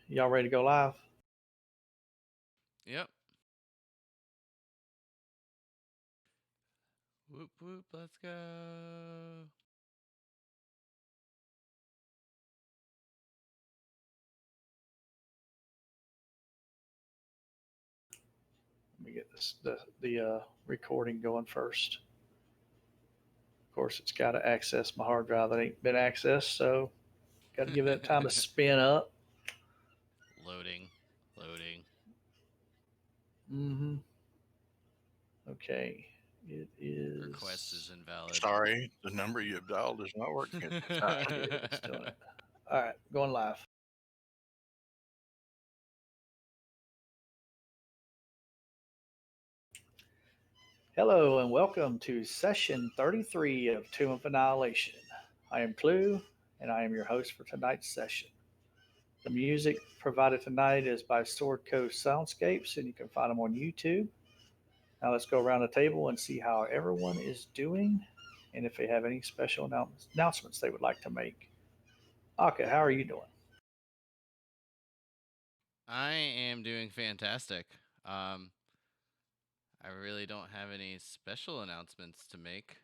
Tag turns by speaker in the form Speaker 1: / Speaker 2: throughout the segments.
Speaker 1: Y'all ready to go live?
Speaker 2: Yep. Whoop whoop, let's go.
Speaker 1: Let me get the recording going first. Of course, it's got to access my hard drive that ain't been accessed, so got to give that time to spin up.
Speaker 2: Loading.
Speaker 1: Mm-hmm. Okay, it
Speaker 2: Request is
Speaker 1: is.
Speaker 2: invalid.
Speaker 3: Sorry, the number you have dialed is not working at this time.
Speaker 1: It's doing it. All right, going live. Hello and welcome to session 33 of Tomb of Annihilation. I am Clue, and I am your host for tonight's session. The music provided tonight is by Sword Coast Soundscapes, and you can find them on YouTube. Now let's go around the table and see how everyone is doing, and if they have any special announcements they would like to make. Aka, how are you doing?
Speaker 2: I am doing fantastic. I really don't have any special announcements to make.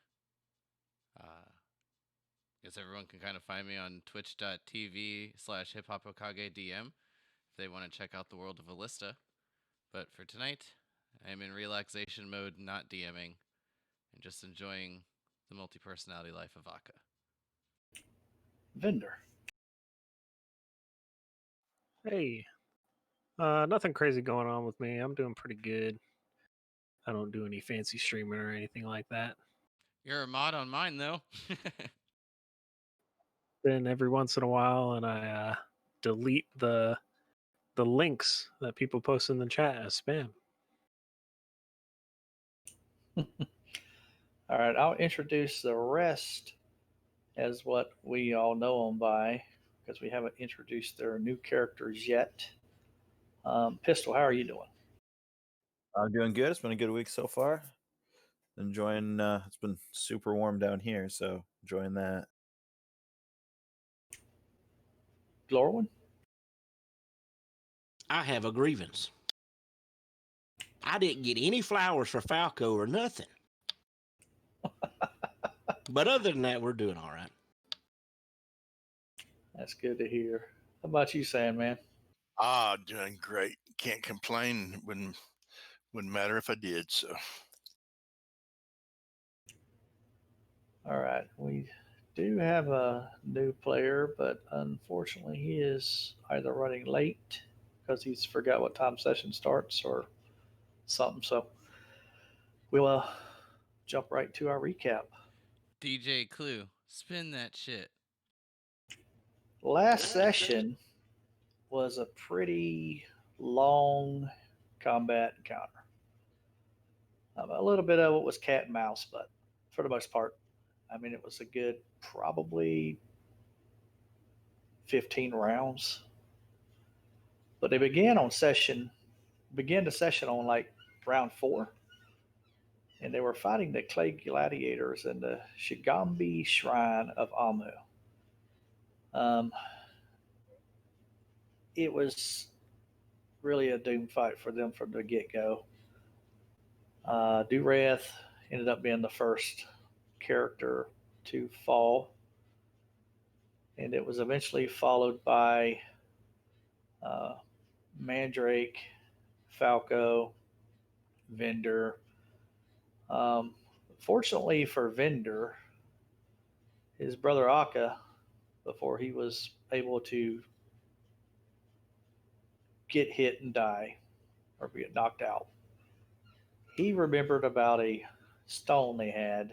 Speaker 2: Guess everyone can kind of find me on twitch.tv/hiphopokagedm if they want to check out the world of Alista. But for tonight, I am in relaxation mode, not DMing, and just enjoying the multi-personality life of Aka.
Speaker 1: Vendor.
Speaker 4: Hey, nothing crazy going on with me. I'm doing pretty good. I don't do any fancy streaming or anything like that.
Speaker 2: You're a mod on mine, though.
Speaker 4: Then every once in a while, and I delete the links that people post in the chat as spam.
Speaker 1: All right, I'll introduce the rest as what we all know them by because we haven't introduced their new characters yet. Pistol, how are you doing?
Speaker 5: I'm doing good. It's been a good week so far. Enjoying. It's been super warm down here, so enjoying that.
Speaker 1: Glorwin?
Speaker 6: I have a grievance. I didn't get any flowers for Falco or nothing. But other than that, we're doing all right.
Speaker 1: That's good to hear. How about you, Sandman?
Speaker 3: Doing great. Can't complain. Wouldn't matter if I did. So,
Speaker 1: All right, we do have a new player, but unfortunately, he is either running late because he's forgot what time session starts or something. So we'll jump right to our recap.
Speaker 2: DJ Clue, spin that shit.
Speaker 1: Last session was a pretty long combat encounter. A little bit of it was cat and mouse, but for the most part, I mean, it was a good probably 15 rounds. But they began the session on like round 4, and they were fighting the clay gladiators in the Shigambi Shrine of Amu. Um, it was really a doom fight for them from the get go. Durath ended up being the first character to fall, and it was eventually followed by uh, Mandrake, Falco, Vendor. Um, Fortunately for Vendor, his brother Akka, before he was able to get hit and die or get knocked out, he remembered about a stone they had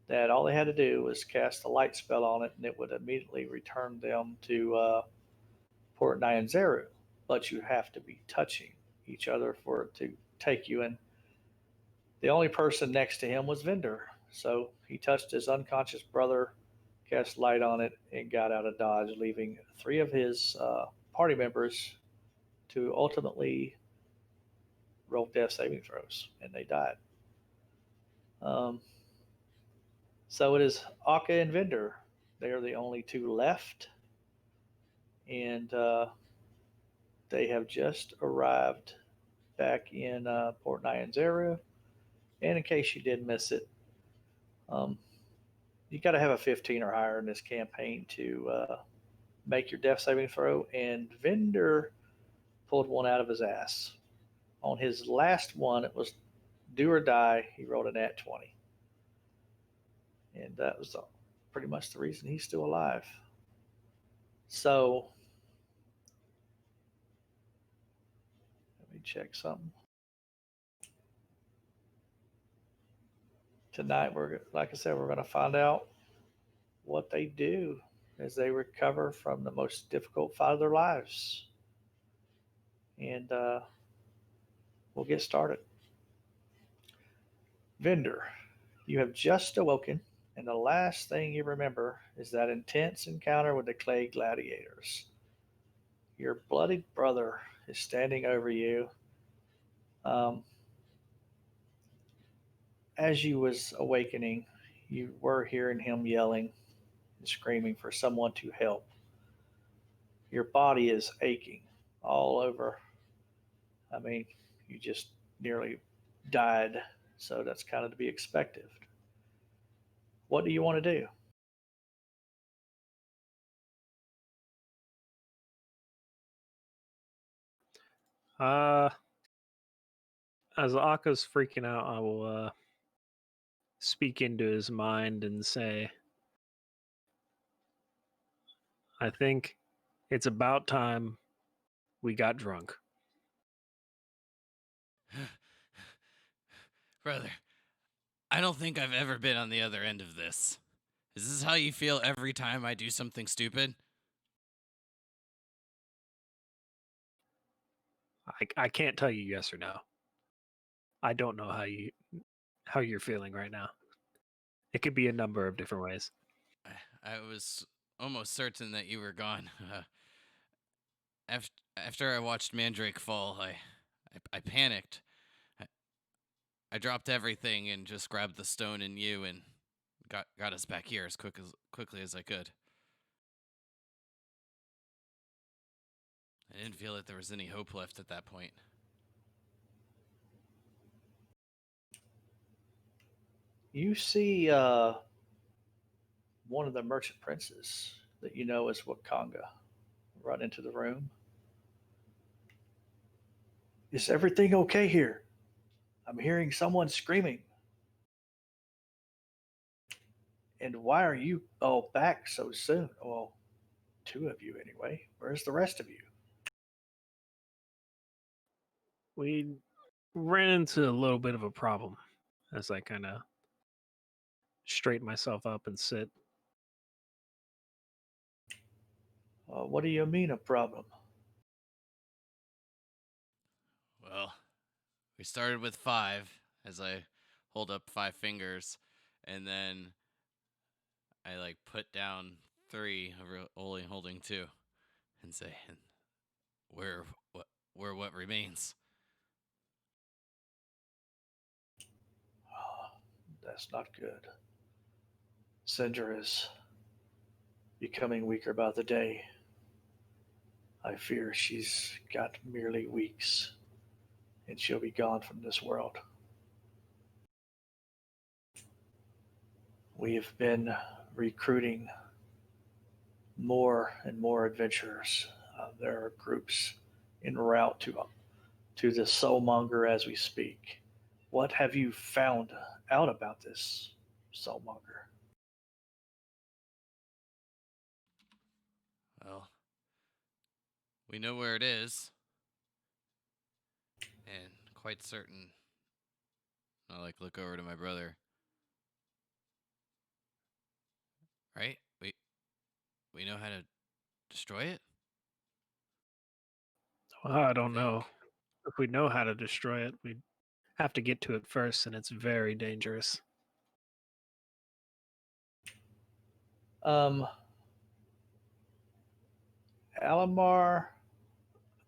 Speaker 1: that all they had to do was cast a light spell on it and it would immediately return them to Port Nyanzaru. But you have to be touching each other for it to take you. And the only person next to him was Vendor. So he touched his unconscious brother, cast light on it, and got out of Dodge, leaving 3 of his party members to ultimately roll death saving throws, and they died. Um, so it is Akka and Vendor. They are the only 2 left. And They have just arrived back in Port Nyanzaru. And in case you did miss it, um, you got to have a 15 or higher in this campaign to make your death saving throw. And Vendor pulled one out of his ass. On his last one, it was do or die. He rolled a nat 20. And that was pretty much the reason he's still alive. So, let me check something. Tonight, like I said, we're going to find out what they do as they recover from the most difficult fight of their lives. And we'll get started. Vendor, you have just awoken, and the last thing you remember is that intense encounter with the clay gladiators. Your bloodied brother is standing over you. As you was awakening, you were hearing him yelling and screaming for someone to help. Your body is aching all over. I mean, you just nearly died, so that's kind of to be expected. What do you want to do?
Speaker 4: As Akka's freaking out, I will speak into his mind and say, I think it's about time we got drunk.
Speaker 2: Brother, I don't think I've ever been on the other end of this. Is this how you feel every time I do something stupid?
Speaker 4: I can't tell you yes or no. I don't know how you're feeling right now. It could be a number of different ways.
Speaker 2: I was almost certain that you were gone. After I watched Mandrake fall, I panicked. I dropped everything and just grabbed the stone and you and got us back here as quickly as I could. I didn't feel that there was any hope left at that point.
Speaker 1: You see one of the merchant princes that you know as Wakanga run into the room. Is everything okay here? I'm hearing someone screaming. And why are you all back so soon? Well, two of you anyway. Where's the rest of you?
Speaker 4: We ran into a little bit of a problem as I kind of straighten myself up and sit.
Speaker 1: What do you mean a problem?
Speaker 2: Well, we started with 5 as I hold up 5 fingers, and then I put down 3, only holding 2, and say, "We're what remains."
Speaker 1: Oh, that's not good. Sindra is becoming weaker by the day. I fear she's got merely weeks, and she'll be gone from this world. We have been recruiting more and more adventurers. There are groups en route to the soulmonger as we speak. What have you found out about this soulmonger?
Speaker 2: Well, we know where it is, and quite certain. I look over to my brother. Right? We know how to destroy it?
Speaker 4: Well, I don't know if we know how to destroy it. We'd have to get to it first, and it's very dangerous.
Speaker 1: Alamar,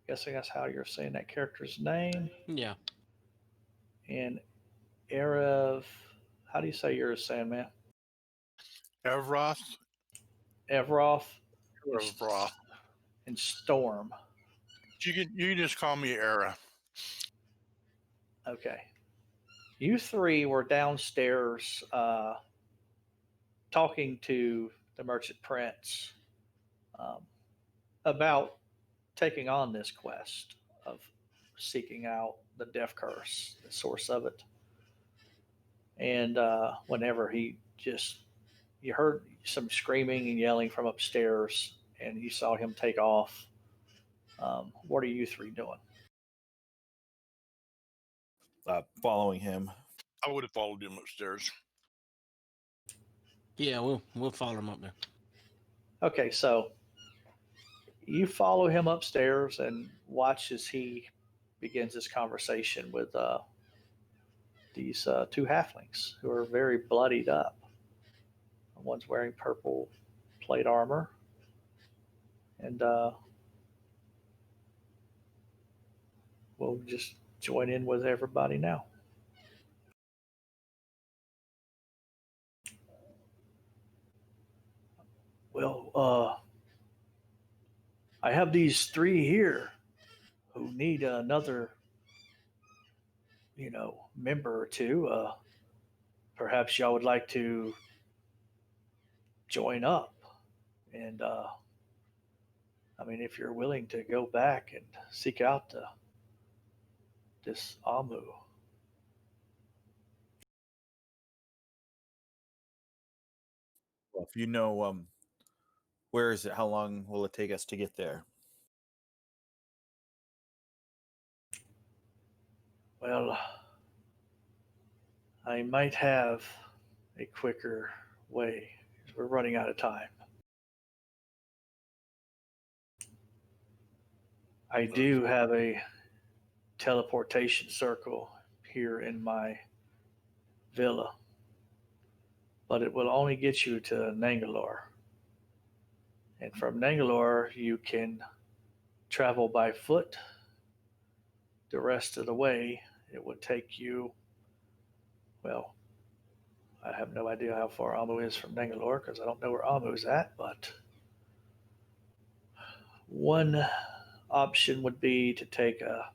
Speaker 1: guessing that's how you're saying that character's name.
Speaker 6: Yeah.
Speaker 1: And Erev, how do you say yours, Sandman?
Speaker 3: Evroth.
Speaker 1: Evroth
Speaker 3: Evroth.
Speaker 1: and Storm.
Speaker 3: You can just call me Era.
Speaker 1: Okay. You three were downstairs talking to the merchant prince about taking on this quest of seeking out the death curse, the source of it. And whenever you heard some screaming and yelling from upstairs, and you saw him take off. What are you three doing?
Speaker 5: Following him.
Speaker 3: I would have followed him upstairs.
Speaker 6: Yeah, we'll follow him up there.
Speaker 1: Okay, so you follow him upstairs and watch as he begins this conversation with these two halflings who are very bloodied up. One's wearing purple plate armor, and we'll just join in with everybody now. Well, I have these three here who need another, member or two. Perhaps y'all would like to join up. And I mean, if you're willing to go back and seek out this Amu.
Speaker 5: Well, if you know, where is it? How long will it take us to get there?
Speaker 1: Well, I might have a quicker way. We're running out of time. I do have a teleportation circle here in my villa, but it will only get you to Nangalore. And from Nangalore, you can travel by foot. The rest of the way, it would take you, well, I have no idea how far Amu is from Nangalore because I don't know where Amu is at, but one option would be to take a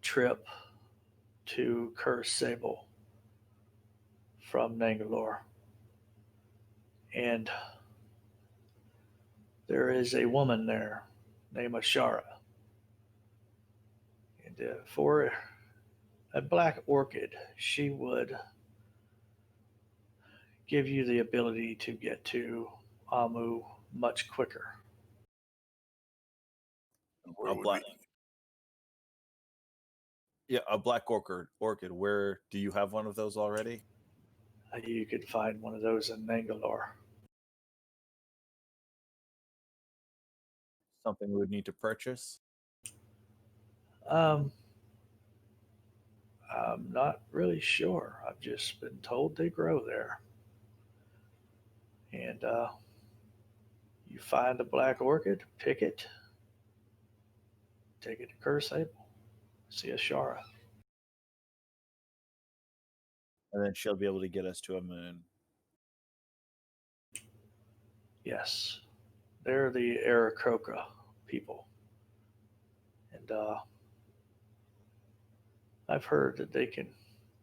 Speaker 1: trip to Curse Sable from Nangalore. And there is a woman there named Ashara. And for a black orchid, she would give you the ability to get to Amu much quicker.
Speaker 3: Where
Speaker 5: A
Speaker 3: would
Speaker 5: black,
Speaker 3: we-
Speaker 5: yeah, a black orchid. Orchid. Where do you have one of those already?
Speaker 1: You could find one of those in Nangalore.
Speaker 5: Something we would need to purchase.
Speaker 1: I'm not really sure. I've just been told they grow there. And you find a black orchid, pick it, take it to Curse Sable, see Ashara.
Speaker 5: And then she'll be able to get us to a moon.
Speaker 1: Yes, they're the Aarakocra people. And I've heard that they can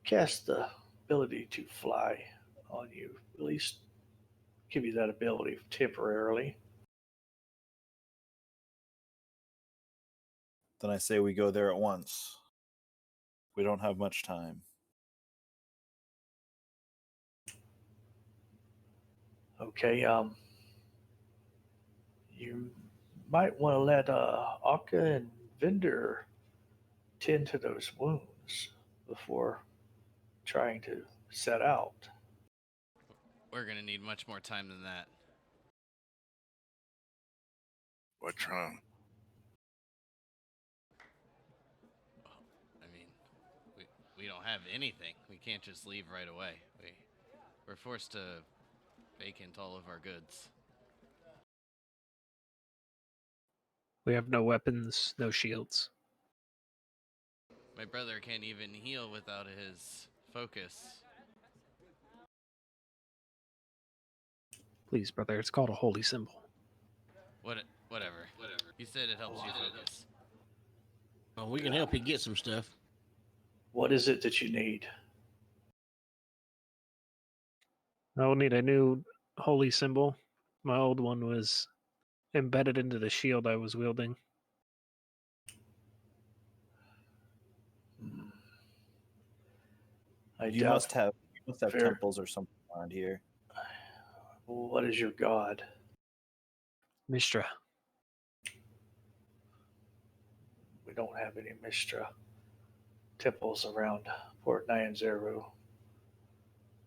Speaker 1: cast the ability to fly on you, at least give you that ability temporarily.
Speaker 5: Then I say we go there at once. We don't have much time.
Speaker 1: Okay, you might want to let Akka and Vendor tend to those wounds before trying to set out.
Speaker 2: We're gonna need much more time than that.
Speaker 3: What's wrong?
Speaker 2: I mean, we don't have anything. We can't just leave right away. We're forced to vacant all of our goods.
Speaker 4: We have no weapons, no shields.
Speaker 2: My brother can't even heal without his focus.
Speaker 4: Please, brother, it's called a holy symbol.
Speaker 2: Whatever. You said it helps you focus.
Speaker 6: Well, we can help you get some stuff.
Speaker 1: What is it that you need?
Speaker 4: I will need a new holy symbol. My old one was embedded into the shield I was wielding.
Speaker 1: Hmm. I
Speaker 5: You
Speaker 1: doubt.
Speaker 5: must have
Speaker 1: Fair.
Speaker 5: temples or something around here.
Speaker 1: What is your god?
Speaker 4: Mishra.
Speaker 1: We don't have any Mistra temples around Port Nyanzaru.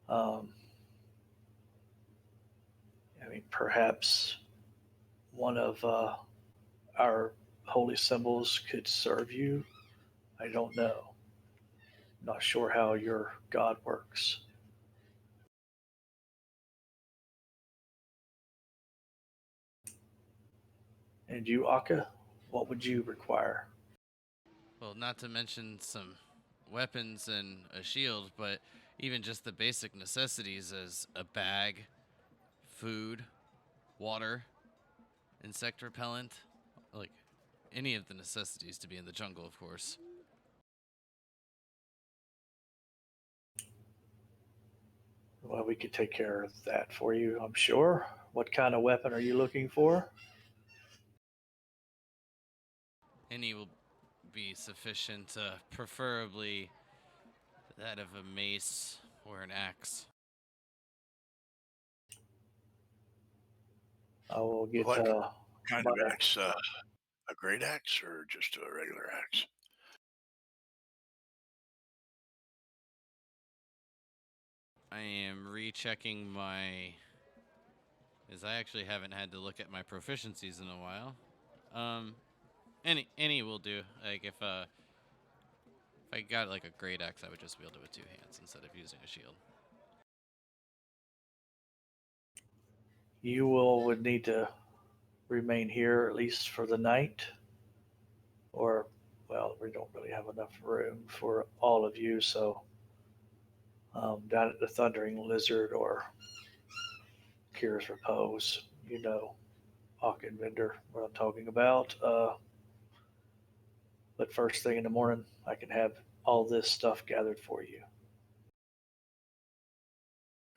Speaker 1: Um, I mean, perhaps one of our holy symbols could serve you. I don't know. Not sure how your god works. And you, Akka, what would you require?
Speaker 2: Well, not to mention some weapons and a shield, but even just the basic necessities as a bag, food, water, insect repellent, like any of the necessities to be in the jungle, of course.
Speaker 1: Well, we could take care of that for you, I'm sure. What kind of weapon are you looking for?
Speaker 2: Any will be sufficient, preferably that of a mace or an axe.
Speaker 1: I will get
Speaker 3: What kind
Speaker 1: my,
Speaker 3: of axe? A great axe or just a regular axe?
Speaker 2: I am rechecking my, as I actually haven't had to look at my proficiencies in a while. Any will do. Like if I got like a great axe, I would just wield it with 2 hands instead of using a shield.
Speaker 1: you would need to remain here at least for the night, or well, we don't really have enough room for all of you, so down at the Thundering Lizard or Curious Repose, you know, Hawk and Vendor, what I'm talking about. But first thing in the morning, I can have all this stuff gathered for you.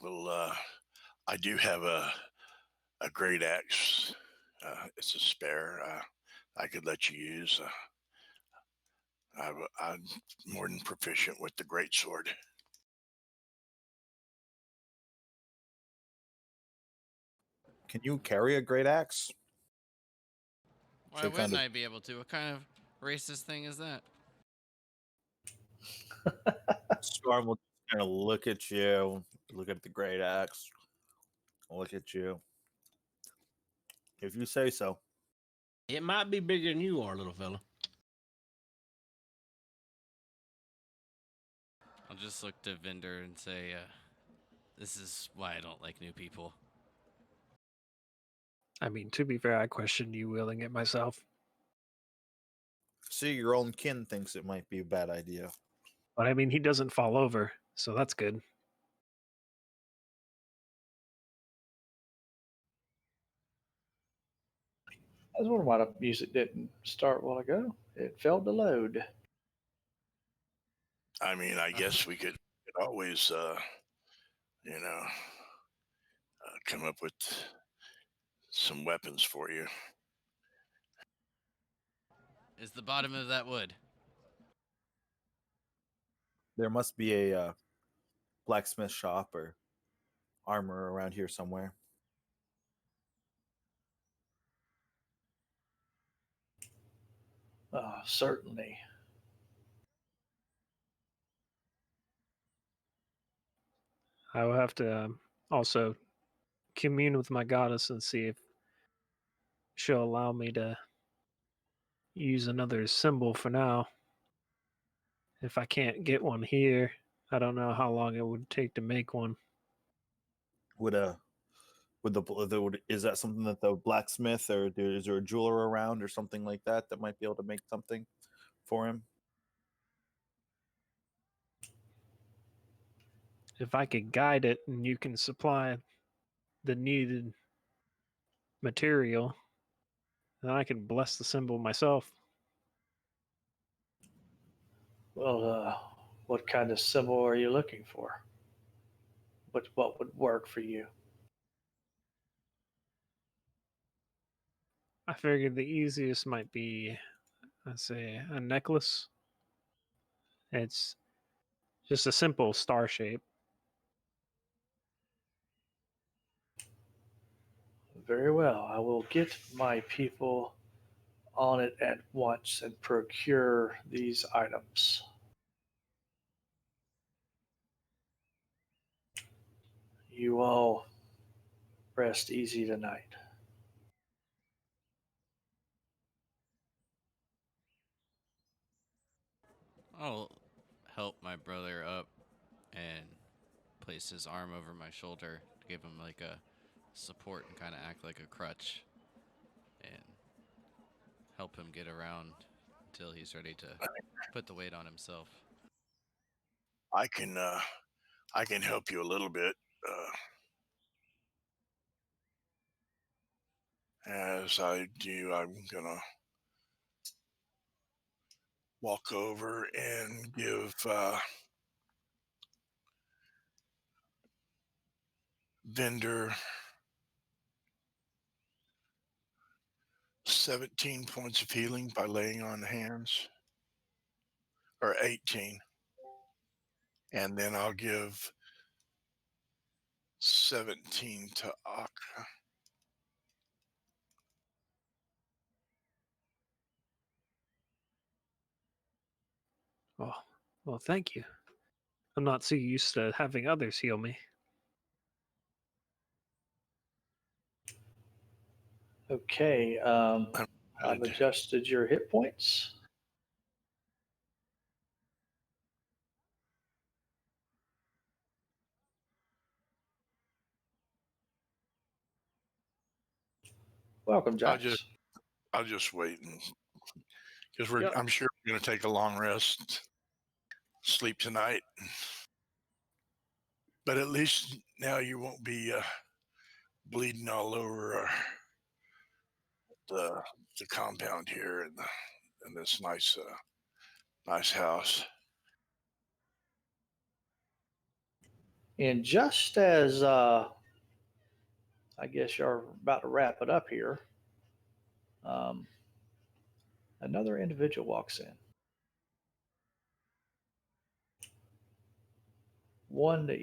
Speaker 3: Well, I do have a great axe. It's a spare. I could let you use. I'm more than proficient with the great sword.
Speaker 5: Can you carry a great axe?
Speaker 2: Why
Speaker 5: Should
Speaker 2: wouldn't
Speaker 5: kind of
Speaker 2: I be able to? What kind of racist thing is that?
Speaker 5: Storm will just kind of look at you, look at the great axe, look at you. If you say so.
Speaker 6: It might be bigger than you are, little fella.
Speaker 2: I'll just look to Vendor and say, this is why I don't like new people.
Speaker 4: I mean, to be fair, I questioned you wielding it myself.
Speaker 5: See, your own kin thinks it might be a bad idea.
Speaker 4: But I mean, he doesn't fall over, so that's good.
Speaker 1: I was wondering why the music didn't start a while ago. It failed to load.
Speaker 3: I mean, I guess we could always, come up with some weapons for you.
Speaker 2: Is the bottom of that wood?
Speaker 5: There must be a blacksmith shop or armor around here somewhere.
Speaker 1: Certainly.
Speaker 4: I will have to also commune with my goddess and see if she'll allow me to use another symbol for now. If I can't get one here, I don't know how long it would take to make one.
Speaker 5: Would is that something that the blacksmith or is there a jeweler around or something like that that might be able to make something for him?
Speaker 4: If I could guide it and you can supply the needed material, then I can bless the symbol myself.
Speaker 1: Well, what kind of symbol are you looking for? What would work for you?
Speaker 4: I figured the easiest might be, let's say, a necklace. It's just a simple star shape.
Speaker 1: Very well. I will get my people on it at once and procure these items. You all rest easy tonight.
Speaker 2: I'll help my brother up and place his arm over my shoulder to give him like a support and kind of act like a crutch and help him get around until he's ready to put the weight on himself.
Speaker 3: I can help you a little bit. As I do, I'm gonna walk over and give vendor 17 points of healing by laying on hands, or 18. And then I'll give 17 to Ak.
Speaker 4: Oh, well, thank you. I'm not so used to having others heal me.
Speaker 1: Okay, I've
Speaker 3: Good.
Speaker 1: adjusted your hit points. Welcome,
Speaker 3: I'll
Speaker 1: Jax.
Speaker 3: just wait, and because
Speaker 6: Yep.
Speaker 3: I'm sure we're gonna take a long rest, sleep tonight. But at least now you won't be bleeding all over the the compound here in this nice house.
Speaker 1: And just as I guess you're about to wrap it up here, um, another individual walks in. One that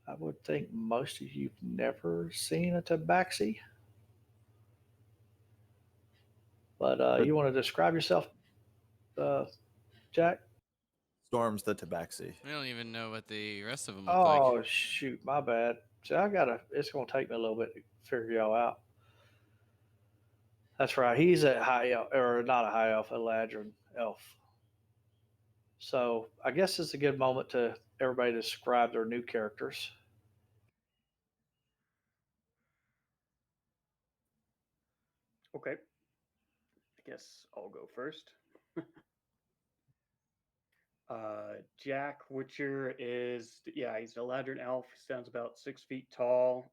Speaker 1: I would think most of you've never seen a tabaxi. But you want to describe yourself, uh, Jack?
Speaker 5: Storms the tabaxi.
Speaker 2: We don't even know what the rest of them look like.
Speaker 1: Oh shoot, my bad. So I gotta. It's gonna take me a little bit to figure y'all out. That's right. He's a high elf, or not a high elf, a Ladron elf. So I guess it's a good moment to everybody describe their new characters.
Speaker 7: Okay. I guess I'll go first. Jack Witcher is, yeah, he's a Eladrin elf. He stands about 6 feet tall.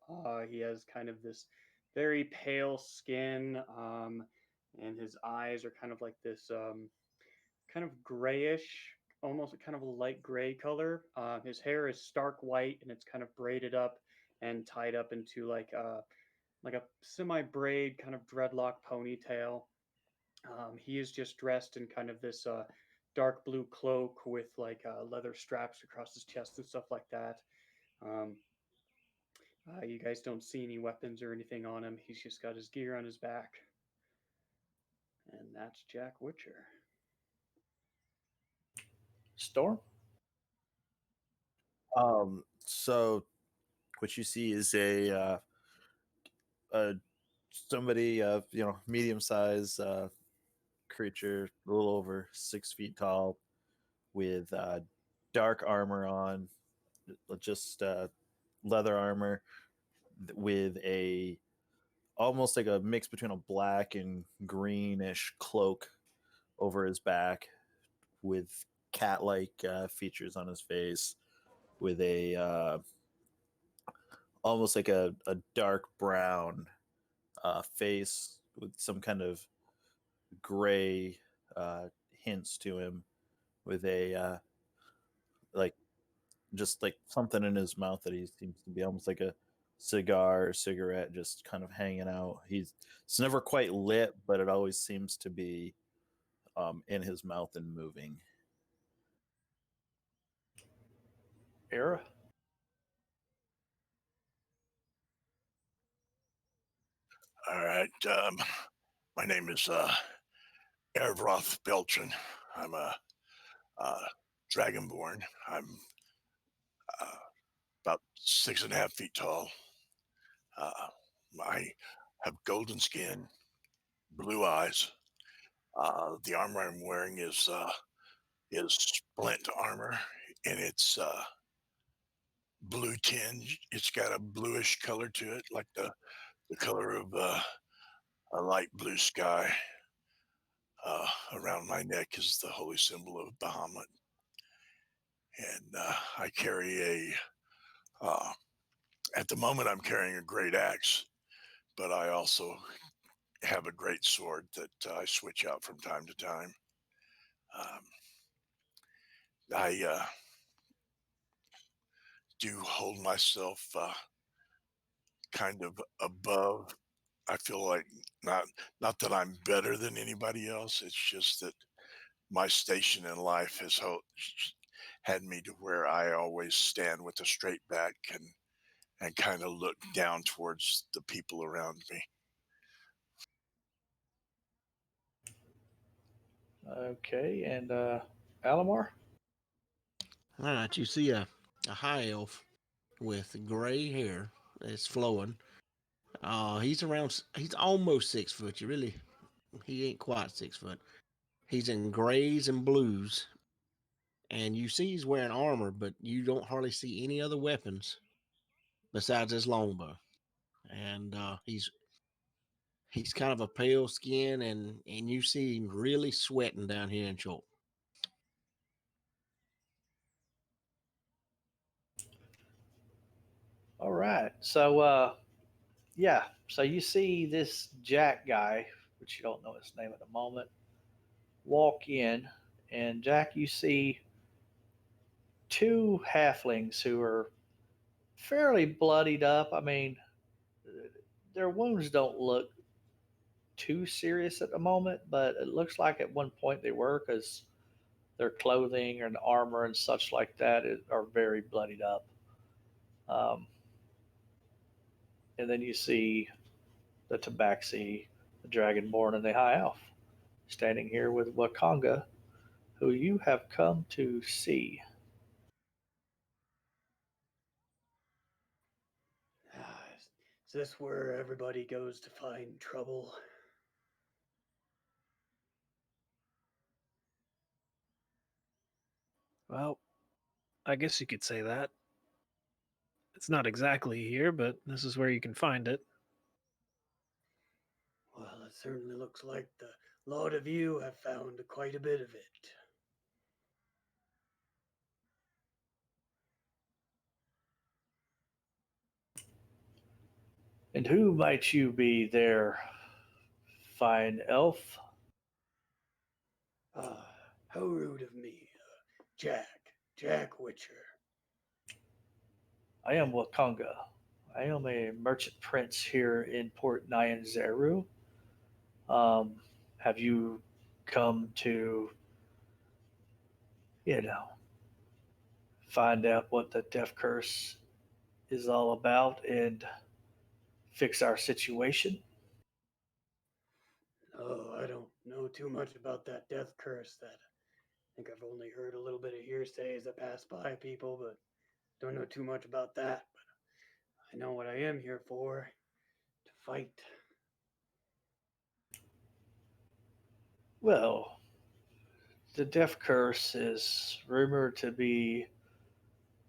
Speaker 7: He has kind of this very pale skin, and his eyes are kind of like this kind of grayish, almost kind of a light gray color. His hair is stark white and it's kind of braided up and tied up into like a semi braid kind of dreadlock ponytail. He is just dressed in kind of this dark blue cloak with like leather straps across his chest and stuff like that. Um, you guys don't see any weapons or anything on him. He's just got his gear on his back. And that's Jack Witcher.
Speaker 1: Storm.
Speaker 5: So what you see is a somebody medium size creature, a little over 6 feet tall, with dark armor on, just leather armor with a almost like a mix between a black and greenish cloak over his back, with cat-like features on his face, with a almost like a dark brown face with some kind of gray hints to him, with a like just like something in his mouth that he seems to be almost like a cigar or cigarette just kind of hanging out. It's never quite lit, but it always seems to be in his mouth and moving.
Speaker 1: Era?
Speaker 3: All right. My name is Ervroth Belchin. I'm a dragonborn. I'm uh, about 6.5 feet tall. I have golden skin, blue eyes. The armor I'm wearing is splint armor, and it's blue tinge. It's got a bluish color to it, like the color of a light blue sky. Around my neck is the holy symbol of Bahamut, and I carry at the moment I'm carrying a great axe, but I also have a great sword that I switch out from time to time. Um, I do hold myself kind of above. I feel like not not that I'm better than anybody else. It's just that my station in life has had me to where I always stand with a straight back and kind of look down towards the people around me.
Speaker 1: Okay, and Alamar?
Speaker 6: All right, you see a high elf with gray hair that's flowing. He's almost 6 foot. He ain't quite 6 foot. He's in grays and blues, and you see he's wearing armor, but you don't hardly see any other weapons besides his longbow. And he's kind of a pale skin, and you see him really sweating down here in short.
Speaker 1: All right. So, yeah. So you see this Jack guy, which you don't know his name at the moment, walk in, and Jack, you see two halflings who are fairly bloodied up. I mean, their wounds don't look too serious at the moment, but it looks like at one point they were because their clothing and armor and such like that are very bloodied up. Um, and then you see the Tabaxi, the Dragonborn, and the High Elf standing here with Wakanga, who you have come to see.
Speaker 7: Is this where everybody goes to find trouble?
Speaker 4: Well, I guess you could say that. It's not exactly here, but this is where you can find it.
Speaker 7: Well, it certainly looks like the lot of you have found quite a bit of it.
Speaker 1: And who might you be there, fine elf?
Speaker 7: Ah, how rude of me. Jack Witcher.
Speaker 1: I am Wakanga. I am a merchant prince here in Port Nyanzaru. Um, have you come to, you know, find out what the death curse is all about and fix our situation?
Speaker 7: Oh, I don't know too much about that death curse. That I think I've only heard a little bit of hearsay as I pass by people, but don't know too much about that. But I know what I am here for, to fight.
Speaker 1: Well, the death curse is rumored to be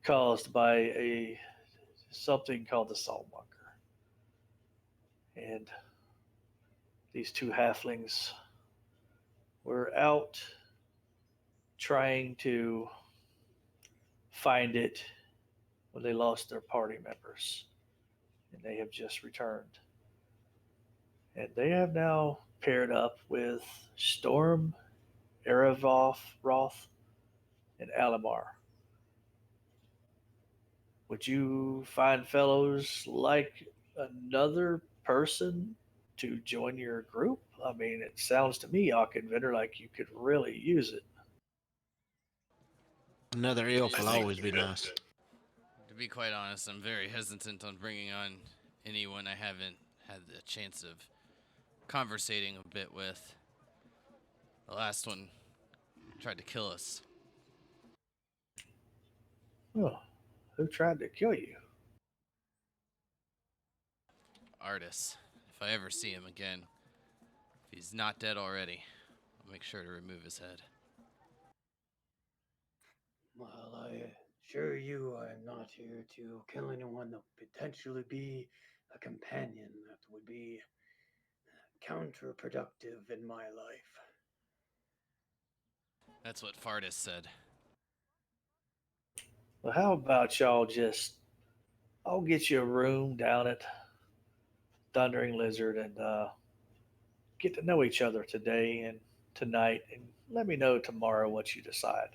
Speaker 1: caused by a something called the Saltmonger. And these two halflings were out trying to find it when they lost their party members. And they have just returned. And they have now paired up with Storm, Erevoth, Roth, and Alamar. Would you fine fellows like another person to join your group? I mean, it sounds to me, Ockenvender, like you could really use it.
Speaker 6: Another elf
Speaker 3: I
Speaker 6: will
Speaker 3: think
Speaker 6: always be nice.
Speaker 2: To be quite honest, I'm very hesitant on bringing on anyone I haven't had the chance of conversating a bit with. The last one tried to kill us.
Speaker 1: Oh, who tried to kill you?
Speaker 2: Artis. If I ever see him again, if he's not dead already, I'll make sure to remove his head.
Speaker 7: Well, I assure you I'm not here to kill anyone that would potentially be a companion that would be counterproductive in my life.
Speaker 2: That's what Fardis said.
Speaker 1: Well, how about y'all just, I'll get you a room down at Thundering Lizard and get to know each other today and tonight, and let me know tomorrow what you decide.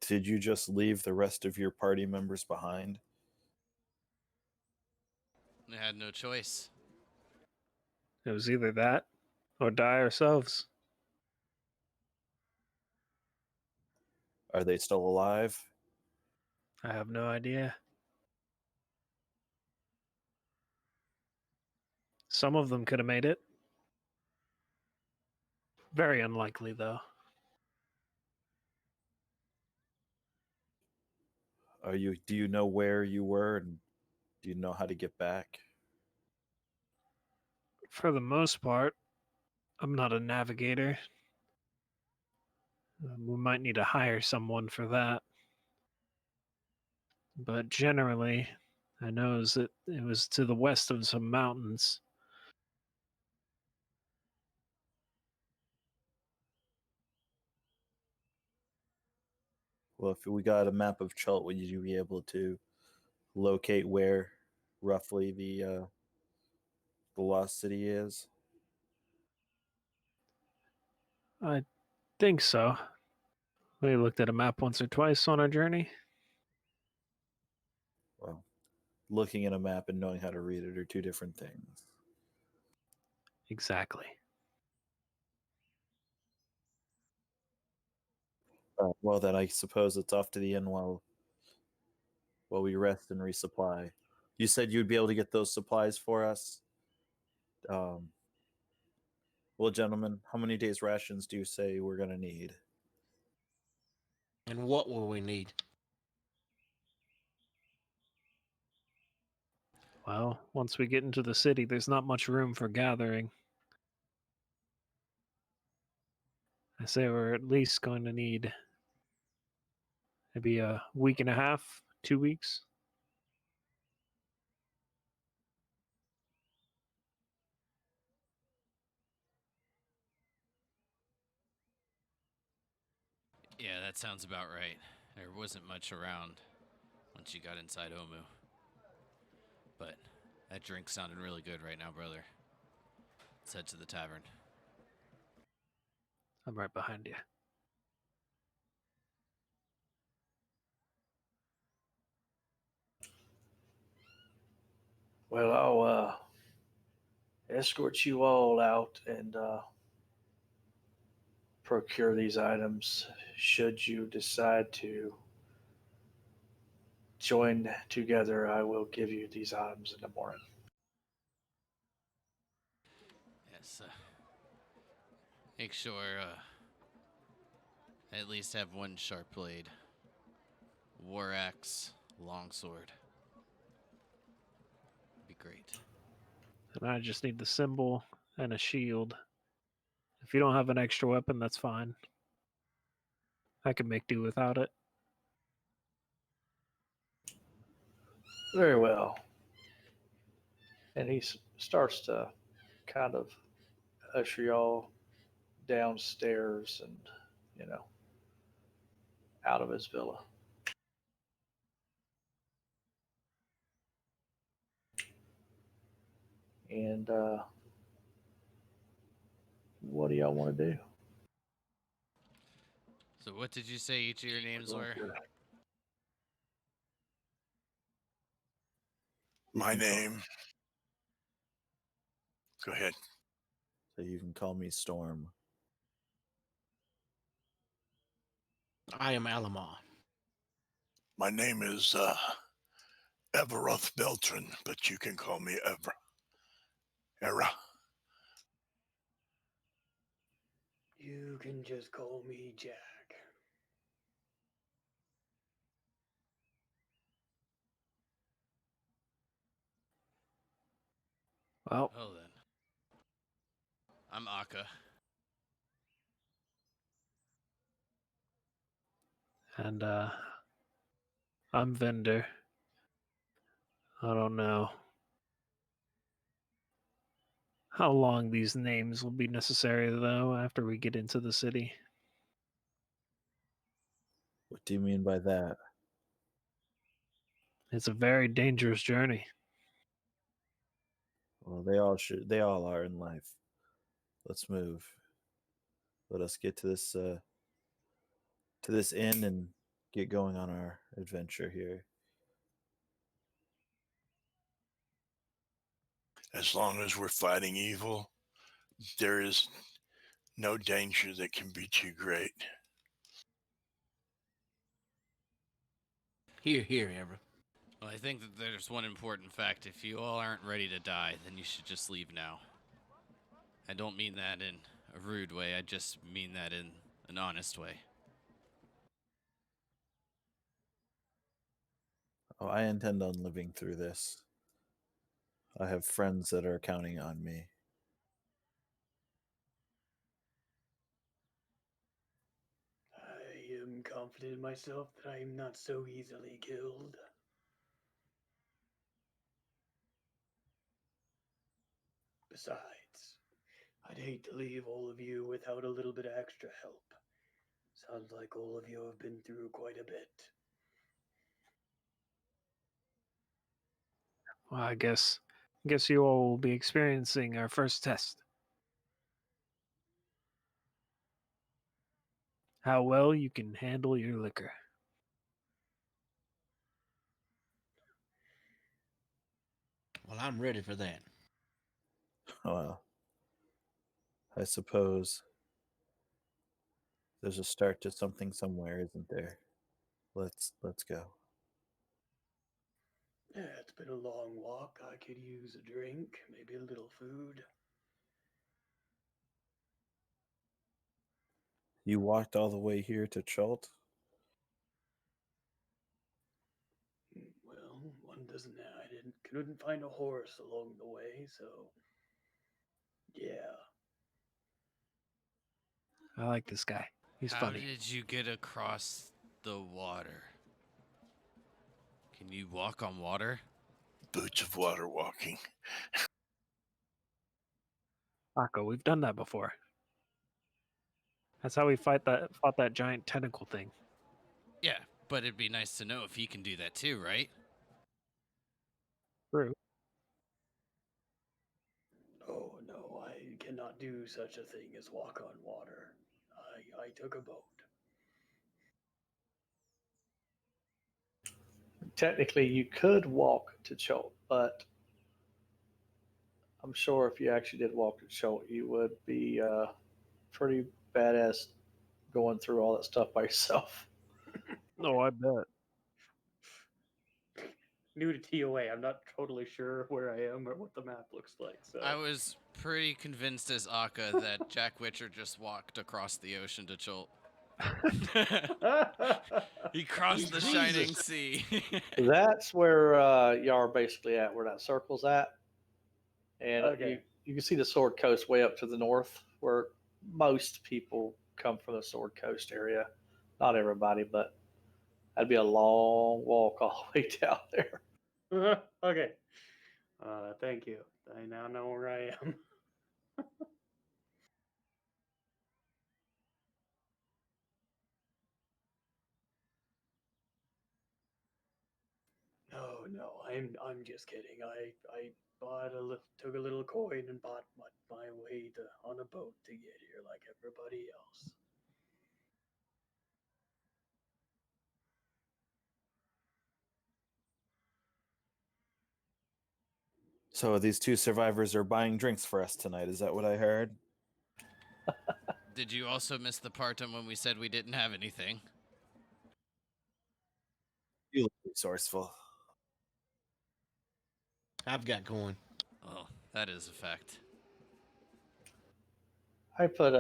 Speaker 5: Did you just leave the rest of your party members behind?
Speaker 2: I had no choice.
Speaker 4: It was either that or die ourselves.
Speaker 5: Are they still alive?
Speaker 4: I have no idea. Some of them could have made it. Very unlikely, though.
Speaker 5: Do you know where you were, and do you know how to get back?
Speaker 4: For the most part, I'm not a navigator. We might need to hire someone for that. But generally, I know that it was to the west of some mountains.
Speaker 5: Well, if we got a map of Chult, would you be able to locate where roughly the lost city is?
Speaker 4: I think so. We looked at a map once or twice on our journey.
Speaker 5: Well, looking at a map and knowing how to read it are two different things.
Speaker 4: Exactly.
Speaker 5: Well, then I suppose it's off to the inn while we rest and resupply. You said you'd be able to get those supplies for us. Um, well, gentlemen, how many days' rations do you say we're gonna need?
Speaker 6: And what will we need?
Speaker 4: Well, once we get into the city, there's not much room for gathering. I say we're at least going to need maybe a week and a half, 2 weeks.
Speaker 2: Yeah, that sounds about right. There wasn't much around once you got inside Omu. But that drink sounded really good right now, brother. Let's head to the tavern.
Speaker 4: I'm right behind you.
Speaker 1: Well, I'll escort you all out and procure these items should you decide to join together. I will give you these items in the morning.
Speaker 2: Yes. Make sure at least have one sharp blade, war axe, longsword. Be great.
Speaker 4: And I just need the symbol and a shield. If you don't have an extra weapon, that's fine. I can make do without it.
Speaker 1: Very well. And he starts to kind of usher y'all downstairs and, you know, out of his villa. And what do y'all want to do?
Speaker 2: What did you say each of your names were?
Speaker 5: You
Speaker 3: My
Speaker 5: can call-
Speaker 3: name. Go ahead.
Speaker 5: so you can call me Storm.
Speaker 6: I am Alamar.
Speaker 3: My name is Everoth Beltran, but you can call me Era.
Speaker 7: You can just call me Jack.
Speaker 4: Well,
Speaker 2: Oh, then. I'm Akka.
Speaker 4: and I'm Vendor. I don't know how long these names will be necessary, though, after we get into the city.
Speaker 5: What do you mean by that?
Speaker 4: It's a very dangerous journey.
Speaker 5: Well, they all should. They all are in life. Let's move. Let us get to this inn and get going on our adventure here.
Speaker 3: As long as we're fighting evil, there is no danger that can be too great.
Speaker 6: Here, Ever.
Speaker 2: Well, I think that there's one important fact. If you all aren't ready to die, then you should just leave now. I don't mean that in a rude way. I just mean that in an honest way.
Speaker 5: Oh, I intend on living through this. I have friends that are counting on me.
Speaker 7: I am confident in myself that I am not so easily killed. Besides, I'd hate to leave all of you without a little bit of extra help. Sounds like all of you have been through quite a bit.
Speaker 4: Well, I guess you all will be experiencing our first test. How well you can handle your liquor.
Speaker 6: Well, I'm ready for that.
Speaker 5: Well, I suppose there's a start to something somewhere, isn't there? Let's go.
Speaker 7: Yeah, it's been a long walk. I could use a drink, maybe a little food.
Speaker 5: You walked all the way here to Chult?
Speaker 7: Well, one doesn't know. Couldn't find a horse along the way, so yeah.
Speaker 4: I like this guy. He's
Speaker 2: How
Speaker 4: funny.
Speaker 2: did you get across the water? Can you walk on water?
Speaker 3: Boots of water walking.
Speaker 4: Akko, we've done that before. That's how we fought that giant tentacle thing.
Speaker 2: Yeah, but it'd be nice to know if he can do that too, right?
Speaker 4: True.
Speaker 7: Oh no, I cannot do such a thing as walk on water. I took a boat.
Speaker 1: Technically, you could walk to Cholt, but I'm sure if you actually did walk to Cholt, you would be pretty badass going through all that stuff by yourself.
Speaker 4: No, I bet.
Speaker 7: New to TOA, I'm not totally sure where I am or what the map looks like. So
Speaker 2: I was pretty convinced as Akka that Jack Witcher just walked across the ocean to Chult. He crossed the shining sea.
Speaker 1: That's where you are basically at, where that circle's at. And
Speaker 7: Okay.
Speaker 1: you can see the Sword Coast way up to the north, where most people come from the Sword Coast area. Not everybody, but that'd be a long walk all the way down there.
Speaker 7: Okay. Thank you. I now know where I am. No, no, I'm just kidding. I took a little coin and bought my way on a boat to get here like everybody else.
Speaker 5: So these two survivors are buying drinks for us tonight. Is that what I heard?
Speaker 2: Did you also miss the part on when we said we didn't have anything?
Speaker 5: You look resourceful.
Speaker 6: I've got coin.
Speaker 2: Oh, that is a fact.
Speaker 1: I put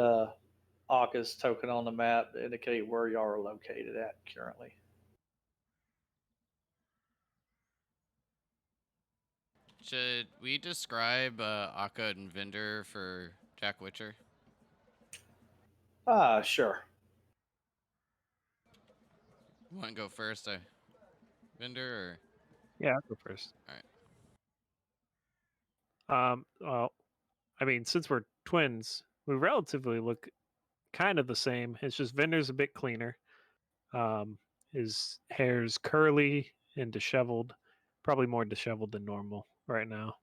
Speaker 1: Aka's token on the map to indicate where y'all are located at currently.
Speaker 2: Should we describe Akka and Vinder for Jack Witcher?
Speaker 1: Sure.
Speaker 2: You want to go first, Vinder, or?
Speaker 4: Yeah, I'll go first.
Speaker 2: All right.
Speaker 4: Well, I mean, since we're twins, we relatively look kind of the same. It's just Vinder's a bit cleaner. His hair's curly and disheveled, probably more disheveled than normal right now.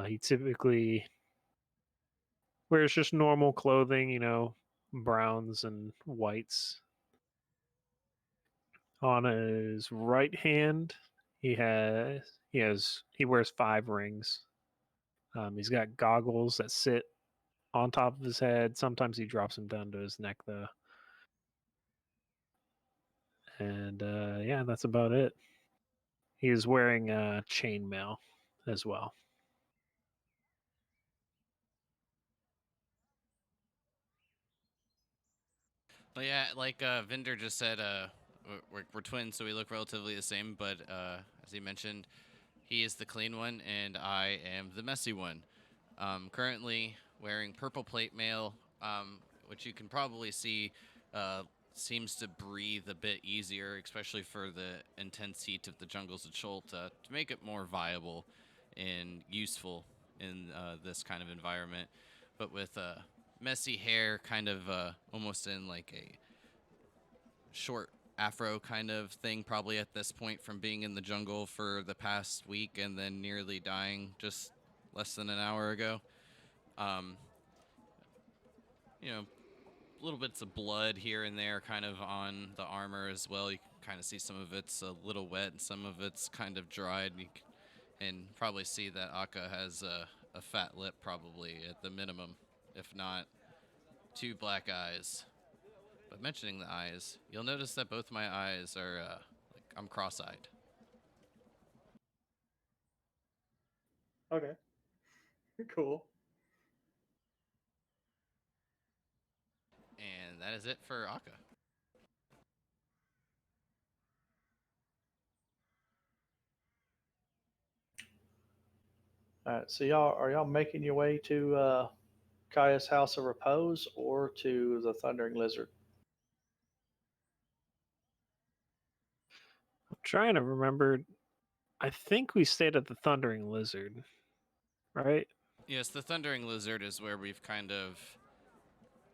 Speaker 4: He typically wears just normal clothing, browns and whites. On his right hand, he wears 5 rings. He's got goggles that sit on top of his head. Sometimes he drops them down to his neck, though. And yeah, that's about it. He is wearing chainmail as well.
Speaker 2: Well, yeah, like Vinder just said, we're twins, so we look relatively the same. But as he mentioned, he is the clean one, and I am the messy one. Currently wearing purple plate mail, which you can probably see seems to breathe a bit easier, especially for the intense heat of the jungles of Cholta, to make it more viable and useful in this kind of environment. But with messy hair, kind of almost in like a short afro kind of thing, probably at this point from being in the jungle for the past week and then nearly dying just less than an hour ago. You know, little bits of blood here and there kind of on the armor as well. You can kind of see some of it's a little wet and some of it's kind of dried. And probably see that Akka has a fat lip probably at the minimum, if not 2 black eyes. But mentioning the eyes, you'll notice that both my eyes are like I'm cross-eyed.
Speaker 7: Okay. Cool.
Speaker 2: And that is it for Akka.
Speaker 1: All right, so y'all making your way to Kaya's House of Repose or to the Thundering Lizard?
Speaker 4: I'm trying to remember. I think we stayed at the Thundering Lizard, right?
Speaker 2: Yes, the Thundering Lizard is where we've kind of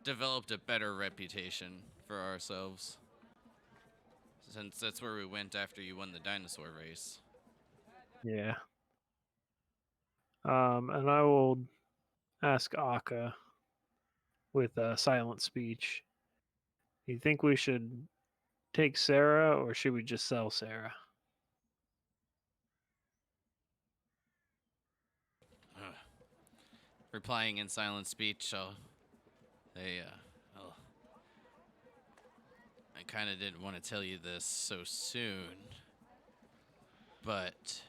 Speaker 2: developed a better reputation for ourselves, since that's where we went after you won the dinosaur race.
Speaker 4: Yeah. And I will ask Akka with a silent speech. You think we should take Sarah, or should we just sell Sarah?
Speaker 2: Ugh. Replying in silent speech, well, I kind of didn't want to tell you this so soon, but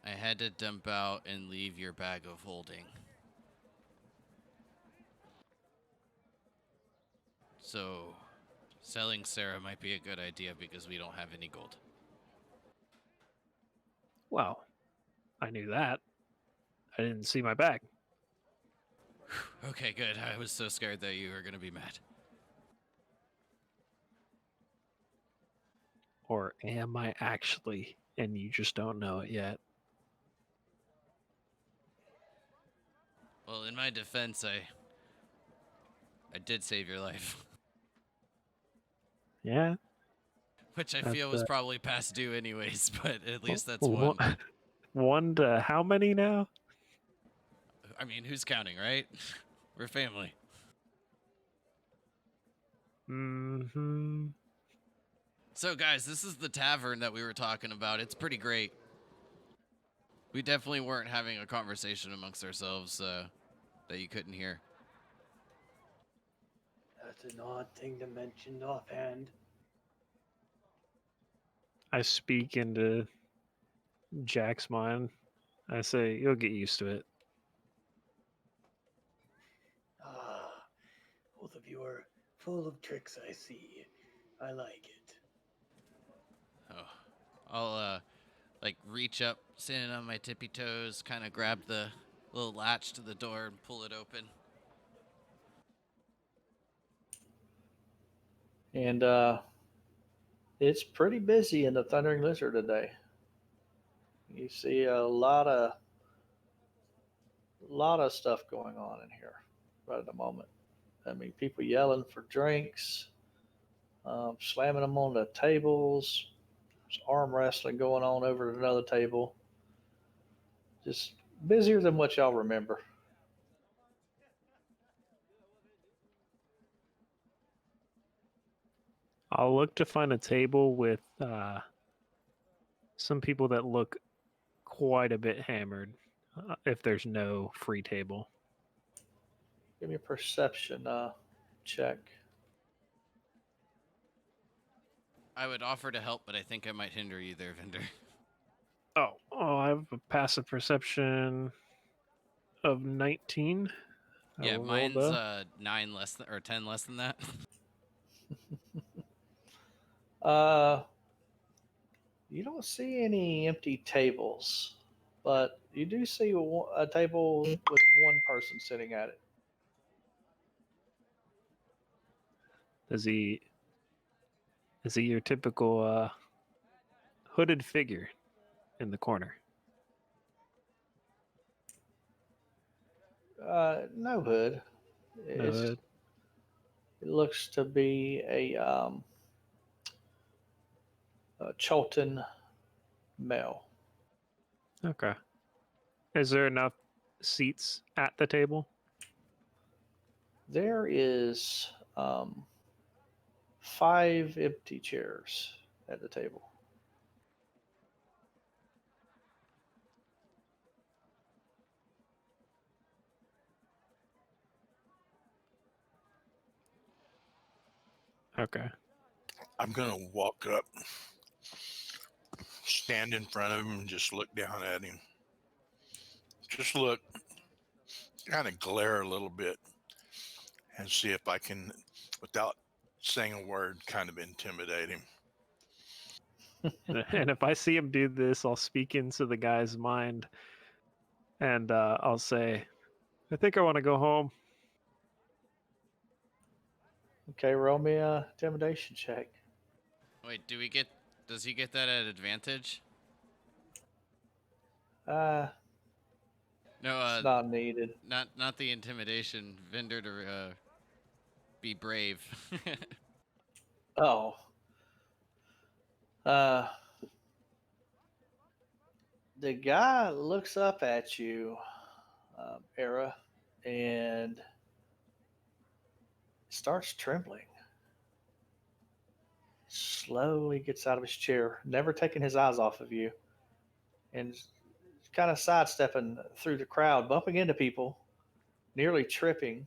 Speaker 2: I had to dump out and leave your bag of holding. So, selling Sarah might be a good idea because we don't have any gold.
Speaker 4: Well, I knew that. I didn't see my bag.
Speaker 2: Okay, good. I was so scared that you were going to be mad.
Speaker 4: Or am I actually, and you just don't know it yet?
Speaker 2: Well, in my defense, I did save your life,
Speaker 4: Yeah.
Speaker 2: which I
Speaker 4: That's,
Speaker 2: feel was probably past due anyways, but at least that's
Speaker 4: one.
Speaker 2: one.
Speaker 4: One to how many now?
Speaker 2: I mean, who's counting, right? We're family.
Speaker 4: Mm-hmm.
Speaker 2: So, guys, this is the tavern that we were talking about. It's pretty great. We definitely weren't having a conversation amongst ourselves that you couldn't hear.
Speaker 7: That's an odd thing to mention offhand.
Speaker 4: I speak into Jack's mind. I say, you'll get used to it.
Speaker 7: Ah, both of you are full of tricks, I see. I like it.
Speaker 2: Oh, I'll like reach up, standing on my tippy toes, kind of grab the little latch to the door and pull it open.
Speaker 1: And it's pretty busy in the Thundering Lizard today. You see a lot of stuff going on in here right at the moment. I mean, people yelling for drinks, slamming them on the tables. There's arm wrestling going on over at another table. Just busier than what y'all remember.
Speaker 4: I'll look to find a table with some people that look quite a bit hammered if there's no free table.
Speaker 1: Give me a perception check.
Speaker 2: I would offer to help, but I think I might hinder you there, Vendor.
Speaker 4: Oh, I have a passive perception of 19. I
Speaker 2: Yeah,
Speaker 4: will roll
Speaker 2: mine's
Speaker 4: the
Speaker 2: 9 less than, or 10 less than that.
Speaker 1: Uh, you don't see any empty tables, but you do see a table with one person sitting at it.
Speaker 4: Is he your typical hooded figure in the corner?
Speaker 1: No hood.
Speaker 4: No
Speaker 1: It's
Speaker 4: hood.
Speaker 1: it looks to be a Cholton male.
Speaker 4: Okay. Is there enough seats at the table?
Speaker 1: There is 5 empty chairs at the table.
Speaker 4: Okay.
Speaker 3: I'm gonna walk up, stand in front of him, and just look down at him. Just look, kind of glare a little bit, and see if I can, without saying a word, kind of intimidate him.
Speaker 4: And if I see him do this, I'll speak into the guy's mind and I'll say, I think I want to go home.
Speaker 1: Okay, roll me a intimidation check.
Speaker 2: Wait, does he get that at advantage?
Speaker 1: Uh,
Speaker 2: No,
Speaker 1: it's not needed.
Speaker 2: not the intimidation. Vendor to be brave.
Speaker 1: Oh, uh, the guy looks up at you, Era, and starts trembling. Slowly gets out of his chair, never taking his eyes off of you, and kind of sidestepping through the crowd, bumping into people, nearly tripping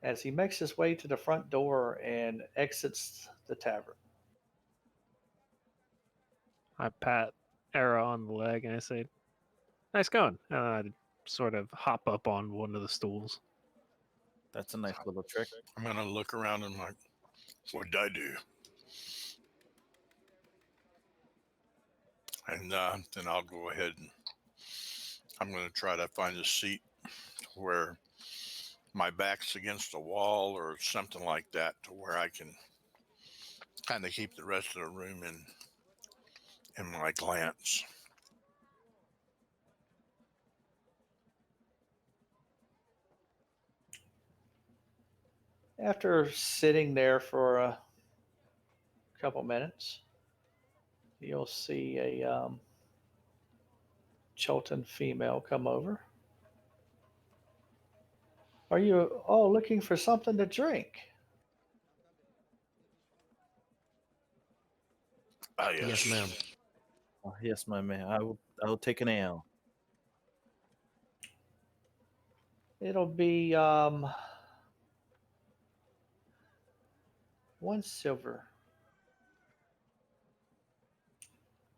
Speaker 1: as he makes his way to the front door and exits the tavern.
Speaker 4: I pat Era on the leg and I say, nice going. And I sort of hop up on one of the stools.
Speaker 5: That's a nice little trick.
Speaker 3: I'm gonna look around and like, what did I do? And then I'll go ahead and I'm gonna try to find a seat where my back's against a wall or something like that, to where I can kind of keep the rest of the room in my glance.
Speaker 1: After sitting there for a couple minutes, you'll see a Cholton female come over. Are you all looking for something to drink?
Speaker 3: Ah,
Speaker 6: Yes,
Speaker 3: yes.
Speaker 6: ma'am.
Speaker 5: Oh, yes, my man. I will take an ale.
Speaker 1: It'll be 1 silver.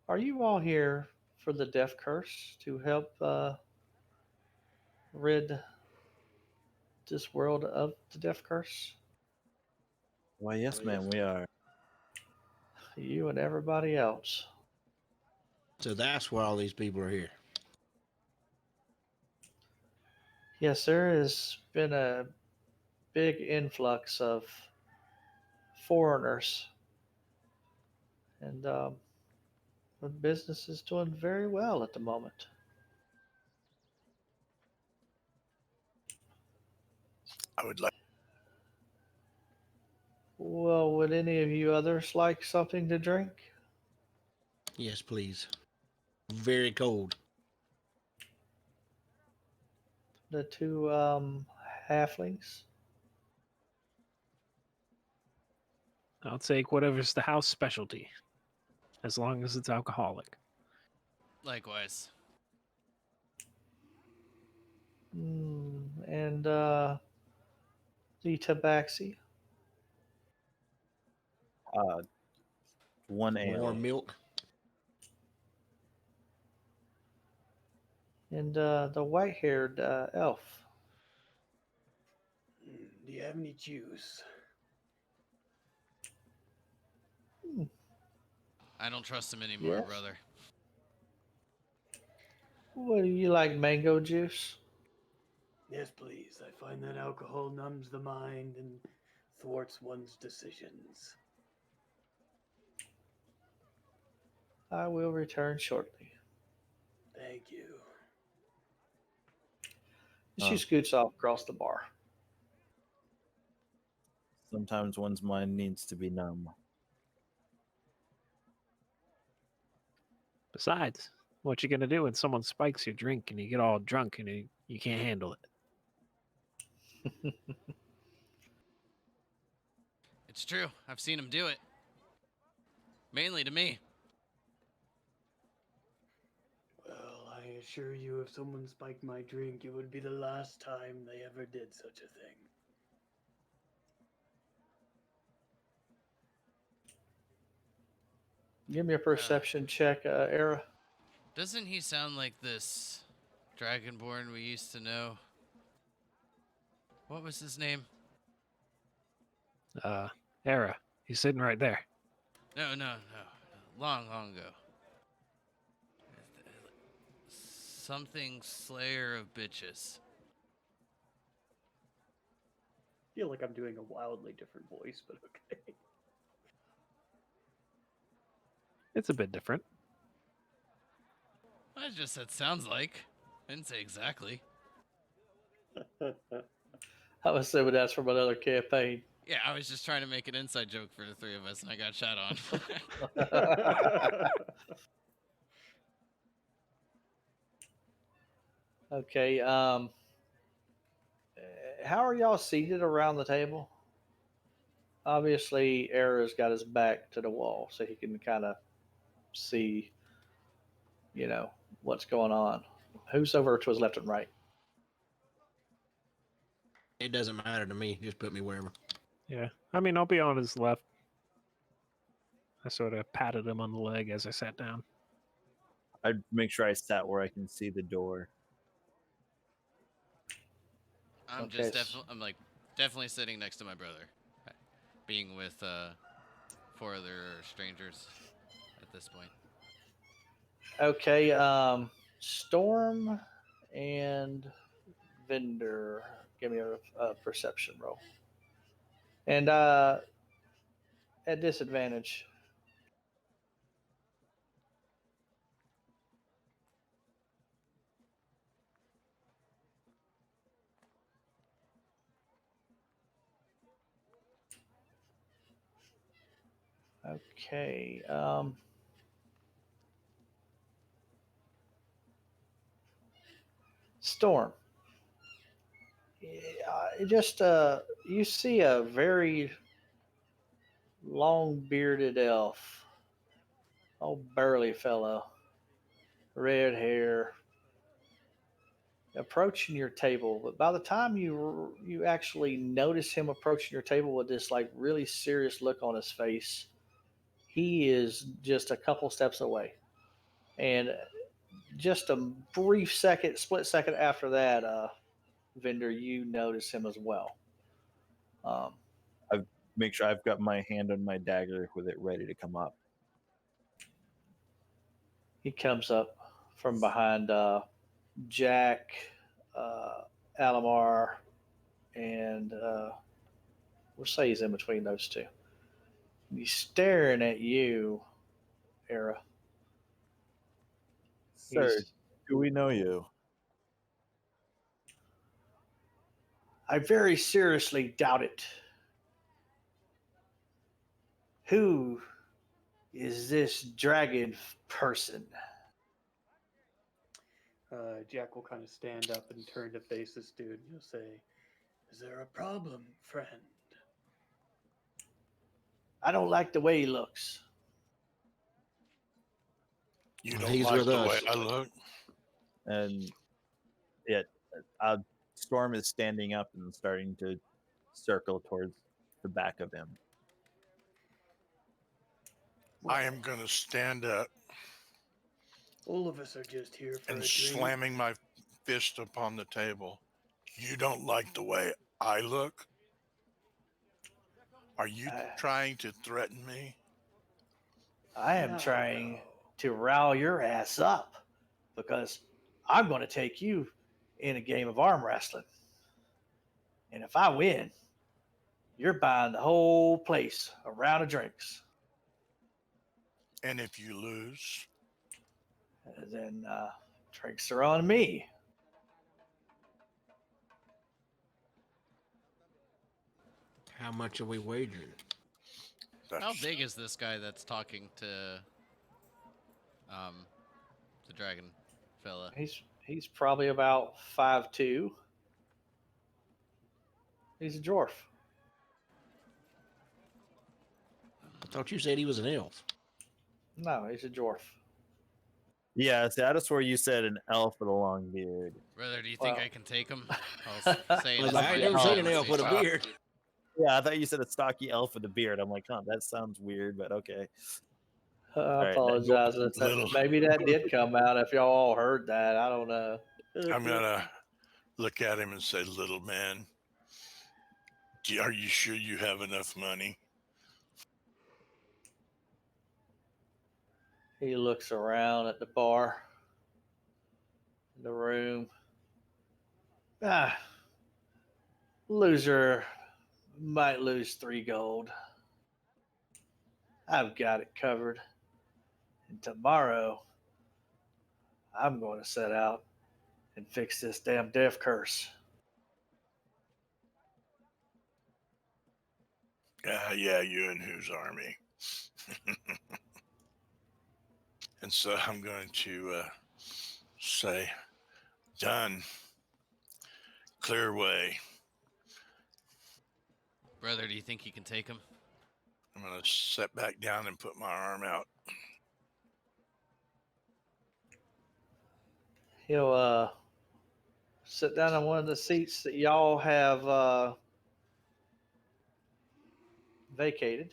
Speaker 1: Are you all here for the death curse to help rid this world of the death curse?
Speaker 5: Why, yes, ma'am, we are.
Speaker 1: You and everybody else.
Speaker 6: So that's why all these people are here.
Speaker 1: Yes, there has been a big influx of foreigners, and the business is doing very well at the moment.
Speaker 3: I would like.
Speaker 1: Well, would any of you others like something to drink?
Speaker 6: Yes, please. Very cold.
Speaker 1: The two halflings?
Speaker 4: I'll take whatever's the house specialty, as long as it's alcoholic.
Speaker 2: Likewise.
Speaker 1: And the tabaxi?
Speaker 5: Uh, one ale.
Speaker 6: Warm milk.
Speaker 1: And the white haired elf?
Speaker 7: Do you have any juice?
Speaker 2: I don't trust him anymore,
Speaker 1: Yes.
Speaker 2: brother.
Speaker 1: What do you like, mango juice?
Speaker 7: Yes, please. I find that alcohol numbs the mind and thwarts one's decisions.
Speaker 1: I will return shortly.
Speaker 7: Thank you.
Speaker 1: She scoots off across the bar.
Speaker 5: Sometimes one's mind needs to be numb.
Speaker 4: Besides, what you gonna do when someone spikes your drink and you get all drunk and you can't handle it?
Speaker 2: It's true. I've seen him do it. Mainly to me.
Speaker 7: Well, I assure you, if someone spiked my drink, it would be the last time they ever did such a thing.
Speaker 1: Give me a perception check, Era.
Speaker 2: Doesn't he sound like this Dragonborn we used to know? What was his name?
Speaker 4: Era, he's sitting right there.
Speaker 2: No. Long ago. Something Slayer of Bitches.
Speaker 7: I feel like I'm doing a wildly different voice, but okay.
Speaker 4: It's a bit different.
Speaker 2: I just said sounds like. I didn't say exactly.
Speaker 1: I'm assuming that's from another campaign.
Speaker 2: Yeah, I was just trying to make an inside joke for the three of us, and I got shot on.
Speaker 1: Okay. How are y'all seated around the table? Obviously, Era's got his back to the wall, so he can kind of see, you know, what's going on. Who's over to his left and right?
Speaker 6: It doesn't matter to me. Just put me wherever.
Speaker 4: Yeah, I mean, I'll be on his left. I sort of patted him on the leg as I sat down.
Speaker 5: I'd make sure I sat where I can see the door.
Speaker 2: I'm
Speaker 1: Okay,
Speaker 2: just definitely sitting next to my brother, being with 4 other strangers at this point.
Speaker 1: Okay. Storm and Vendor. Give me a perception roll. And at disadvantage. Okay. Storm. Just you see a very long bearded elf, old burly fellow, red hair, approaching your table. But by the time you actually notice him approaching your table with this like really serious look on his face, he is just a couple steps away. And just a brief second, split second after that, Vendor, you notice him as well. Um,
Speaker 5: I make sure I've got my hand on my dagger with it ready to come up.
Speaker 1: he comes up from behind Jack, Alamar, and we'll say he's in between those two. He's staring at you, Era.
Speaker 5: Sir, do we know you?
Speaker 1: I very seriously doubt it. Who is this dragon person?
Speaker 7: Jack will kind of stand up and turn to face this dude, and he'll say, "Is there a problem, friend?"
Speaker 1: I don't like the way he looks.
Speaker 3: You don't
Speaker 6: He's
Speaker 3: like
Speaker 6: with
Speaker 3: the way
Speaker 6: us.
Speaker 3: I look?
Speaker 5: And yet, Storm is standing up and starting to circle towards the back of him.
Speaker 3: I am going to stand up
Speaker 7: All of us are just here for
Speaker 3: and
Speaker 7: a drink.
Speaker 3: slamming my fist upon the table. You don't like the way I look? Are you trying to threaten me?
Speaker 1: I am trying to rile your ass up because I'm going to take you in a game of arm wrestling. And if I win, you're buying the whole place a round of drinks.
Speaker 3: And if you lose?
Speaker 1: Then drinks are on me.
Speaker 6: How much are we wagering?
Speaker 2: How big is this guy that's talking to the dragon fella?
Speaker 1: He's probably about 5'2". He's a dwarf.
Speaker 6: I thought you said he was an elf.
Speaker 1: No, he's a dwarf.
Speaker 5: Yeah, see, I just swore you said an elf with a long beard.
Speaker 2: Brother, do you think
Speaker 1: Well-
Speaker 2: I can take him? I'll say it
Speaker 6: Well,
Speaker 2: as
Speaker 6: I ain't
Speaker 2: my
Speaker 6: never seen an elf
Speaker 2: diplomacy.
Speaker 6: with a beard.
Speaker 5: Yeah, I thought you said a stocky elf with a beard. I'm like, that sounds weird, but okay.
Speaker 1: I
Speaker 5: right,
Speaker 1: apologize.
Speaker 3: Little-
Speaker 1: Maybe that did come out if y'all all heard that. I don't know.
Speaker 3: I'm going to look at him and say, little man, are you sure you have enough money?
Speaker 1: He looks around at the bar, the room. Loser might lose 3 gold. I've got it covered. And tomorrow, I'm going to set out and fix this damn death curse.
Speaker 3: Yeah, you and whose army? And so I'm going to say, done. Clear way.
Speaker 2: Brother, do you think you can take him?
Speaker 3: I'm going to sit back down and put my arm out.
Speaker 1: He'll sit down on one of the seats that y'all have vacated.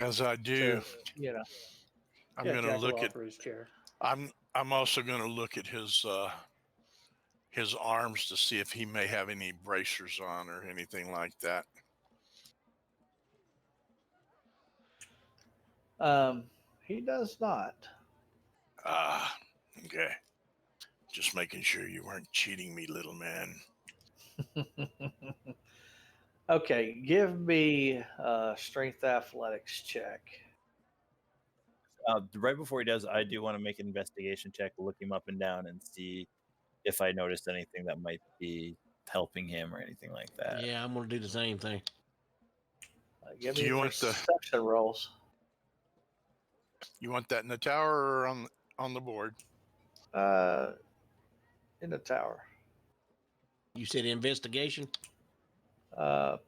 Speaker 3: As I do,
Speaker 1: To,
Speaker 3: I'm
Speaker 7: Yeah,
Speaker 3: going to
Speaker 7: Jack will
Speaker 3: look at.
Speaker 7: offer his chair.
Speaker 3: I'm also going to look at his arms to see if he may have any bracers on or anything like that.
Speaker 1: He does not.
Speaker 3: Okay. Just making sure you weren't cheating me, little man.
Speaker 1: Okay, give me a strength athletics check.
Speaker 5: Right before he does, I do want to make an investigation check, look him up and down, and see if I noticed anything that might be helping him or anything like that.
Speaker 6: Yeah, I'm gonna do the same thing.
Speaker 1: Give
Speaker 3: Do
Speaker 1: me
Speaker 3: you want the-
Speaker 1: perception rolls.
Speaker 3: You want that in the tower or on the board?
Speaker 1: In the tower.
Speaker 6: You said investigation?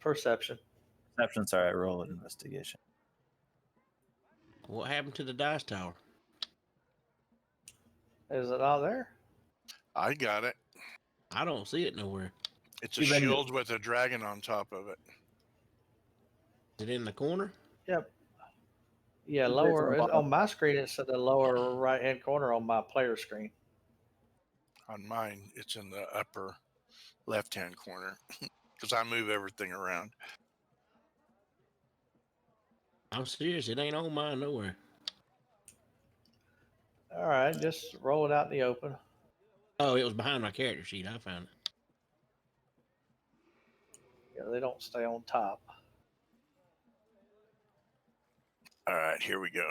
Speaker 1: Perception.
Speaker 5: Perception, sorry, I roll an investigation.
Speaker 6: What happened to the dice tower?
Speaker 1: Is it all there?
Speaker 3: I got it.
Speaker 6: I don't see it nowhere.
Speaker 3: It's a
Speaker 5: Too bad you-
Speaker 3: shield with a dragon on top of it.
Speaker 6: Is it in the corner?
Speaker 1: Yep. Yeah,
Speaker 5: It's
Speaker 1: lower
Speaker 5: on the bottom.
Speaker 1: on my screen. It's in the lower right hand corner on my player screen.
Speaker 3: On mine, it's in the upper left-hand corner because I move everything around.
Speaker 6: I'm serious. It ain't on mine nowhere.
Speaker 1: All right, just roll it out in the open.
Speaker 6: Oh, it was behind my character sheet. I found it.
Speaker 1: Yeah, they don't stay on top.
Speaker 3: All right, here we go.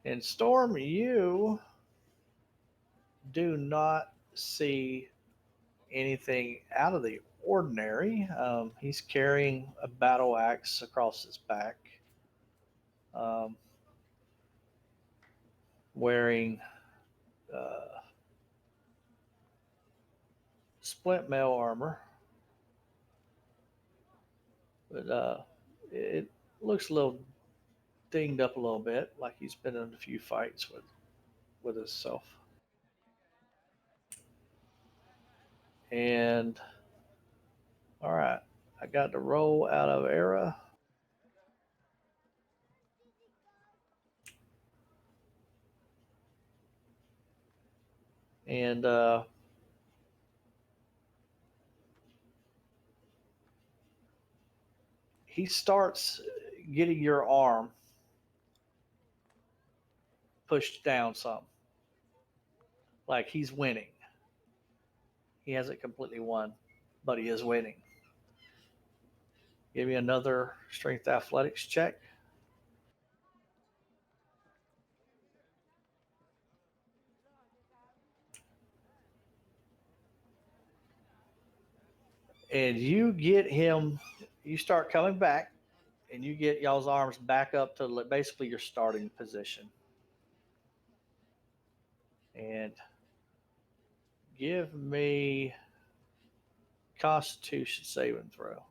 Speaker 1: In Storm, you do not see anything out of the ordinary. He's carrying a battle axe across his back, wearing splint mail armor, but it looks a little dinged up a little bit, like he's been in a few fights with himself. And all right, I got the roll out of era. And he starts getting your arm pushed down some. Like he's winning. He hasn't completely won, but he is winning. Give me another strength athletics check. And you get him, you start coming back, and you get y'all's arms back up to basically your starting position. And give me Constitution saving throw.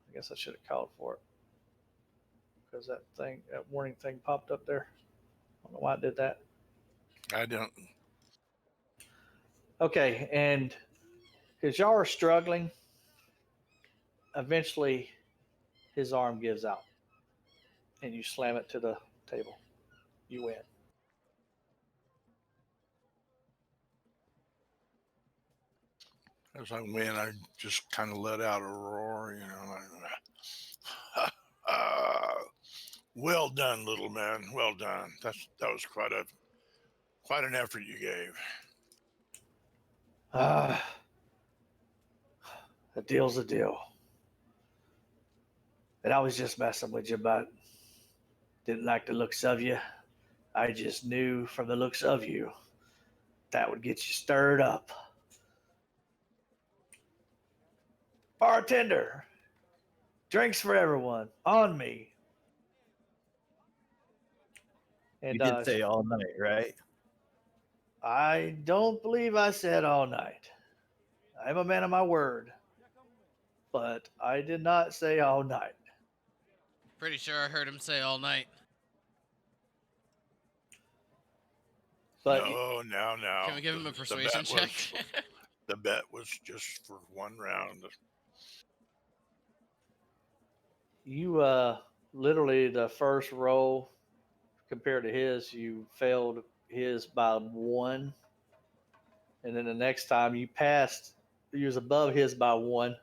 Speaker 1: I guess I should have called for it because that warning thing popped up there. I don't know why it did that.
Speaker 3: I don't.
Speaker 1: Okay, and because y'all are struggling, eventually his arm gives out and you slam it to the table. You win.
Speaker 3: As I win, I just kind of let out a roar, you know. Like, well done, little man. Well done. That was quite an effort you gave.
Speaker 1: A deal's a deal. And I was just messing with you, but didn't like the looks of you. I just knew from the looks of you that would get you stirred up. Bartender, drinks for everyone. On me. And
Speaker 5: You did say all night, right?
Speaker 1: I don't believe I said all night. I'm a man of my word. But I did not say all night.
Speaker 2: Pretty sure I heard him say all night.
Speaker 1: But
Speaker 3: no.
Speaker 2: Can we give him a persuasion check?
Speaker 3: The bet was just for one round.
Speaker 1: you literally the first roll compared to his, you failed his by one. And then the next time you passed, you was above his by one.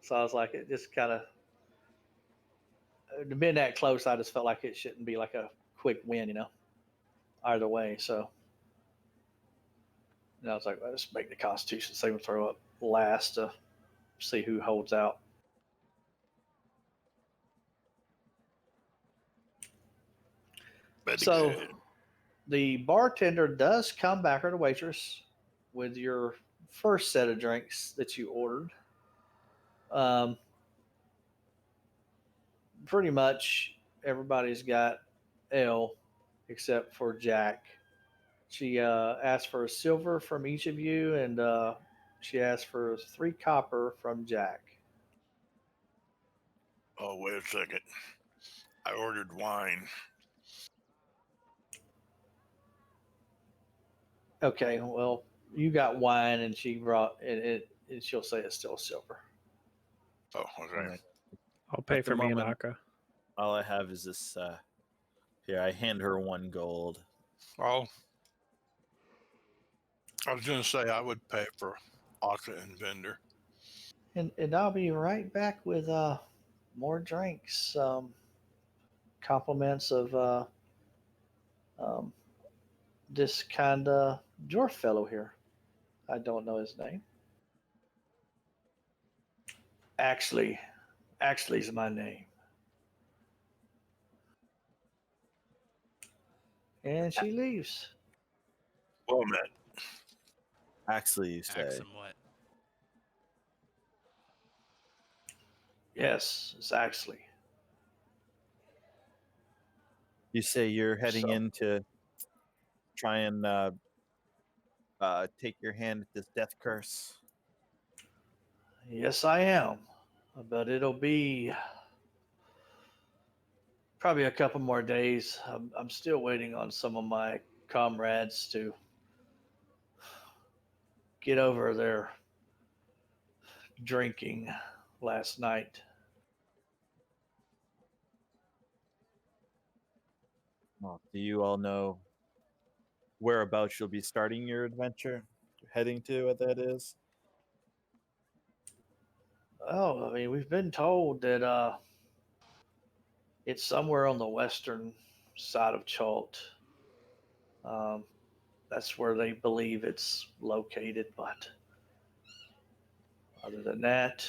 Speaker 1: So I was like, it just kind of, to being that close, I just felt like it shouldn't be like a quick win, either way. So I was like, let's make the Constitution saving throw up last to see who holds out.
Speaker 3: But
Speaker 1: So the bartender does come back, or the waitress, with your first set of drinks that you ordered. Pretty much everybody's got ale except for Jack. She asked for a silver from each of you, and she asked for 3 copper from Jack.
Speaker 3: Oh, wait a second. I ordered wine.
Speaker 1: Okay, well, you got wine, and she brought and she'll say it's still silver.
Speaker 3: Oh, okay.
Speaker 5: Alright.
Speaker 4: I'll pay
Speaker 5: At the
Speaker 4: for
Speaker 5: moment-
Speaker 4: Miyadaka.
Speaker 5: All I have is this. Here, I hand her 1 gold.
Speaker 3: Oh, I was going to say I would pay for Aka and Vendor.
Speaker 1: And I'll be right back with more drinks. Compliments of um, this kind of dwarf fellow here. I don't know his name. Actually's my name. And she leaves.
Speaker 3: Well met.
Speaker 5: Actually, you say.
Speaker 2: Axe him what?
Speaker 1: Yes, it's Axley.
Speaker 5: You say you're heading
Speaker 1: So-
Speaker 5: in to try and take your hand at this death curse.
Speaker 1: Yes, I am. But it'll be probably a couple more days. I'm still waiting on some of my comrades to get over their drinking last night.
Speaker 5: Well, do you all know whereabouts you'll be starting your adventure? Heading to what that is?
Speaker 1: Oh, I mean, we've been told that it's somewhere on the western side of Chult. Um, that's where they believe it's located, but other than that,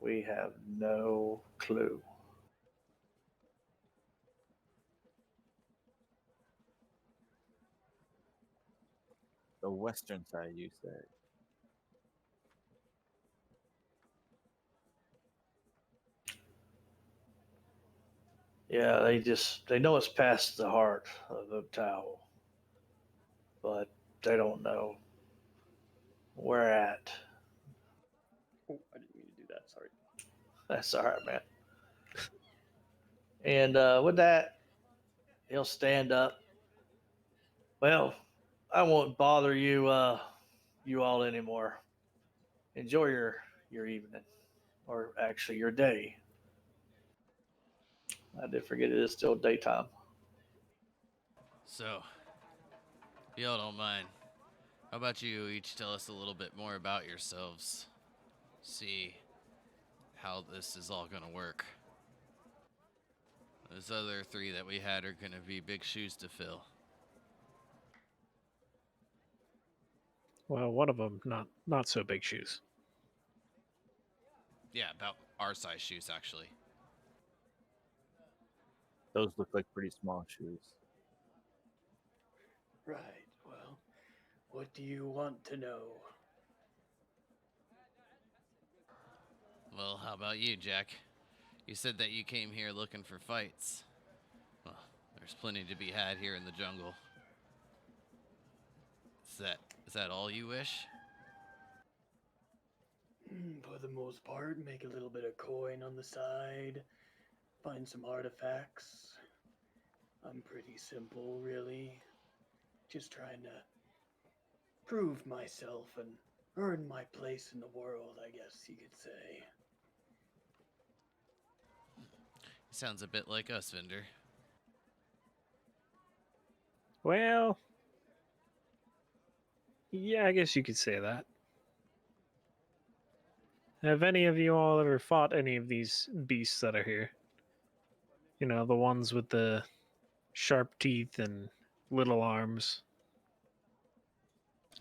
Speaker 1: we have no clue.
Speaker 5: The western side, you say?
Speaker 1: Yeah, they know it's past the heart of the Tao, but they don't know where at.
Speaker 7: Oh, I didn't mean to do that. Sorry.
Speaker 1: That's all right, man. And with that, he'll stand up. Well, I won't bother you all anymore. Enjoy your evening, or actually your day. I did forget it is still daytime.
Speaker 2: So, if y'all don't mind, how about you each tell us a little bit more about yourselves? See how this is all gonna work. Those other 3 that we had are gonna be big shoes to fill.
Speaker 4: Well, one of them not so big shoes.
Speaker 2: Yeah, about our size shoes, actually.
Speaker 5: Those look like pretty small shoes.
Speaker 7: Right. Well, what do you want to know?
Speaker 2: Well, how about you, Jack? You said that you came here looking for fights. Well, there's plenty to be had here in the jungle. Is that all you wish?
Speaker 7: For the most part, make a little bit of coin on the side, find some artifacts. I'm pretty simple, really. Just trying to prove myself and earn my place in the world, I guess you could say.
Speaker 2: Sounds a bit like us, Vendor.
Speaker 4: Well, yeah, I guess you could say that. Have any of you all ever fought any of these beasts that are here? You know, the ones with the sharp teeth and little arms.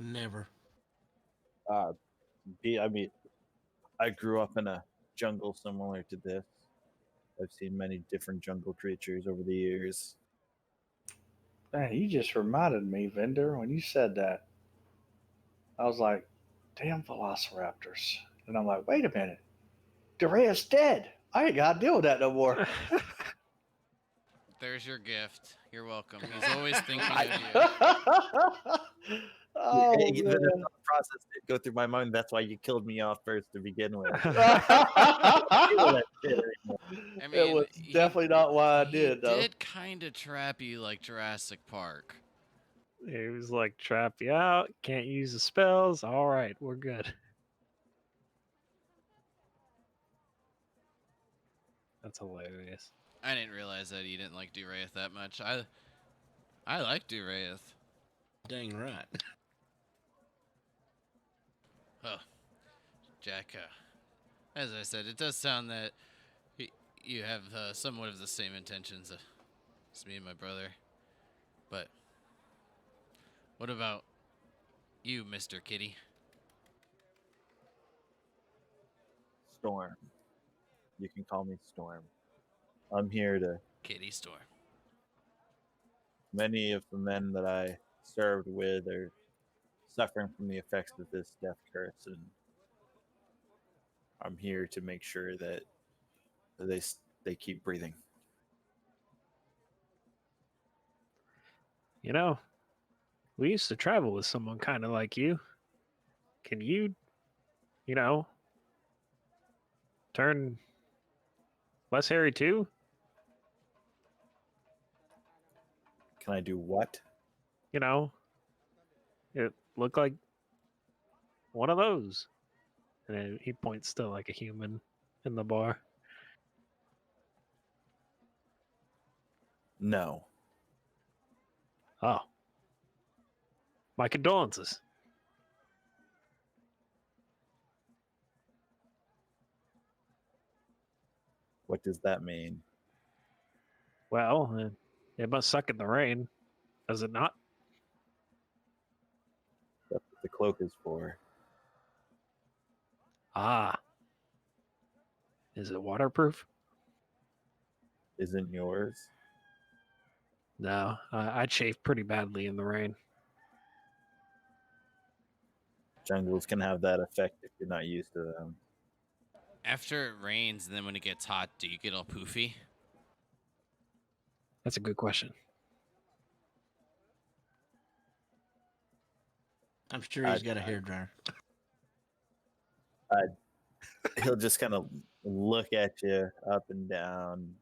Speaker 6: Never.
Speaker 5: I mean, I grew up in a jungle similar to this. I've seen many different jungle creatures over the years.
Speaker 1: Man, you just reminded me, Vendor, when you said that. I was like, damn velociraptors. And I'm like, wait a minute. Duraya's dead. I ain't got to deal with that no more.
Speaker 2: There's your gift. You're welcome. He's always thinking
Speaker 5: I-
Speaker 2: of you.
Speaker 1: Oh,
Speaker 5: Even if
Speaker 1: man.
Speaker 5: the process did go through my mind, that's why you killed me off first to begin with. Feel
Speaker 1: It
Speaker 5: that shit anymore.
Speaker 2: I mean,
Speaker 1: was definitely not why I
Speaker 2: he
Speaker 1: did, though.
Speaker 2: did kind of trap you like Jurassic Park.
Speaker 4: He was like, trap you out, can't use the spells. All right, we're good. That's hilarious.
Speaker 2: I didn't realize that he didn't like Duraeth that much. I like Duraeth.
Speaker 6: Dang right.
Speaker 2: Oh, Jack. As I said, it does sound that you have somewhat of the same intentions as me and my brother. But what about you, Mr. Kitty?
Speaker 5: Storm. You can call me Storm. I'm here to.
Speaker 2: Kitty Storm.
Speaker 5: Many of the men that I served with are suffering from the effects of this death curse, and I'm here to make sure that they keep breathing.
Speaker 4: You know, we used to travel with someone kind of like you. Can you, turn less hairy too?
Speaker 5: Can I do what?
Speaker 4: You know, it looked like one of those. And then he points to like a human in the bar.
Speaker 5: No.
Speaker 4: Oh. My condolences.
Speaker 5: What does that mean?
Speaker 4: Well, it must suck in the rain. Does it not?
Speaker 5: That's what the cloak is for.
Speaker 4: Ah. Is it waterproof?
Speaker 5: Isn't yours?
Speaker 4: No, I chafe pretty badly in the rain.
Speaker 5: Jungles can have that effect if you're not used to them.
Speaker 2: After it rains and then when it gets hot, do you get all poofy?
Speaker 4: That's a good question.
Speaker 6: I'm sure he's got a hairdryer.
Speaker 5: He'll just kind of look at you up and down.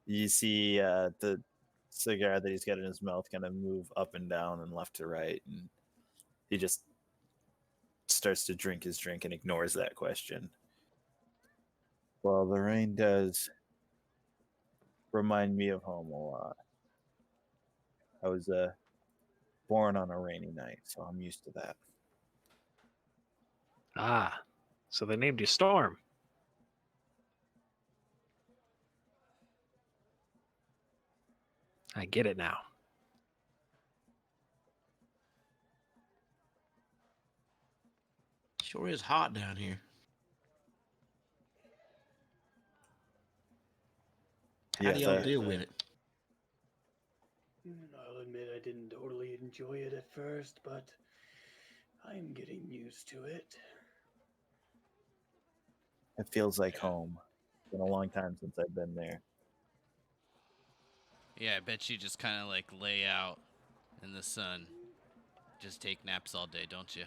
Speaker 5: You see the cigar that he's got in his mouth kind of move up and down and left to right, and he just starts to drink his drink and ignores that question. Well, the rain does remind me of home a lot. I was born on a rainy night, so I'm used to that.
Speaker 4: Ah, so they named you Storm. I get it now.
Speaker 6: Sure is hot down here. How do y'all deal with it?
Speaker 7: I'll admit I didn't totally enjoy it at first, but I'm getting used to it.
Speaker 5: It feels like home. It's been a long time since I've been there.
Speaker 2: Yeah, I bet you just kind of like lay out in the sun. Just take naps all day, don't you?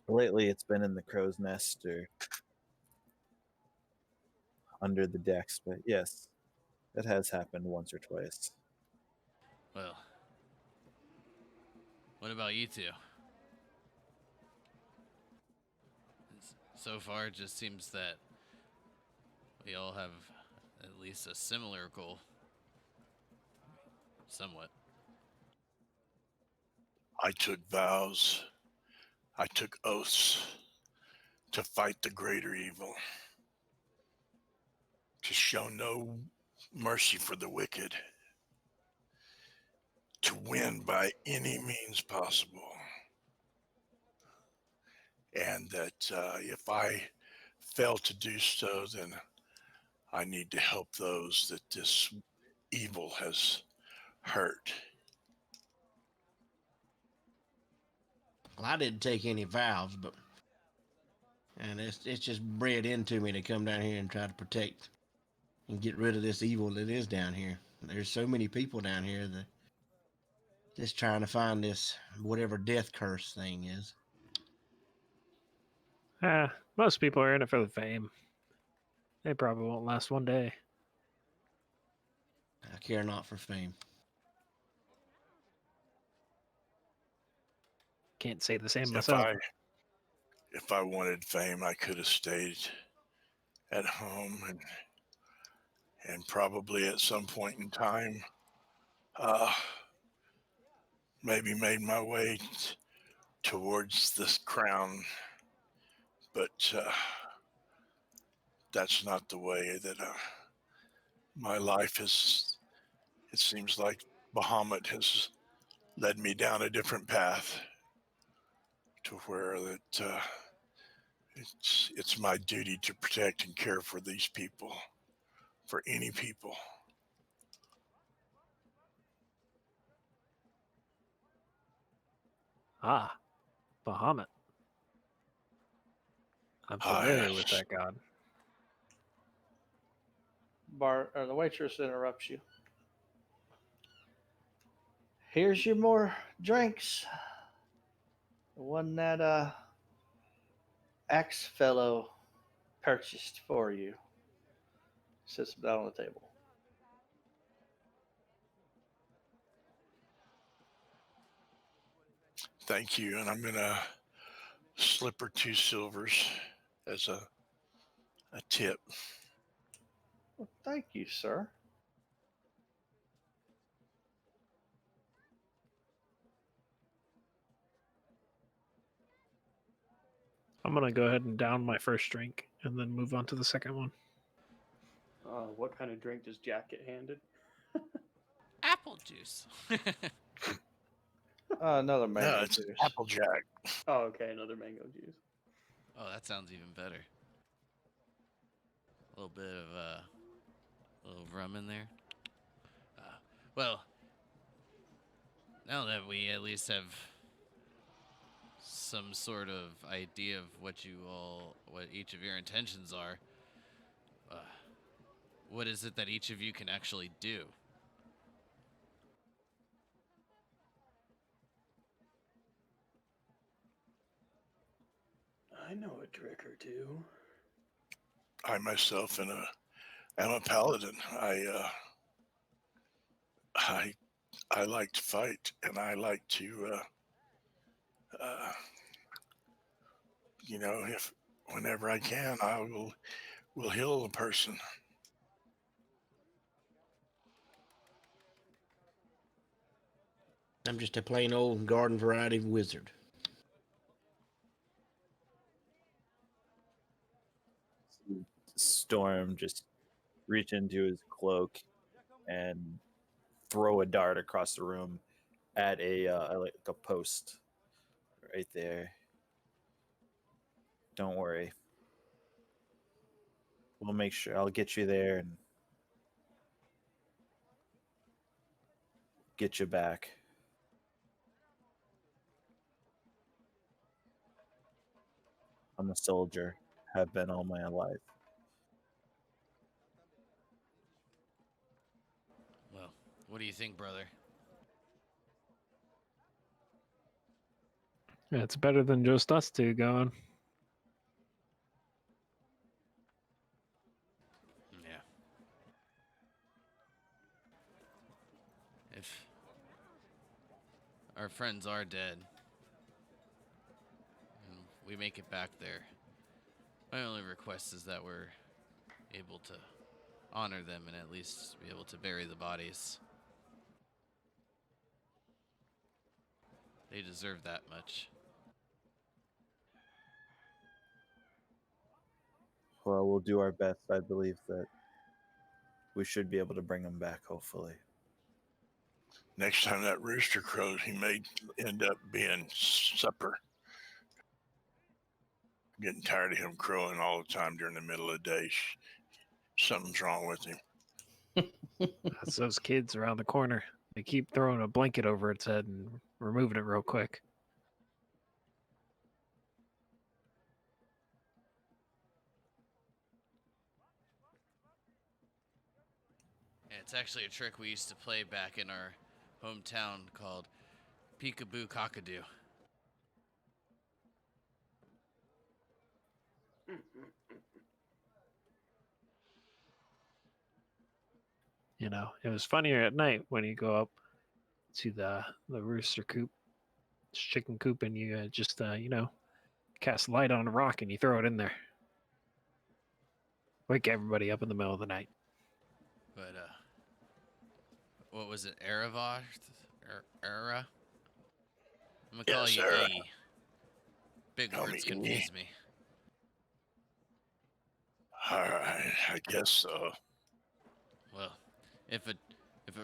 Speaker 5: Lately, it's been in the crow's nest or under the decks, but yes, it has happened once or twice.
Speaker 2: Well, what about you two? So far, it just seems that we all have at least a similar goal. Somewhat.
Speaker 3: I took vows, I took oaths to fight the greater evil, to show no mercy for the wicked, to win by any means possible. And that if I fail to do so, then I need to help those that this evil has hurt.
Speaker 6: Well, I didn't take any vows, but and it's just bred into me to come down here and try to protect and get rid of this evil that is down here. There's so many people down here that just trying to find this whatever death curse thing is.
Speaker 4: Most people are in it for the fame. They probably won't last one day.
Speaker 6: I care not for fame.
Speaker 4: Can't say the same
Speaker 3: If
Speaker 4: myself.
Speaker 3: I wanted fame, I could have stayed at home and probably at some point in time, maybe made my way towards this crown. But that's not the way that my life is. It seems like Bahamut has led me down a different path to where that it's my duty to protect and care for these people, for any people.
Speaker 4: Ah, Bahamut. I'm
Speaker 3: Ah,
Speaker 4: familiar with
Speaker 3: yes.
Speaker 4: that god.
Speaker 1: The waitress interrupts you. Here's your more drinks. The one that axe fellow purchased for you. Sits them down on the table.
Speaker 3: Thank you, and I'm gonna slip her 2 silvers as a tip.
Speaker 1: Well, thank you, sir.
Speaker 4: I'm gonna go ahead and down my first drink and then move on to the second one.
Speaker 7: What kind of drink does Jack get handed?
Speaker 2: Apple juice.
Speaker 1: Another
Speaker 3: No,
Speaker 1: mango
Speaker 3: it's
Speaker 1: juice.
Speaker 3: Applejack.
Speaker 7: Oh, okay, another mango juice.
Speaker 2: Oh, that sounds even better. A little bit of a little rum in there. Well, now that we at least have some sort of idea of what each of your intentions are, what is it that each of you can actually do?
Speaker 7: I know a trick or two.
Speaker 3: I myself am a paladin. I like to fight, and I like to, if whenever I can, I will heal a person.
Speaker 6: I'm just a plain old garden variety wizard.
Speaker 5: Storm just reach into his cloak and throw a dart across the room at like a post right there. Don't worry. We'll make sure I'll get you there and get you back. I'm a soldier, have been all my life.
Speaker 2: Well, what do you think, brother?
Speaker 4: Yeah, it's better than just us two going.
Speaker 2: Yeah. If our friends are dead and we make it back there, my only request is that we're able to honor them and at least be able to bury the bodies. They deserve that much.
Speaker 5: Well, we'll do our best. I believe that we should be able to bring them back, hopefully.
Speaker 3: Next time that rooster crows, he may end up being supper. I'm getting tired of him crowing all the time during the middle of the day. Something's wrong with him.
Speaker 4: That's those kids around the corner. They keep throwing a blanket over its head and removing it real quick.
Speaker 2: It's actually a trick we used to play back in our hometown called Peekaboo Cockadoo.
Speaker 4: You know, it was funnier at night when you go up to the rooster coop, chicken coop, and you just you know, cast light on a rock and you throw it in there. Wake everybody up in the middle of the night.
Speaker 2: But what was it? Erevar? Era? I'm gonna call
Speaker 3: Yes,
Speaker 2: you
Speaker 3: Era.
Speaker 2: E. Big
Speaker 3: Call me
Speaker 2: words
Speaker 3: E.
Speaker 2: confuse me.
Speaker 3: All right, I guess so.
Speaker 2: Well, if a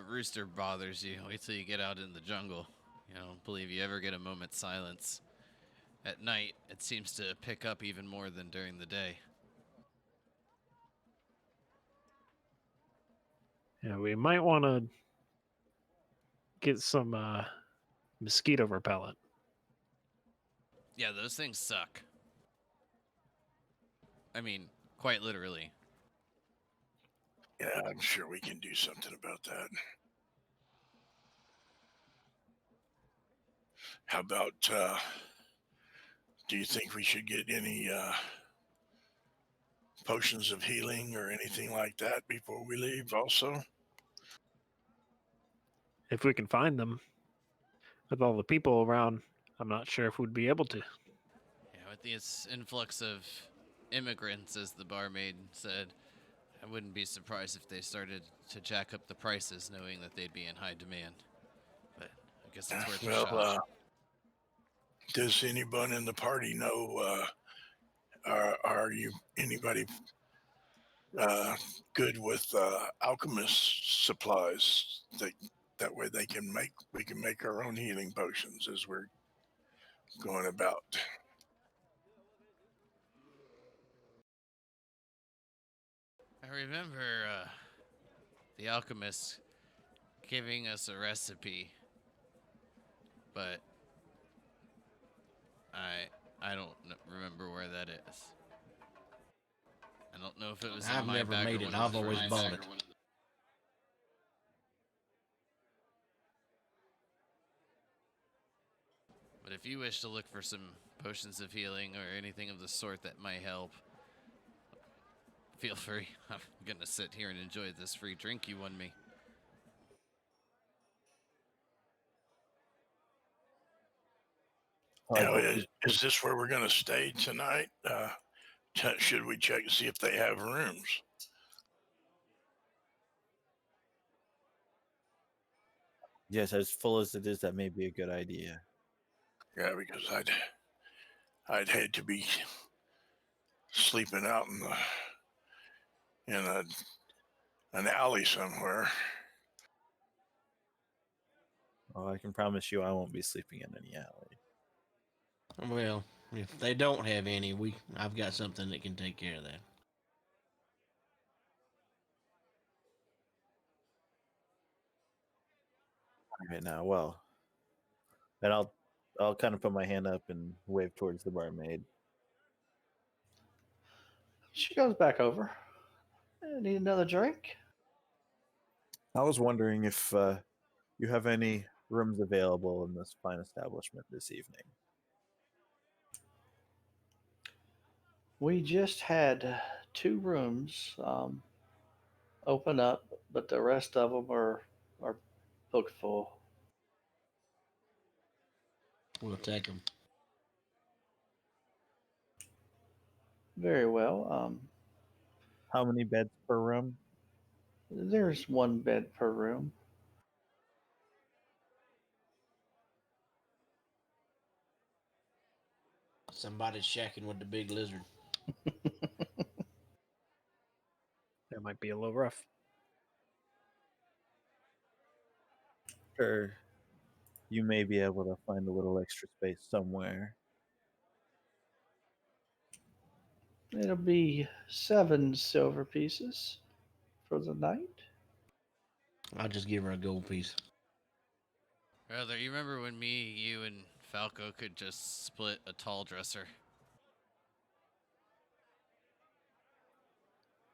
Speaker 2: rooster bothers you, wait till you get out in the jungle. I don't believe you ever get a moment's silence. At night, it seems to pick up even more than during the day.
Speaker 4: Yeah, we might want to get some mosquito repellent.
Speaker 2: Yeah, those things suck. I mean, quite literally.
Speaker 3: Yeah, I'm sure we can do something about that. How about, do you think we should get any potions of healing or anything like that before we leave also?
Speaker 4: If we can find them. With all the people around, I'm not sure if we'd be able to.
Speaker 2: Yeah, with this influx of immigrants, as the barmaid said, I wouldn't be surprised if they started to jack up the prices, knowing that they'd be in high demand. But I guess it's worth a
Speaker 3: Well,
Speaker 2: shot.
Speaker 3: does anyone in the party know, are you anybody good with alchemist supplies? That way we can make our own healing potions as we're going about.
Speaker 2: I remember the alchemist giving us a recipe, but I don't remember where that is. I don't know if it was in
Speaker 6: I've
Speaker 2: my
Speaker 6: never
Speaker 2: bag
Speaker 6: made
Speaker 2: or
Speaker 6: it.
Speaker 2: one of
Speaker 6: I've
Speaker 2: the
Speaker 6: always
Speaker 2: friends.
Speaker 6: bought it.
Speaker 2: But if you wish to look for some potions of healing or anything of the sort that might help, feel free. I'm gonna sit here and enjoy this free drink you won me.
Speaker 3: Now, is this where we're going to stay tonight? Should we check to see if they have rooms?
Speaker 5: Yes, as full as it is, that may be a good idea.
Speaker 3: Yeah, because I'd hate to be sleeping out in an alley somewhere.
Speaker 5: Oh, I can promise you I won't be sleeping in any alley.
Speaker 6: Well, if they don't have any, I've got something that can take care of that.
Speaker 5: All right now, well, then I'll kind of put my hand up and wave towards the barmaid.
Speaker 1: She goes back over. Need another drink?
Speaker 5: I was wondering if you have any rooms available in this fine establishment this evening.
Speaker 1: We just had 2 rooms open up, but the rest of them are booked full.
Speaker 6: We'll take them.
Speaker 1: Very well.
Speaker 5: How many beds per room?
Speaker 1: There's 1 bed per room.
Speaker 6: Somebody's shacking with the big lizard.
Speaker 4: That might be a little rough.
Speaker 5: Sure, you may be able to find a little extra space somewhere.
Speaker 1: It'll be 7 silver pieces for the night.
Speaker 6: I'll just give her a gold piece.
Speaker 2: Brother, you remember when me, you, and Falco could just split a tall dresser?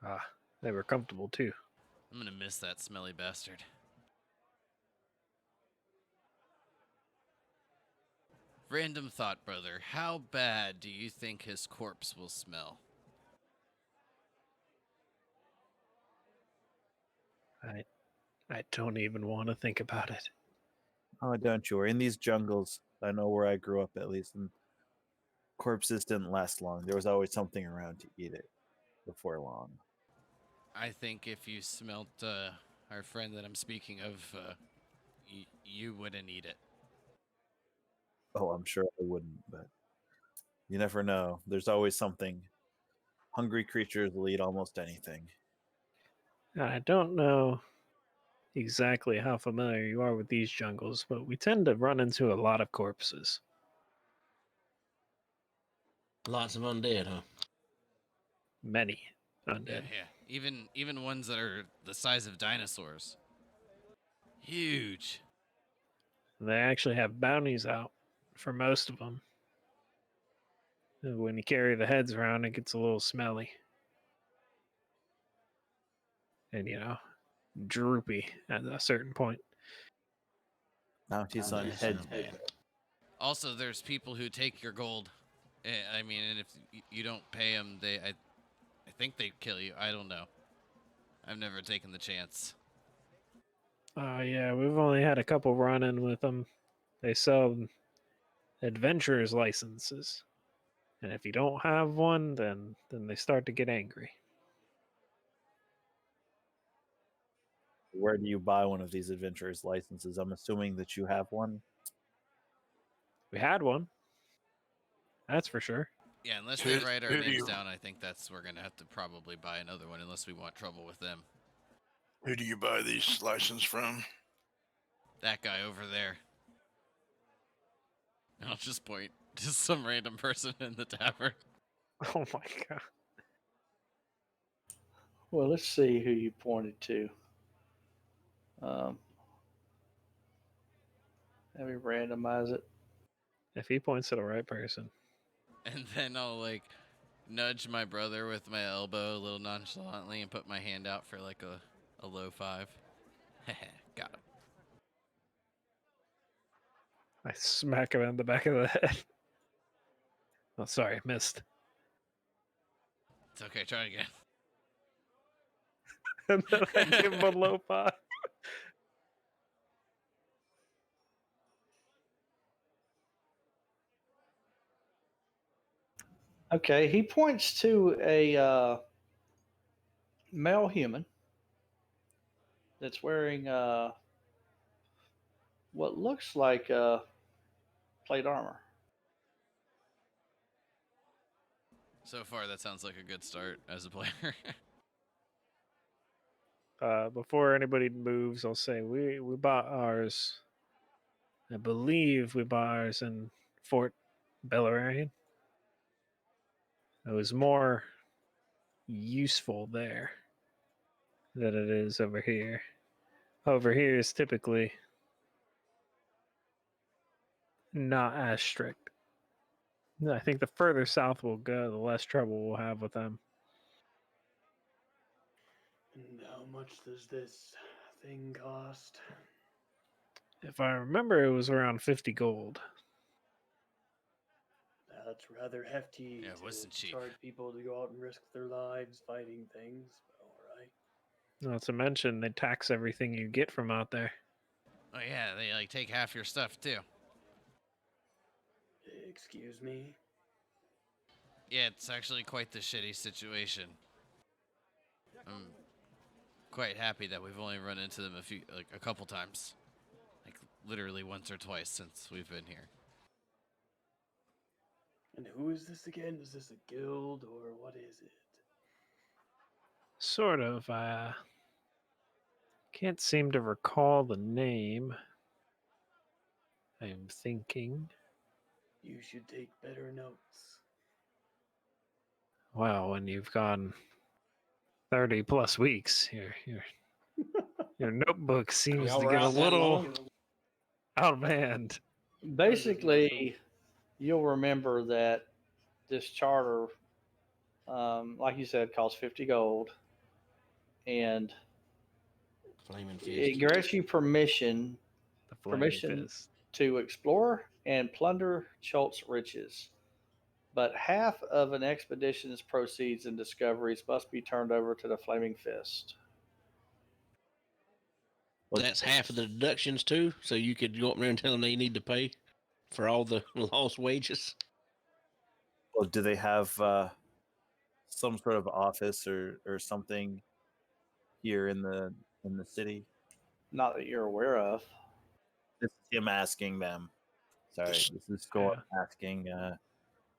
Speaker 4: Ah, they were comfortable too.
Speaker 2: I'm gonna miss that smelly bastard. Random thought, brother. How bad do you think his corpse will smell?
Speaker 4: I don't even want to think about it.
Speaker 5: Oh, don't you worry. In these jungles, I know where I grew up at least, and corpses didn't last long. There was always something around to eat it before long.
Speaker 2: I think if you smelt our friend that I'm speaking of, you wouldn't eat it.
Speaker 5: Oh, I'm sure I wouldn't, but you never know. There's always something. Hungry creatures will eat almost anything.
Speaker 4: I don't know exactly how familiar you are with these jungles, but we tend to run into a lot of corpses.
Speaker 6: Lots of undead, huh?
Speaker 4: Many
Speaker 2: Yeah,
Speaker 4: undead.
Speaker 2: yeah. Even ones that are the size of dinosaurs. Huge.
Speaker 4: They actually have bounties out for most of them. When you carry the heads around, it gets a little smelly. And, droopy at a certain point.
Speaker 5: Bounties on
Speaker 6: That
Speaker 5: heads.
Speaker 6: sounds bad.
Speaker 2: Also, there's people who take your gold. I mean, and if you don't pay them, I think they kill you. I don't know. I've never taken the chance.
Speaker 4: Yeah, we've only had a couple run in with them. They sell adventurers licenses. And if you don't have one, then they start to get angry.
Speaker 5: Where do you buy one of these adventurers licenses? I'm assuming that you have one.
Speaker 4: We had one. That's for sure.
Speaker 2: Yeah, unless
Speaker 3: Who-
Speaker 2: they write our
Speaker 3: who do
Speaker 2: names
Speaker 3: you-
Speaker 2: down, I think we're gonna have to probably buy another one unless we want trouble with them.
Speaker 3: Who do you buy these licenses from?
Speaker 2: That guy over there. I'll just point to some random person in the tavern.
Speaker 4: Oh my god.
Speaker 1: Well, let's see who you pointed to. Let me randomize it.
Speaker 4: If he points to the right person.
Speaker 2: And then I'll like nudge my brother with my elbow a little nonchalantly and put my hand out for like a low five. Got him.
Speaker 4: I smack him in the back of the head. Oh, sorry, missed.
Speaker 2: It's okay, try it again.
Speaker 4: And then I give him a low five.
Speaker 1: Okay, he points to a male human that's wearing what looks like plate armor.
Speaker 2: So far, that sounds like a good start as a player.
Speaker 4: Before anybody moves, I'll say we bought ours. I believe we bought ours in Fort Bellarine. It was more useful there than it is over here. Over here is typically not as strict. I think the further south we'll go, the less trouble we'll have with them.
Speaker 7: And how much does this thing cost?
Speaker 4: If I remember, it was around 50 gold.
Speaker 7: That's rather hefty
Speaker 2: Yeah, it
Speaker 7: to
Speaker 2: wasn't cheap.
Speaker 7: charge people to go out and risk their lives fighting things. But all right.
Speaker 4: Not to mention, they tax everything you get from out there.
Speaker 2: Oh yeah, they like take half your stuff too.
Speaker 7: Excuse me.
Speaker 2: Yeah, it's actually quite the shitty situation. I'm quite happy that we've only run into them a couple times. Like literally once or twice since we've been here.
Speaker 7: And who is this again? Is this a guild or what is it?
Speaker 4: Sort of. I can't seem to recall the name. I'm thinking.
Speaker 7: You should take better notes.
Speaker 4: Wow, when you've gone 30 plus weeks, your notebook seems
Speaker 6: Y'all
Speaker 4: to
Speaker 6: were
Speaker 4: get a
Speaker 6: out that
Speaker 4: little
Speaker 6: long?
Speaker 4: out of hand.
Speaker 1: Basically, you'll remember that this charter, like you said, costs 50 gold, and
Speaker 6: Flaming fist.
Speaker 1: It grants you permission
Speaker 4: The flaming
Speaker 1: Permission.
Speaker 4: fist.
Speaker 1: to explore and plunder Cholt's riches, but half of an expedition's proceeds and discoveries must be turned over to the Flaming Fist.
Speaker 5: Well,
Speaker 6: That's half of the deductions too. So you could go up there and tell them they need to pay for all the lost wages.
Speaker 5: well, do they have some sort of office or something here in the city?
Speaker 1: Not that you're aware of.
Speaker 5: This is him asking them. Sorry,
Speaker 3: This-
Speaker 5: this is Score asking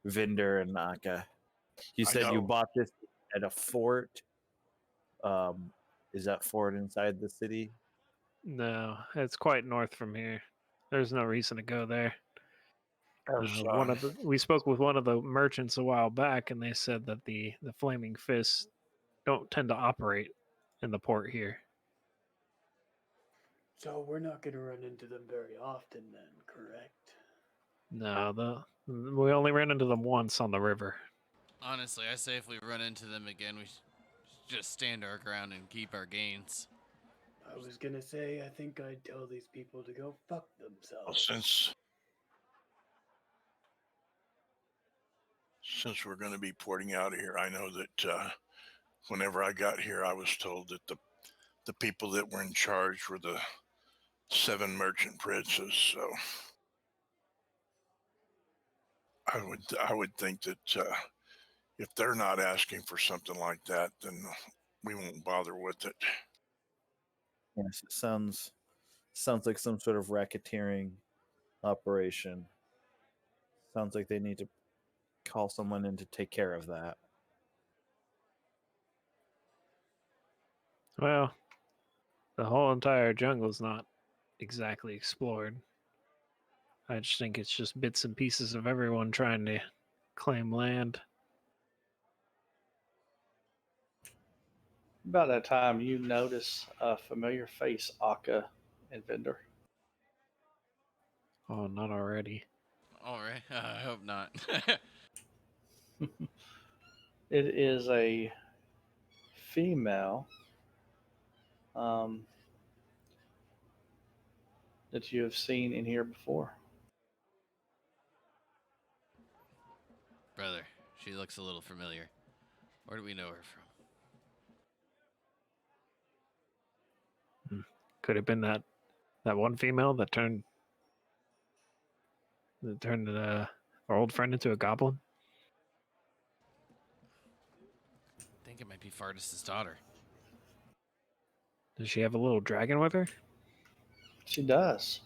Speaker 5: Vinder and Naka. You
Speaker 3: I
Speaker 5: said you
Speaker 3: know.
Speaker 5: bought this at a fort. Is that fort inside the city?
Speaker 4: No, it's quite north from here. There's no reason to go there.
Speaker 3: As,
Speaker 4: We spoke with one of the merchants a while back, and they said that the Flaming Fists don't tend to operate in the port here.
Speaker 7: So we're not going to run into them very often, then, correct?
Speaker 4: No, we only ran into them once on the river.
Speaker 2: Honestly, I say if we run into them again, we should just stand our ground and keep our gains.
Speaker 7: I was going to say, I think I'd tell these people to go fuck
Speaker 3: well,
Speaker 7: themselves.
Speaker 3: since we're going to be porting out of here, I know that whenever I got here, I was told that the people that were in charge were the 7 merchant princes. So I would think that if they're not asking for something like that, then we won't bother with it.
Speaker 5: Yes, it sounds like some sort of racketeering operation. Sounds like they need to call someone in to take care of that.
Speaker 4: Well, the whole entire jungle's not exactly explored. I just think it's just bits and pieces of everyone trying to claim land.
Speaker 1: About that time, you notice a familiar face, Akka and Vinder.
Speaker 4: Oh, not already.
Speaker 2: All right, I hope not.
Speaker 1: It is a female that you have seen in here before.
Speaker 2: Brother, she looks a little familiar. Where do we know her from?
Speaker 4: Could have been that one female that turned our old friend into a goblin.
Speaker 2: I think it might be Fardis' daughter.
Speaker 4: Does she have a little dragon with her?
Speaker 1: She does.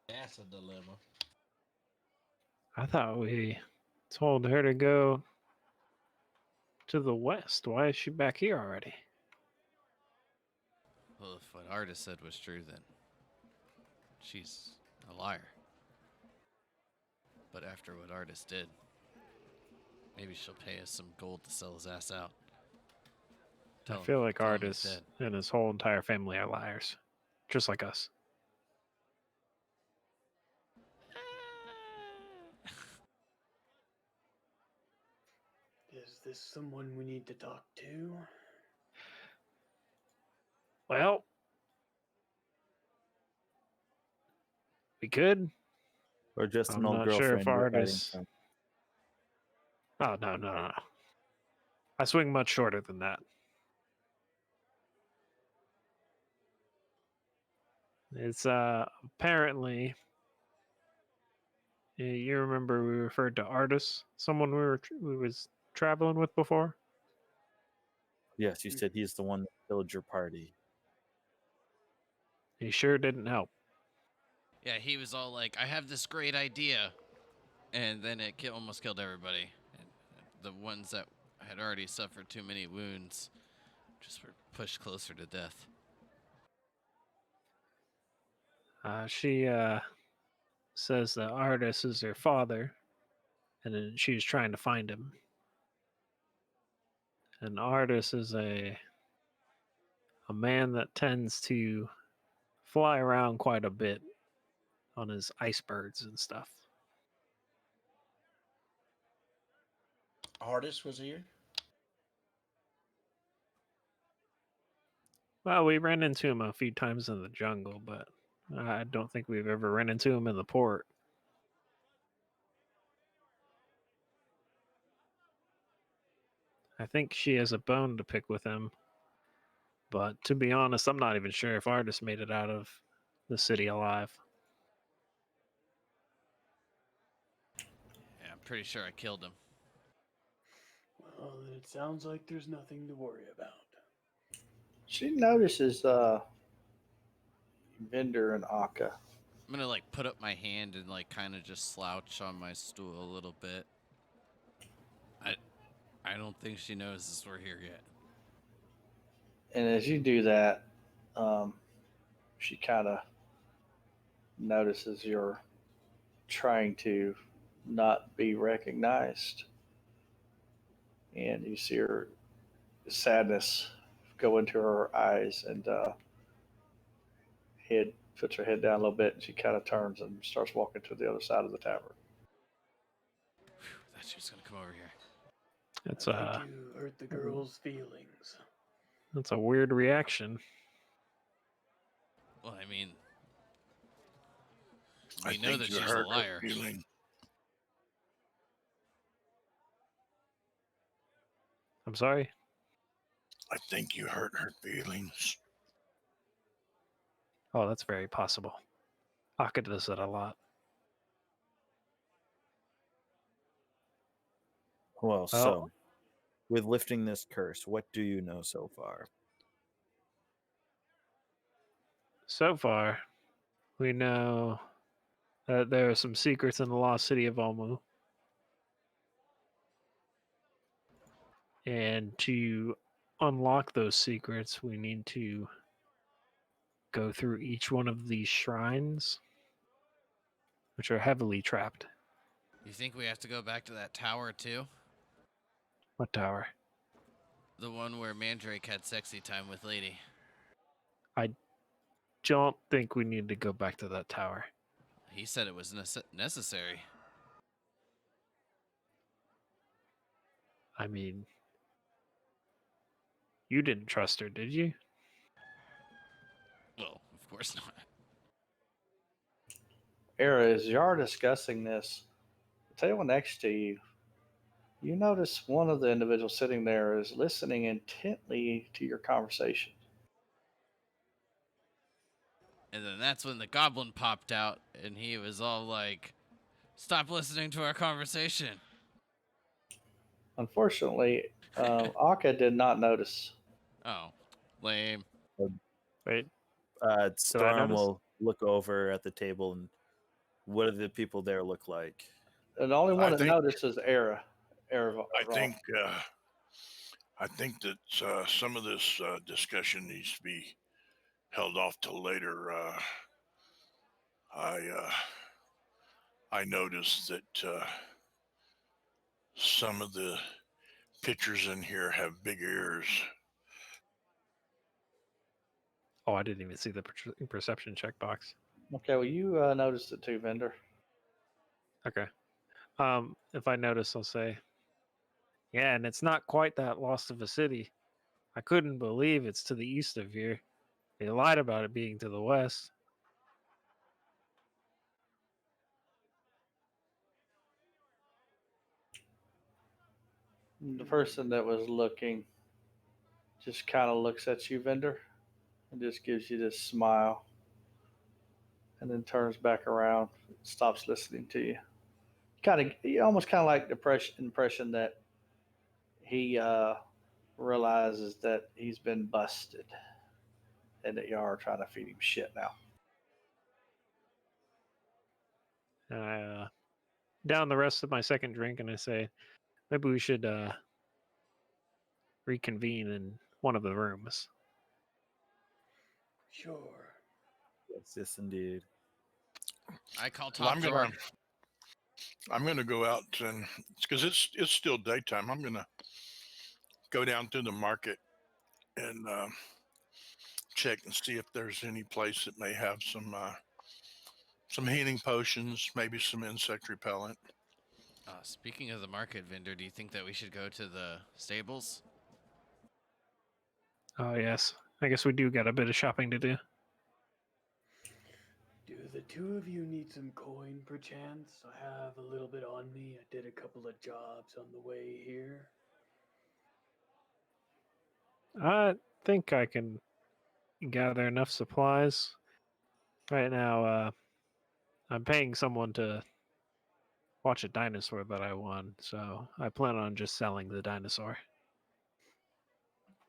Speaker 6: That's a dilemma.
Speaker 4: I thought we told her to go to the west. Why is she back here already?
Speaker 2: Well, if what Artis said was true, then she's a liar. But after what Artis did, maybe she'll pay us some gold to sell his ass out.
Speaker 4: I feel like
Speaker 2: tell him he's
Speaker 4: Artis
Speaker 2: dead.
Speaker 4: and his whole entire family are liars, just like us.
Speaker 7: Is this someone we need to talk to?
Speaker 4: Well, we could.
Speaker 5: Or just an
Speaker 4: I'm
Speaker 5: old
Speaker 4: not sure
Speaker 5: girlfriend
Speaker 4: if
Speaker 5: you're hiding
Speaker 4: Artis.
Speaker 5: from.
Speaker 4: Oh no! I swing much shorter than that. It's apparently. You remember we referred to Artis, someone we was traveling with before.
Speaker 5: Yes, you said he's the one that killed your party.
Speaker 4: He sure didn't help.
Speaker 2: Yeah, he was all like, I have this great idea. And then it almost killed everybody. And the ones that had already suffered too many wounds just were pushed closer to death.
Speaker 4: She says that Artis is her father, and then she's trying to find him. And Artis is a man that tends to fly around quite a bit on his icebergs and stuff.
Speaker 6: Artist was here.
Speaker 4: Well, we ran into him a few times in the jungle, but I don't think we've ever run into him in the port. I think she has a bone to pick with him. But to be honest, I'm not even sure if Artis made it out of the city alive.
Speaker 2: Yeah, I'm pretty sure I killed him.
Speaker 7: Well, then it sounds like there's nothing to worry about.
Speaker 1: She notices Vendor and Akka.
Speaker 2: I'm gonna like put up my hand and like kind of just slouch on my stool a little bit. I don't think she knows we're here yet.
Speaker 1: And as you do that, she kind of notices you're trying to not be recognized. And you see her sadness go into her eyes and head puts her head down a little bit and she kind of turns and starts walking to the other side of the tavern.
Speaker 2: Thought she was gonna come over here.
Speaker 4: It's
Speaker 7: I think you hurt the girl's feelings.
Speaker 4: That's a weird reaction.
Speaker 2: Well, I mean,
Speaker 3: I
Speaker 2: we know
Speaker 3: think
Speaker 2: that
Speaker 3: you
Speaker 2: she's a
Speaker 3: hurt her
Speaker 2: liar.
Speaker 3: feeling.
Speaker 4: I'm sorry.
Speaker 3: I think you hurt her feelings.
Speaker 4: Oh, that's very possible. Akka does that a lot.
Speaker 5: Well, so with lifting this curse, what do you know so far?
Speaker 4: So far, we know that there are some secrets in the lost city of Omu. And to unlock those secrets, we need to go through each one of these shrines, which are heavily trapped.
Speaker 2: You think we have to go back to that tower too?
Speaker 4: What tower?
Speaker 2: The one where Mandrake had sexy time with Lady.
Speaker 4: I don't think we need to go back to that tower.
Speaker 2: He said it was necessary.
Speaker 4: I mean, you didn't trust her, did you?
Speaker 2: Well, of course not.
Speaker 1: Era, as you are discussing this, the table next to you, you notice one of the individuals sitting there is listening intently to your conversation.
Speaker 2: And then that's when the goblin popped out and he was all like, "Stop listening to our conversation."
Speaker 1: Unfortunately, Akka did not notice.
Speaker 2: Oh, lame.
Speaker 4: Wait,
Speaker 5: Storm
Speaker 4: notice?
Speaker 5: will look over at the table and what do the people there look like?
Speaker 1: And the only one
Speaker 3: I
Speaker 1: that
Speaker 3: think-
Speaker 1: noticed is Era.
Speaker 3: I think that some of this discussion needs to be held off till later. I noticed that some of the pictures in here have big ears.
Speaker 4: Oh, I didn't even see the perception checkbox.
Speaker 1: Okay, well, you noticed it too, Vendor.
Speaker 4: Okay. If I notice, I'll say, yeah, and it's not quite that lost of a city. I couldn't believe it's to the east of here. They lied about it being to the west.
Speaker 1: The person that was looking just kind of looks at you, Vendor, and just gives you this smile, and then turns back around, stops listening to you. You almost kind of like the impression that he realizes that he's been busted, and that y'all are trying to feed him shit now.
Speaker 4: And I down the rest of my second drink, and I say, maybe we should reconvene in one of the rooms.
Speaker 7: Sure.
Speaker 5: Yes, indeed.
Speaker 2: I call
Speaker 3: Well,
Speaker 2: top drawer.
Speaker 3: I'm gonna go out and because it's still daytime. I'm gonna go down to the market and check and see if there's any place that may have some healing potions, maybe some insect repellent.
Speaker 2: Speaking of the market vendor, do you think that we should go to the stables?
Speaker 4: Oh yes, I guess we do got a bit of shopping to do.
Speaker 7: Do the two of you need some coin, perchance? I have a little bit on me. I did a couple of jobs on the way here.
Speaker 4: I think I can gather enough supplies. Right now, I'm paying someone to watch a dinosaur that I won, so I plan on just selling the dinosaur.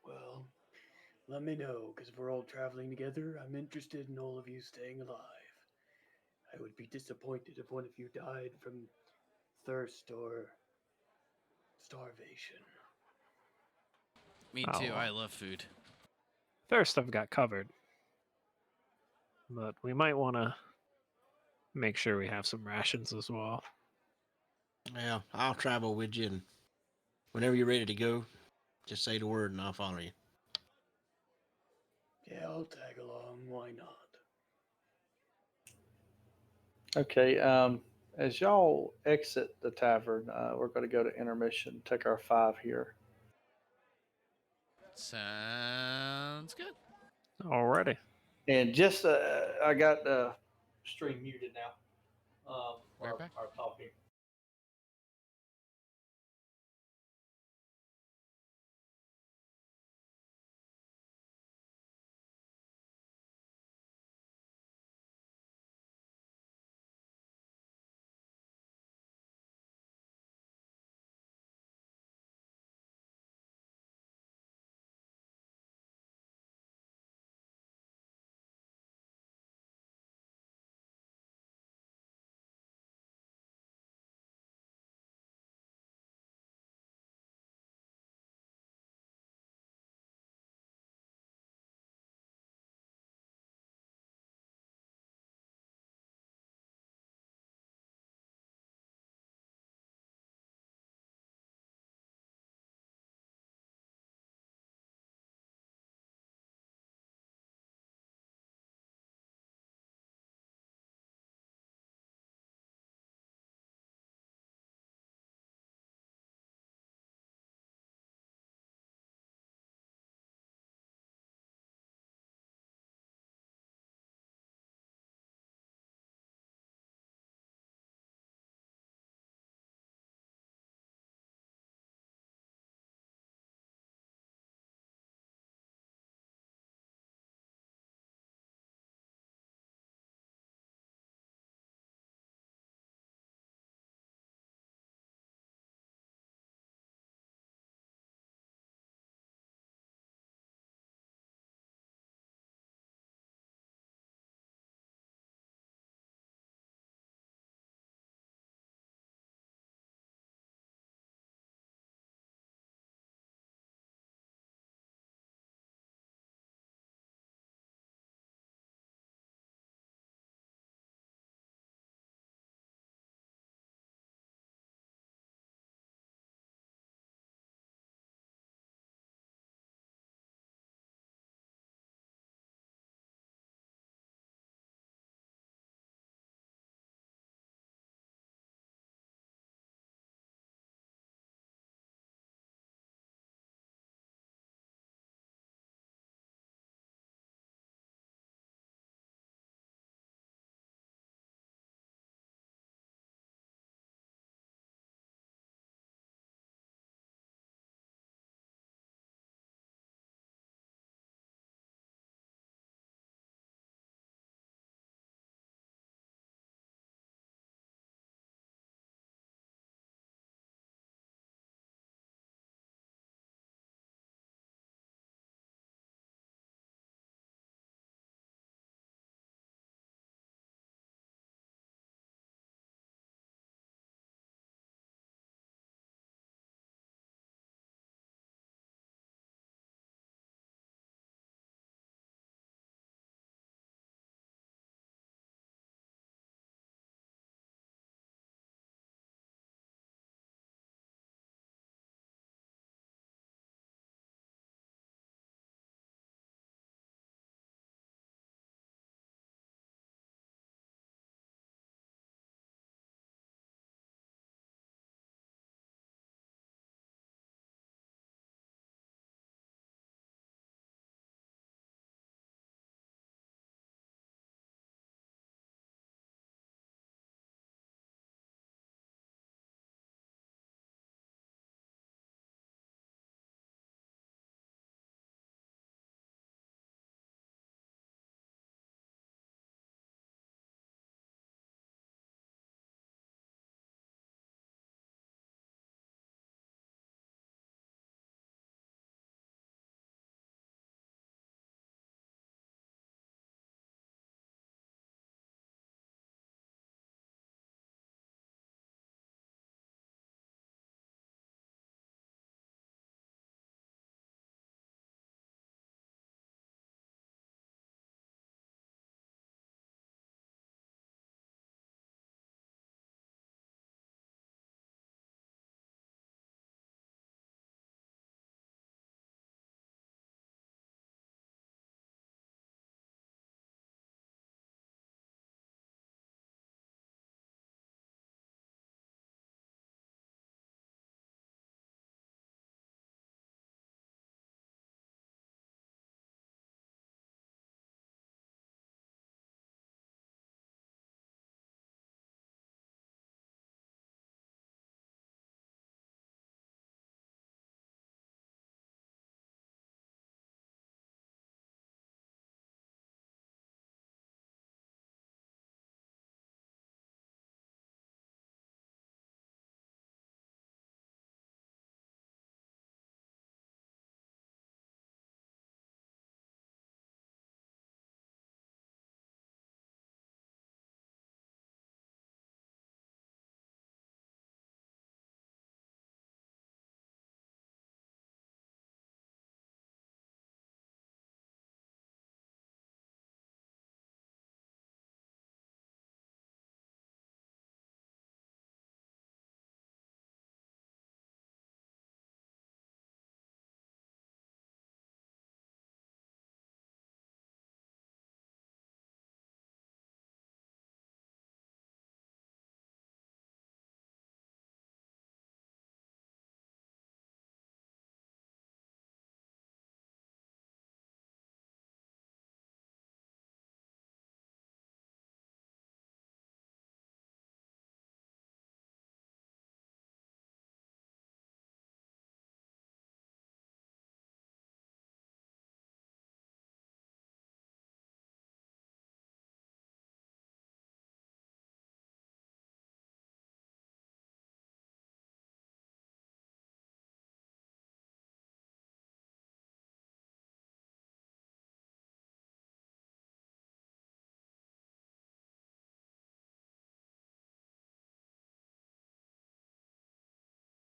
Speaker 7: Well, let me know, because if we're all traveling together, I'm interested in all of you staying alive. I would be disappointed if one of you died from thirst or starvation.
Speaker 2: Me
Speaker 4: Oh,
Speaker 2: too. I love food.
Speaker 4: thirst I've got covered. But we might want to make sure we have some rations as well.
Speaker 6: Yeah, I'll travel with you, and whenever you're ready to go, just say the word and I'll follow you.
Speaker 7: Yeah, I'll tag along. Why not?
Speaker 1: Okay. As y'all exit the tavern, we're going to go to intermission. Take our 5 here.
Speaker 2: Sounds good.
Speaker 4: Alrighty.
Speaker 1: And just I got the stream muted now.
Speaker 2: Right back.
Speaker 1: Our talking.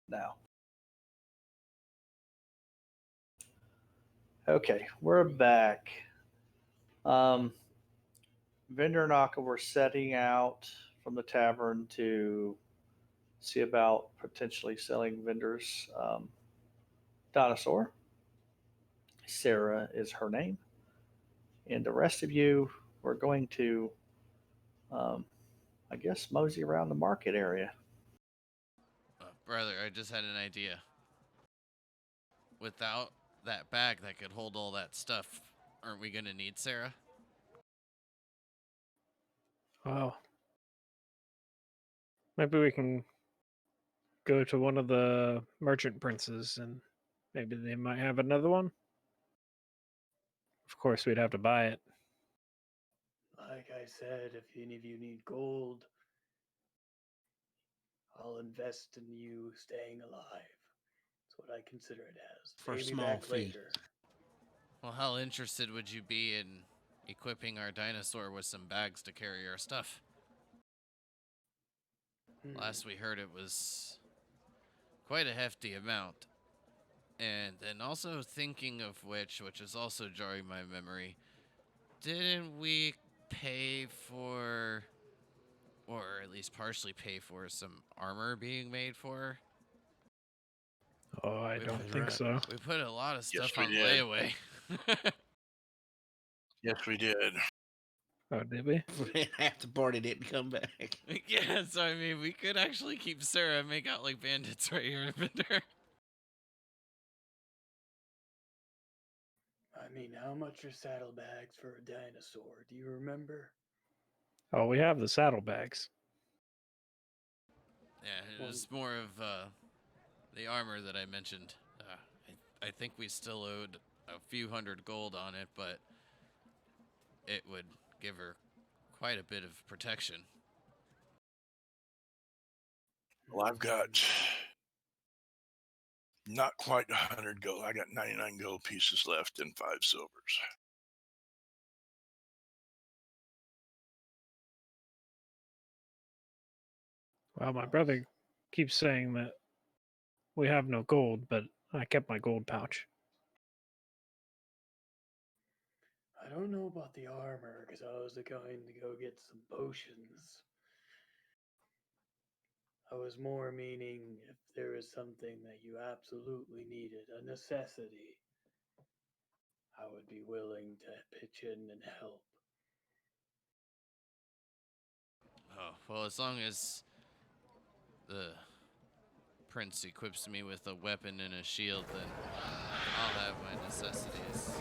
Speaker 1: now. Okay, we're back. Vendor and Aka were setting out from the tavern to see about potentially selling Vendor's dinosaur. Sarah is her name. And the rest of you were going to, um, I guess, mosey around the market area.
Speaker 2: Brother, I just had an idea. Without that bag that could hold all that stuff, aren't we gonna need Sarah?
Speaker 4: Wow. Maybe we can go to one of the merchant princes and maybe they might have another one. Of course, we'd have to buy it.
Speaker 7: Like I said, if any of you need gold, I'll invest in you staying alive. That's what I consider it as.
Speaker 6: For a
Speaker 7: Pay me
Speaker 6: small
Speaker 7: back
Speaker 6: fee.
Speaker 7: later.
Speaker 2: Well, how interested would you be in equipping our dinosaur with some bags to carry our stuff? Last we heard, it was quite a hefty amount. And also thinking of which is also jarring my memory, didn't we pay for, or at least partially pay for, some armor being made for her?
Speaker 4: Oh, I
Speaker 2: We
Speaker 4: don't
Speaker 6: That's
Speaker 4: think
Speaker 6: right.
Speaker 4: so.
Speaker 2: We put a lot of
Speaker 3: Yes,
Speaker 2: stuff
Speaker 3: we
Speaker 2: on
Speaker 3: did.
Speaker 2: layaway.
Speaker 3: Yes, we did.
Speaker 4: Oh, did we?
Speaker 6: Half the party didn't come back.
Speaker 2: Yeah, so I mean, we could actually keep Sarah and make out like bandits right here in Vendor.
Speaker 7: I mean, how much are saddlebags for a dinosaur? Do you remember?
Speaker 4: Oh, we have the saddlebags.
Speaker 2: Yeah, it was more of the armor that I mentioned. I think we still owed a few hundred gold on it, but it would give her quite a bit of protection.
Speaker 3: Well, I've got not quite 100 gold. I got 99 gold pieces left and 5 silvers.
Speaker 4: Well, my brother keeps saying that we have no gold, but I kept my gold pouch.
Speaker 7: I don't know about the armor because I was going to go get some potions. I was more meaning if there is something that you absolutely needed, a necessity, I would be willing to pitch in and help.
Speaker 2: Oh, well, as long as the prince equips me with a weapon and a shield, then I'll have my necessities.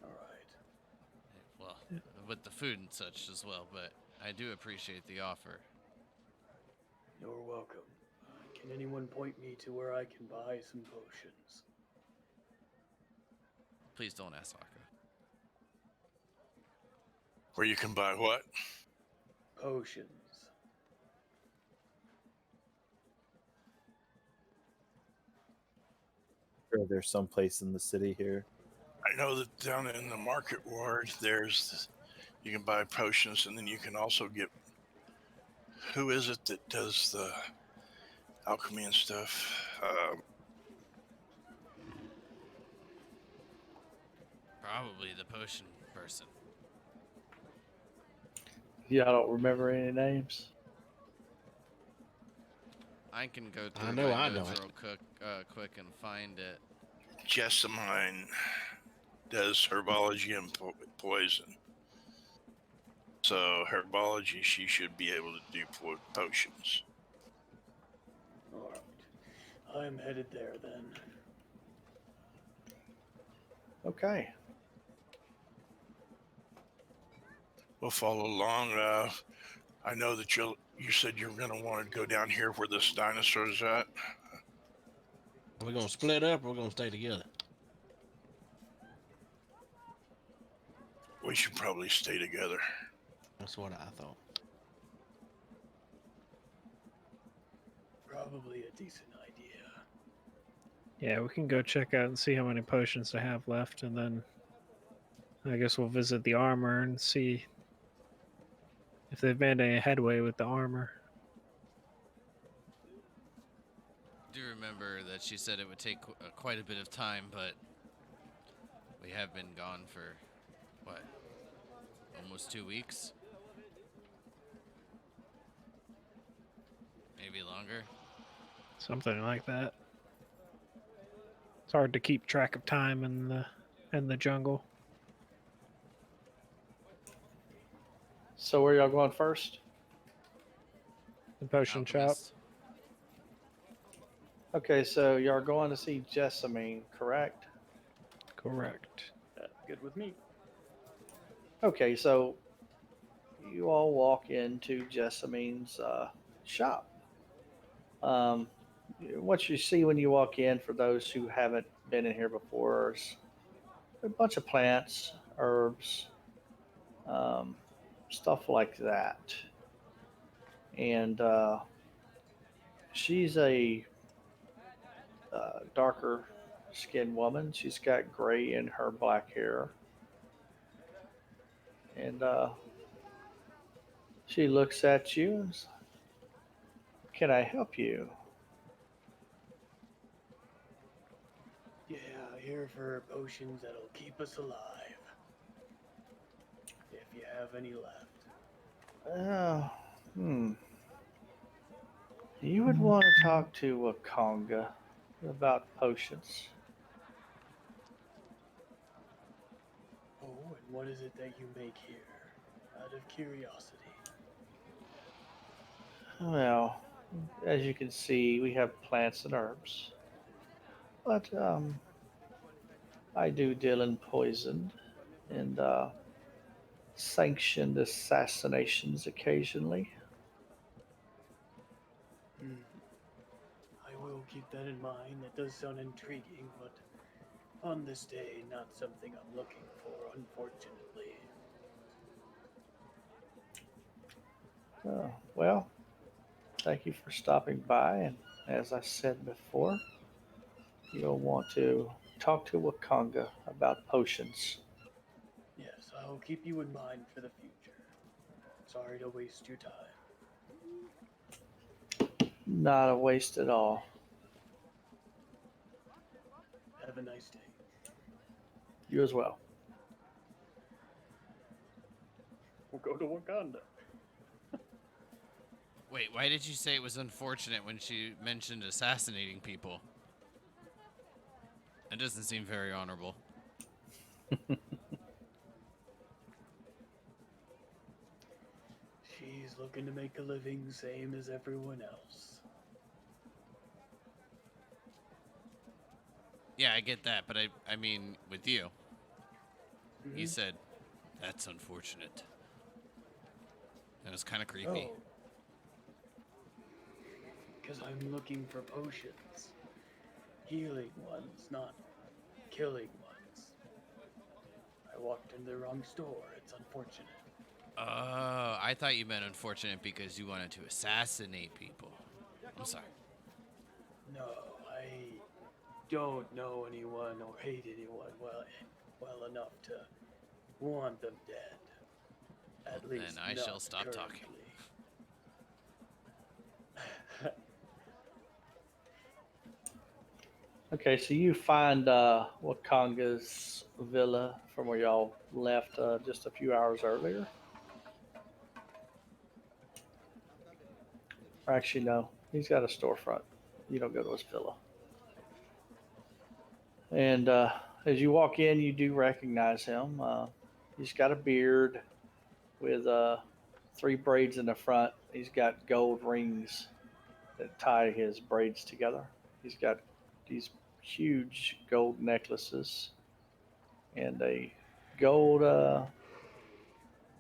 Speaker 7: All right.
Speaker 2: Well, with the food and such as well, but I do appreciate the offer.
Speaker 7: You're welcome. Can anyone point me to where I can buy some potions?
Speaker 2: Please don't ask Aka.
Speaker 3: Where you can buy what?
Speaker 7: Potions.
Speaker 5: Sure, there's some place in the city here.
Speaker 3: I know that down in the market ward, you can buy potions, and then you can also get. Who is it that does the alchemy and stuff?
Speaker 2: Probably the potion person.
Speaker 1: Yeah, I don't remember any names.
Speaker 2: I can go
Speaker 6: I
Speaker 2: through
Speaker 6: know
Speaker 2: my
Speaker 6: I
Speaker 2: notes
Speaker 6: don't.
Speaker 2: real quick and find it.
Speaker 3: Jessamine does herbology and poison. So herbology, she should be able to do potions.
Speaker 7: All right. I'm headed there then.
Speaker 1: Okay.
Speaker 3: We'll follow along. I know that you said you're going to want to go down here where this dinosaur's at.
Speaker 6: Are we going to split up or we're going to stay together?
Speaker 3: We should probably stay together.
Speaker 6: That's what I thought.
Speaker 7: Probably a decent idea.
Speaker 4: Yeah, we can go check out and see how many potions they have left, and then I guess we'll visit the armor and see if they've made any headway with the armor.
Speaker 2: but she said it would take quite a bit of time, but we have been gone for, what, almost 2 weeks? Maybe longer?
Speaker 4: Something like that. It's hard to keep track of time in the jungle.
Speaker 1: So where y'all going first?
Speaker 4: The potion shop.
Speaker 2: Alchemist?
Speaker 1: Okay, so you're going to see Jessamine, correct?
Speaker 4: Correct.
Speaker 7: That's good with me.
Speaker 1: Okay, so you all walk into Jessamine's shop. Um, what you see when you walk in, for those who haven't been in here before, is a bunch of plants, herbs, um, stuff like that. And she's a darker skinned woman. She's got gray in her black hair. And she looks at you and says, "Can I help you?"
Speaker 7: Yeah, here for potions that'll keep us alive. If you have any left.
Speaker 1: Hmm. You would want to talk to Wakonga about potions.
Speaker 7: Oh, and what is it that you make here? Out of curiosity.
Speaker 1: Well, as you can see, we have plants and herbs. But I do deal in poison and sanctioned assassinations occasionally.
Speaker 7: Hmm. I will keep that in mind. That does sound intriguing, but on this day, not something I'm looking for, unfortunately.
Speaker 1: Well, thank you for stopping by. And as I said before, you'll want to talk to Wakonga about potions.
Speaker 7: Yes, I'll keep you in mind for the future. Sorry to waste your time.
Speaker 1: Not a waste at all.
Speaker 7: Have a nice day.
Speaker 1: You as well.
Speaker 7: We'll go to Wakanda.
Speaker 2: Wait, why did you say it was unfortunate when she mentioned assassinating people? That doesn't seem very honorable.
Speaker 7: She's looking to make a living, same as everyone else.
Speaker 2: Yeah, I get that, but I mean, with you, you
Speaker 7: Mhm.
Speaker 2: said, that's unfortunate. That was kind of creepy.
Speaker 7: Oh, because I'm looking for potions. Healing ones, not killing ones. I walked into the wrong store. It's unfortunate.
Speaker 2: Oh, I thought you meant unfortunate because you wanted to assassinate people. I'm sorry.
Speaker 7: No, I don't know anyone or hate anyone well enough to want them dead. At
Speaker 2: Well,
Speaker 7: least
Speaker 2: then I
Speaker 7: not
Speaker 2: shall stop talking.
Speaker 7: currently.
Speaker 1: Okay, so you find Wakonga's villa from where y'all left just a few hours earlier. Or actually, no, he's got a storefront. You don't go to his villa. And as you walk in, you do recognize him. He's got a beard with three braids in the front. He's got gold rings that tie his braids together. He's got these huge gold necklaces and a gold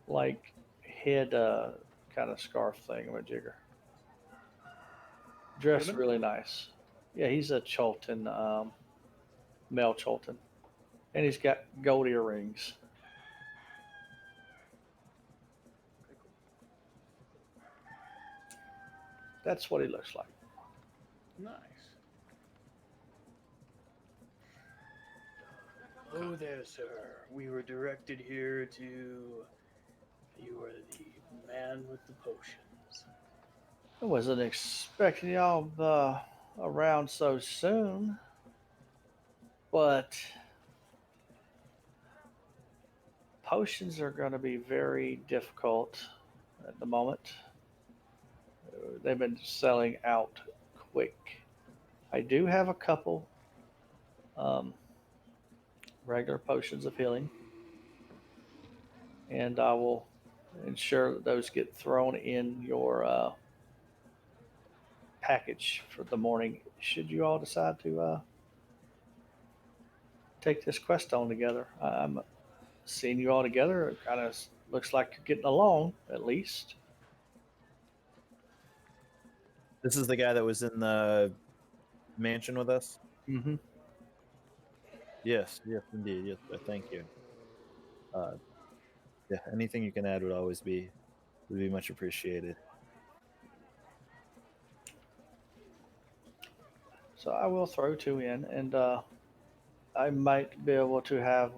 Speaker 1: like head kind of scarf thing of a jigger. Dressed
Speaker 7: Human?
Speaker 1: really nice. Yeah, he's a Cholton, Mel Cholton, and he's got gold earrings.
Speaker 7: Okay, cool.
Speaker 1: That's what he looks like.
Speaker 7: Nice. Oh there, sir. We were directed here to. You are the man with the potions.
Speaker 1: I wasn't expecting y'all. around so soon, but potions are going to be very difficult at the moment. They've been selling out quick. I do have a couple um, regular potions of healing, and I will ensure that those get thrown in your package for the morning. Should you all decide to take this quest on together, I'm seeing you all together. It kind of looks like you're getting along, at least.
Speaker 5: This is the guy that was in the mansion with us.
Speaker 1: Mm-hmm.
Speaker 5: Yes, yes, indeed. Yes, sir. Thank you. Yeah, anything you can add would be much appreciated.
Speaker 1: So I will throw two in, and I might be able to have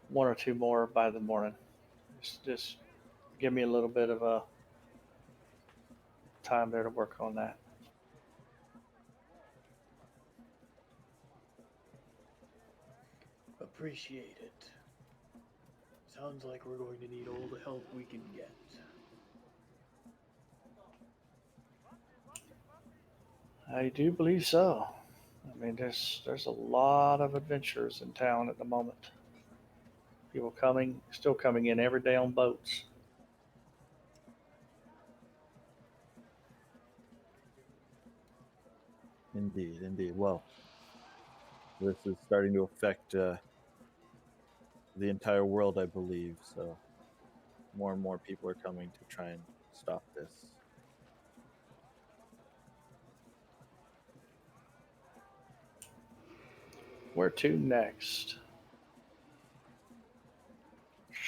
Speaker 1: one or two more by the morning. Just give me a little bit of a time there to work on that.
Speaker 7: Appreciate it. Sounds like we're going to need all the help we can get.
Speaker 1: I do believe so. I mean, there's a lot of adventurers in town at the moment. People still coming in every day on boats.
Speaker 5: Indeed, indeed. Well, this is starting to affect the entire world, I believe. So more and more people are coming to try and stop this.
Speaker 1: Where to next?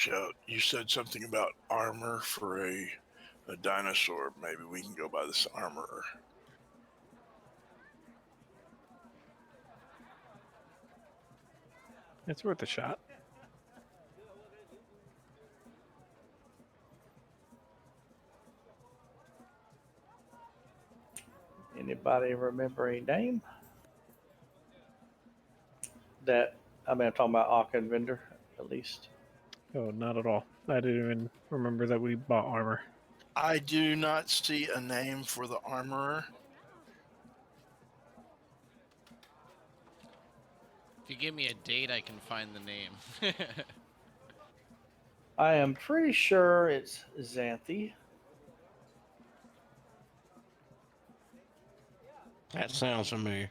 Speaker 3: So you said something about armor for a dinosaur. Maybe we can go by this armorer.
Speaker 4: It's worth a shot.
Speaker 1: Anybody remember a name? That I mean, I'm talking about Aka vendor at least.
Speaker 4: Oh, not at all. I didn't even remember that we bought armor.
Speaker 3: I do not see a name for the armorer.
Speaker 2: If you give me a date, I can find the name.
Speaker 1: I am pretty sure it's Xanthi.
Speaker 6: That sounds familiar.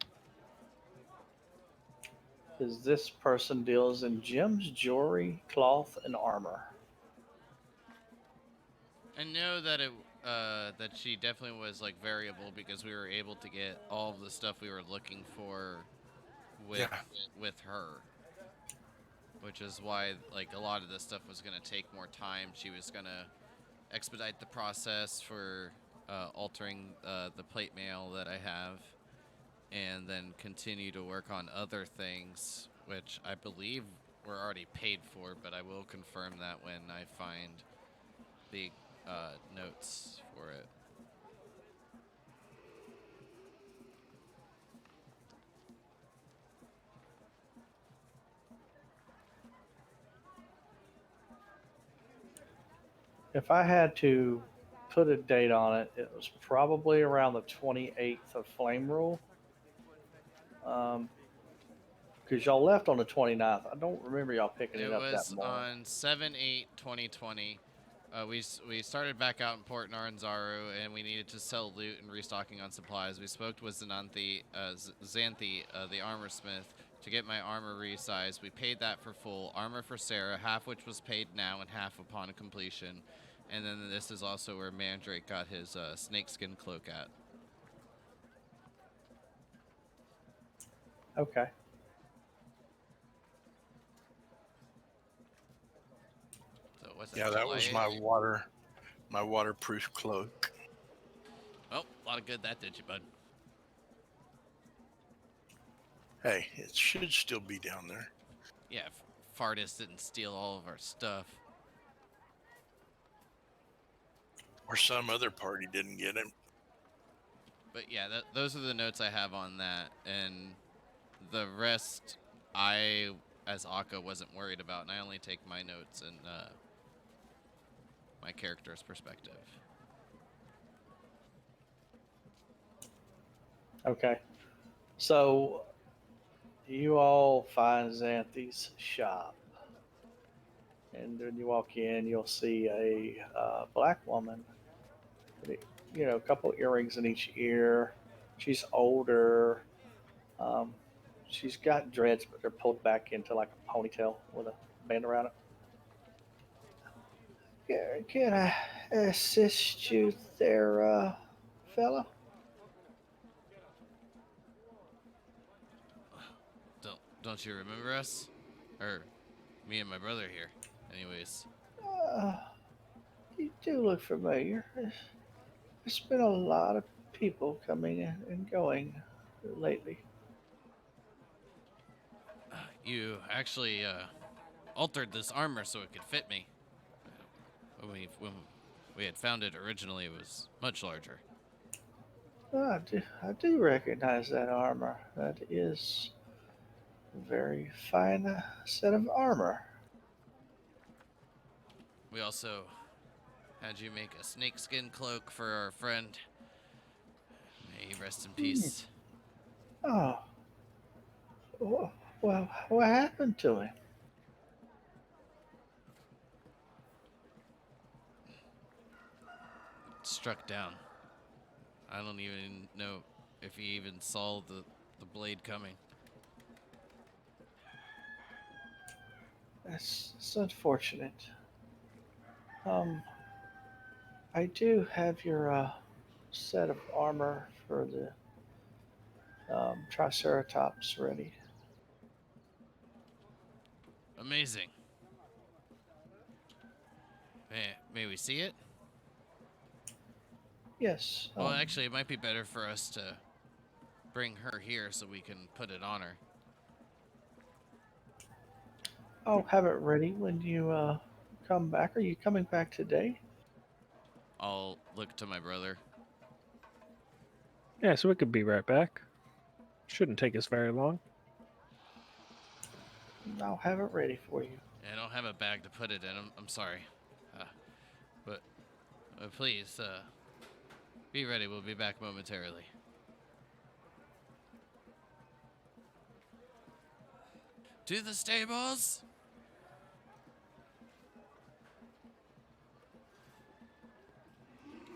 Speaker 1: Is this person deals in gems, jewelry, cloth, and armor.
Speaker 2: I know that that she definitely was like variable because we were able to get all of the stuff we were looking for with
Speaker 3: Yeah.
Speaker 2: with her, which is why like a lot of this stuff was gonna take more time. She was gonna expedite the process for altering the plate mail that I have, and then continue to work on other things, which I believe were already paid for, but I will confirm that when I find the notes for it.
Speaker 1: If I had to put a date on it, it was probably around the 28th of Flame Rule. Because y'all left on the 29th. I don't remember y'all picking it
Speaker 2: It
Speaker 1: up that
Speaker 2: was
Speaker 1: morning.
Speaker 2: on 7/8/2020. We started back out in Port Naranzaru, and we needed to sell loot and restocking on supplies. We spoke with Xanthi, the armor smith, to get my armor resized. We paid that for full armor for Sarah, half which was paid now and half upon completion. And then this is also where Mandrake got his snakeskin cloak at.
Speaker 1: Okay.
Speaker 2: So what's that?
Speaker 3: Yeah, that was
Speaker 2: July?
Speaker 3: my waterproof cloak.
Speaker 2: Oh, a lot of good that did you, bud.
Speaker 3: Hey, it should still be down there.
Speaker 2: Yeah, Fardis didn't steal all of our stuff.
Speaker 3: Or some other party didn't get him.
Speaker 2: But yeah, those are the notes I have on that, and the rest I, as Akka, wasn't worried about, and I only take my notes and my character's perspective.
Speaker 1: Okay. So you all find Xanthi's shop. And when you walk in, you'll see a black woman, with, a couple earrings in each ear. She's older. Um, she's got dreads, but they're pulled back into like a ponytail with a band around it. Can I assist you there, fella?
Speaker 2: Don't you remember us? Or me and my brother here. Anyways,
Speaker 1: Uh, you do look familiar. There's been a lot of people coming and going lately.
Speaker 2: you actually altered this armor so it could fit me. When we had found it originally, it was much larger.
Speaker 1: I do recognize that armor. That is a very fine set of armor.
Speaker 2: We also had you make a snakeskin cloak for our friend. May he rest in
Speaker 1: Hmm.
Speaker 2: peace.
Speaker 1: Oh, well, what happened to him?
Speaker 2: Struck down. I don't even know if he even saw the blade coming.
Speaker 1: That's unfortunate. Um, I do have your set of armor for the Triceratops ready.
Speaker 2: Amazing. May we see it?
Speaker 1: Yes.
Speaker 2: Well, actually, it might be better for us to bring her here so we can put it on her.
Speaker 1: I'll have it ready when you come back. Are you coming back today?
Speaker 2: I'll look to my brother.
Speaker 4: Yeah, so we could be right back. Shouldn't take us very long.
Speaker 1: I'll have it ready for you.
Speaker 2: I don't have a bag to put it in. I'm sorry. But please, be ready. We'll be back momentarily. To the stables!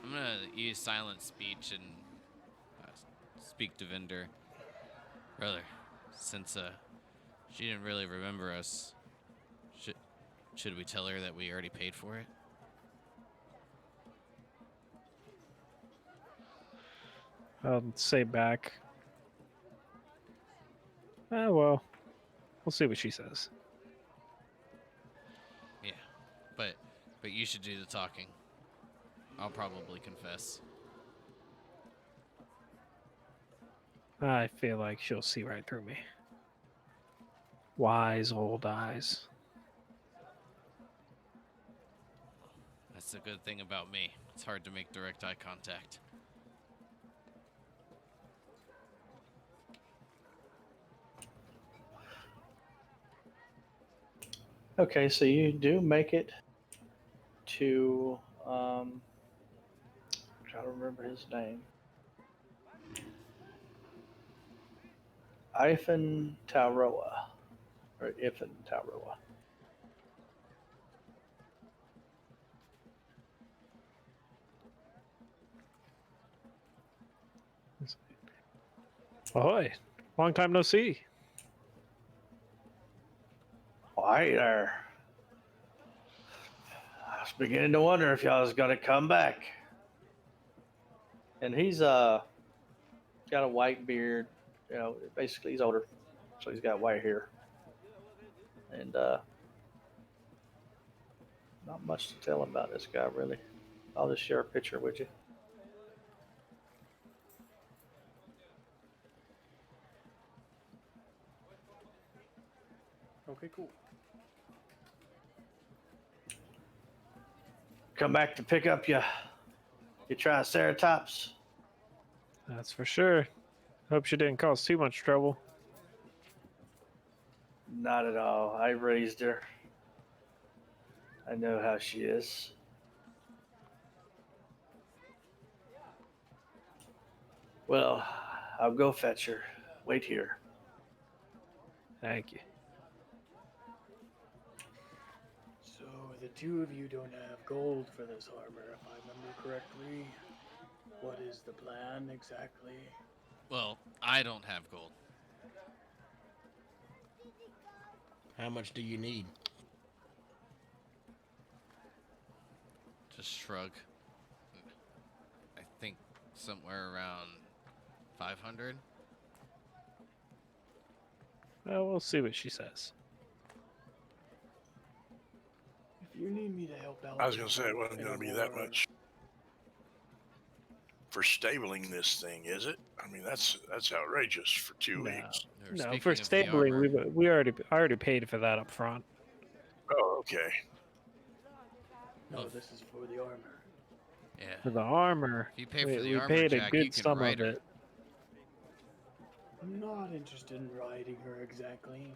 Speaker 2: I'm gonna use silent speech and speak to Vinder. Brother, since she didn't really remember us, should we tell her that we already paid for it?
Speaker 4: I'll say back. Oh, well, we'll see what she says.
Speaker 2: Yeah, but you should do the talking. I'll probably confess.
Speaker 4: I feel like she'll see right through me. Wise old eyes.
Speaker 2: That's the good thing about me. It's hard to make direct eye contact.
Speaker 1: Okay, so you do make it to I'm trying to remember his name. Ifan Tauroa. Or Ifan Tauroa.
Speaker 4: Ahoy. Long time no see.
Speaker 1: Why there? I was beginning to wonder if y'all was gonna come back. And he's got a white beard, basically he's older. So he's got white hair. And not much to tell about this guy really. I'll just share a picture with you.
Speaker 7: Okay, cool.
Speaker 1: Come back to pick up your Triceratops.
Speaker 4: That's for sure. Hope she didn't cause too much trouble.
Speaker 1: Not at all. I raised her. I know how she is. Well, I'll go fetch her. Wait here.
Speaker 4: Thank you.
Speaker 7: So the two of you don't have gold for this armor, if I remember correctly. What is the plan exactly?
Speaker 2: Well, I don't have gold.
Speaker 6: How much do you need?
Speaker 2: Just shrug. I think somewhere around 500.
Speaker 4: Well, we'll see what she says.
Speaker 7: If you need me to help out,
Speaker 3: I was going to say it wasn't
Speaker 7: in
Speaker 3: going
Speaker 7: a
Speaker 3: to be that
Speaker 7: war-
Speaker 3: much for stabling this thing, is it? I mean, that's outrageous for 2
Speaker 4: No.
Speaker 3: weeks.
Speaker 2: Or
Speaker 4: No,
Speaker 2: speaking
Speaker 4: for
Speaker 2: of the
Speaker 4: stabling,
Speaker 2: armor,
Speaker 4: I already paid for that up front.
Speaker 3: Oh, okay.
Speaker 7: No,
Speaker 2: Oh.
Speaker 7: this is for the armor.
Speaker 2: yeah.
Speaker 4: For the armor,
Speaker 2: If you pay for the
Speaker 4: we
Speaker 2: armor,
Speaker 4: paid a
Speaker 2: Jack, you
Speaker 4: good
Speaker 2: can
Speaker 4: sum
Speaker 2: ride
Speaker 4: of
Speaker 2: her.
Speaker 4: it.
Speaker 7: I'm not interested in riding her exactly.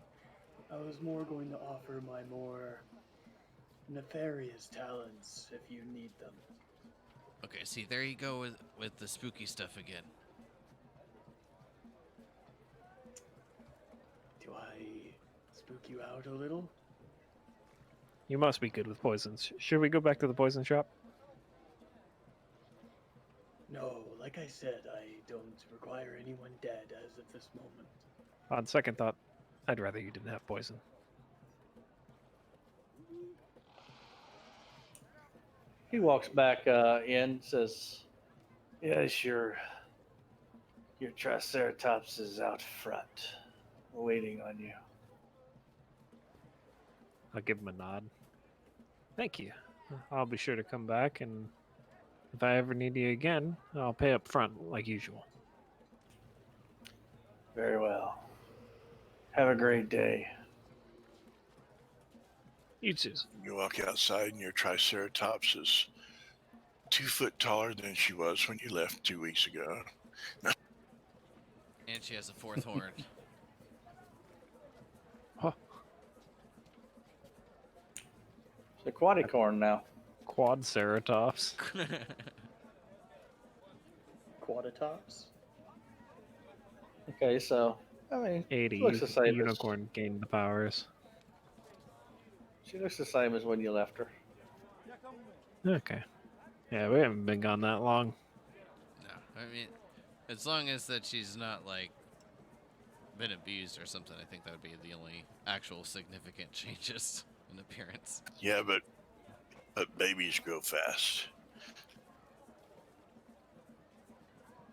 Speaker 7: I was more going to offer my more nefarious talents if you need them.
Speaker 2: Okay, see, there you go with the spooky stuff again.
Speaker 7: Do I spook you out a little?
Speaker 4: You must be good with poisons. Should we go back to the poison shop?
Speaker 7: No, like I said, I don't require anyone dead as of this moment.
Speaker 4: On second thought, I'd rather you didn't have poison.
Speaker 1: He walks back in, says, "Yes, your Triceratops is out front, waiting on you."
Speaker 4: I'll give him a nod. Thank you. I'll be sure to come back, and if I ever need you again, I'll pay up front like usual.
Speaker 1: Very well. Have a great day.
Speaker 4: You too.
Speaker 3: You walk outside and your Triceratops is 2 foot taller than she was when you left 2 weeks ago.
Speaker 2: And she has a fourth horn.
Speaker 4: Huh.
Speaker 1: It's Aquaticorn now.
Speaker 4: Quad Ceratops.
Speaker 7: Quadatops?
Speaker 1: Okay, so I mean,
Speaker 4: 80.
Speaker 1: she looks the same.
Speaker 4: Unicorn gained the powers.
Speaker 1: She looks the same as when you left her.
Speaker 4: Okay. Yeah, we haven't been gone that long.
Speaker 2: No, I mean, as long as that she's not like been abused or something, I think that would be the only actual significant changes in appearance.
Speaker 3: Yeah, but babies grow fast.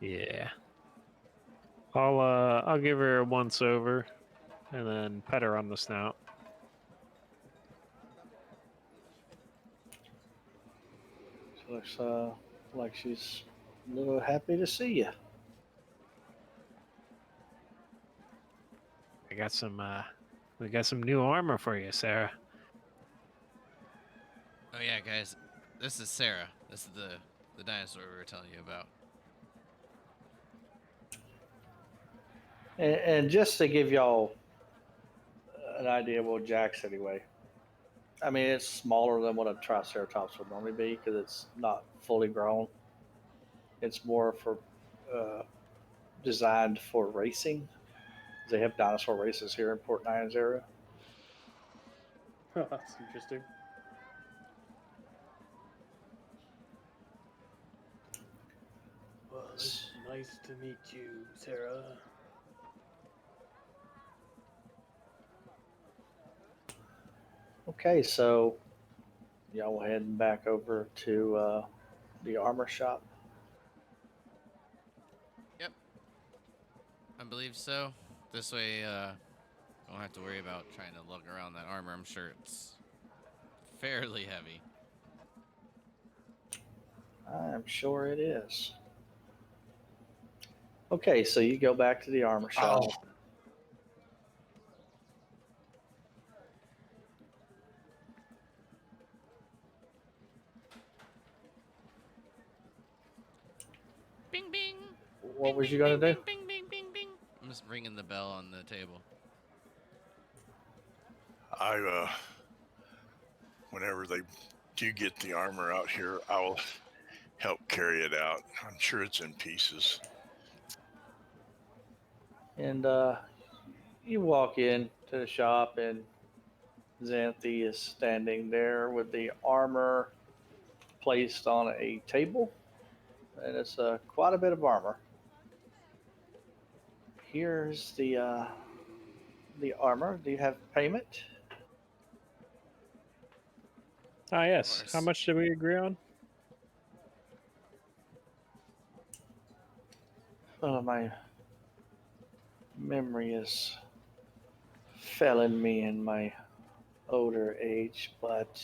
Speaker 4: Yeah. I'll give her a once over, and then pet her on the snout.
Speaker 1: She looks like she's a little happy to see you.
Speaker 4: We got some new armor for you, Sarah.
Speaker 2: Oh yeah, guys, this is Sarah. This is the dinosaur we were telling you about.
Speaker 1: And just to give y'all an idea of what Jack's anyway. I mean, it's smaller than what a Triceratops would normally be because it's not fully grown. It's more for designed for racing. They have dinosaur races here in Port Nines area.
Speaker 7: That's interesting. Well, it's nice to meet you, Sarah.
Speaker 1: Okay, so y'all heading back over to the armor shop.
Speaker 2: Yep, I believe so. This way, I don't have to worry about trying to lug around that armor. I'm sure it's fairly heavy.
Speaker 1: I'm sure it is. Okay, so you go back to the armor shop.
Speaker 3: Oh,
Speaker 2: Bing bing.
Speaker 1: what was you gonna do?
Speaker 2: Bing, bing, bing, bing. I'm just ringing the bell on the table.
Speaker 3: Whenever they do get the armor out here, I will help carry it out. I'm sure it's in pieces.
Speaker 1: And you walk in to the shop, and Xanthi is standing there with the armor placed on a table, and it's quite a bit of armor. Here's the armor. Do you have payment?
Speaker 4: Ah, yes. How
Speaker 2: course.
Speaker 4: much did we agree on?
Speaker 1: Well, my memory is failing me in my older age, but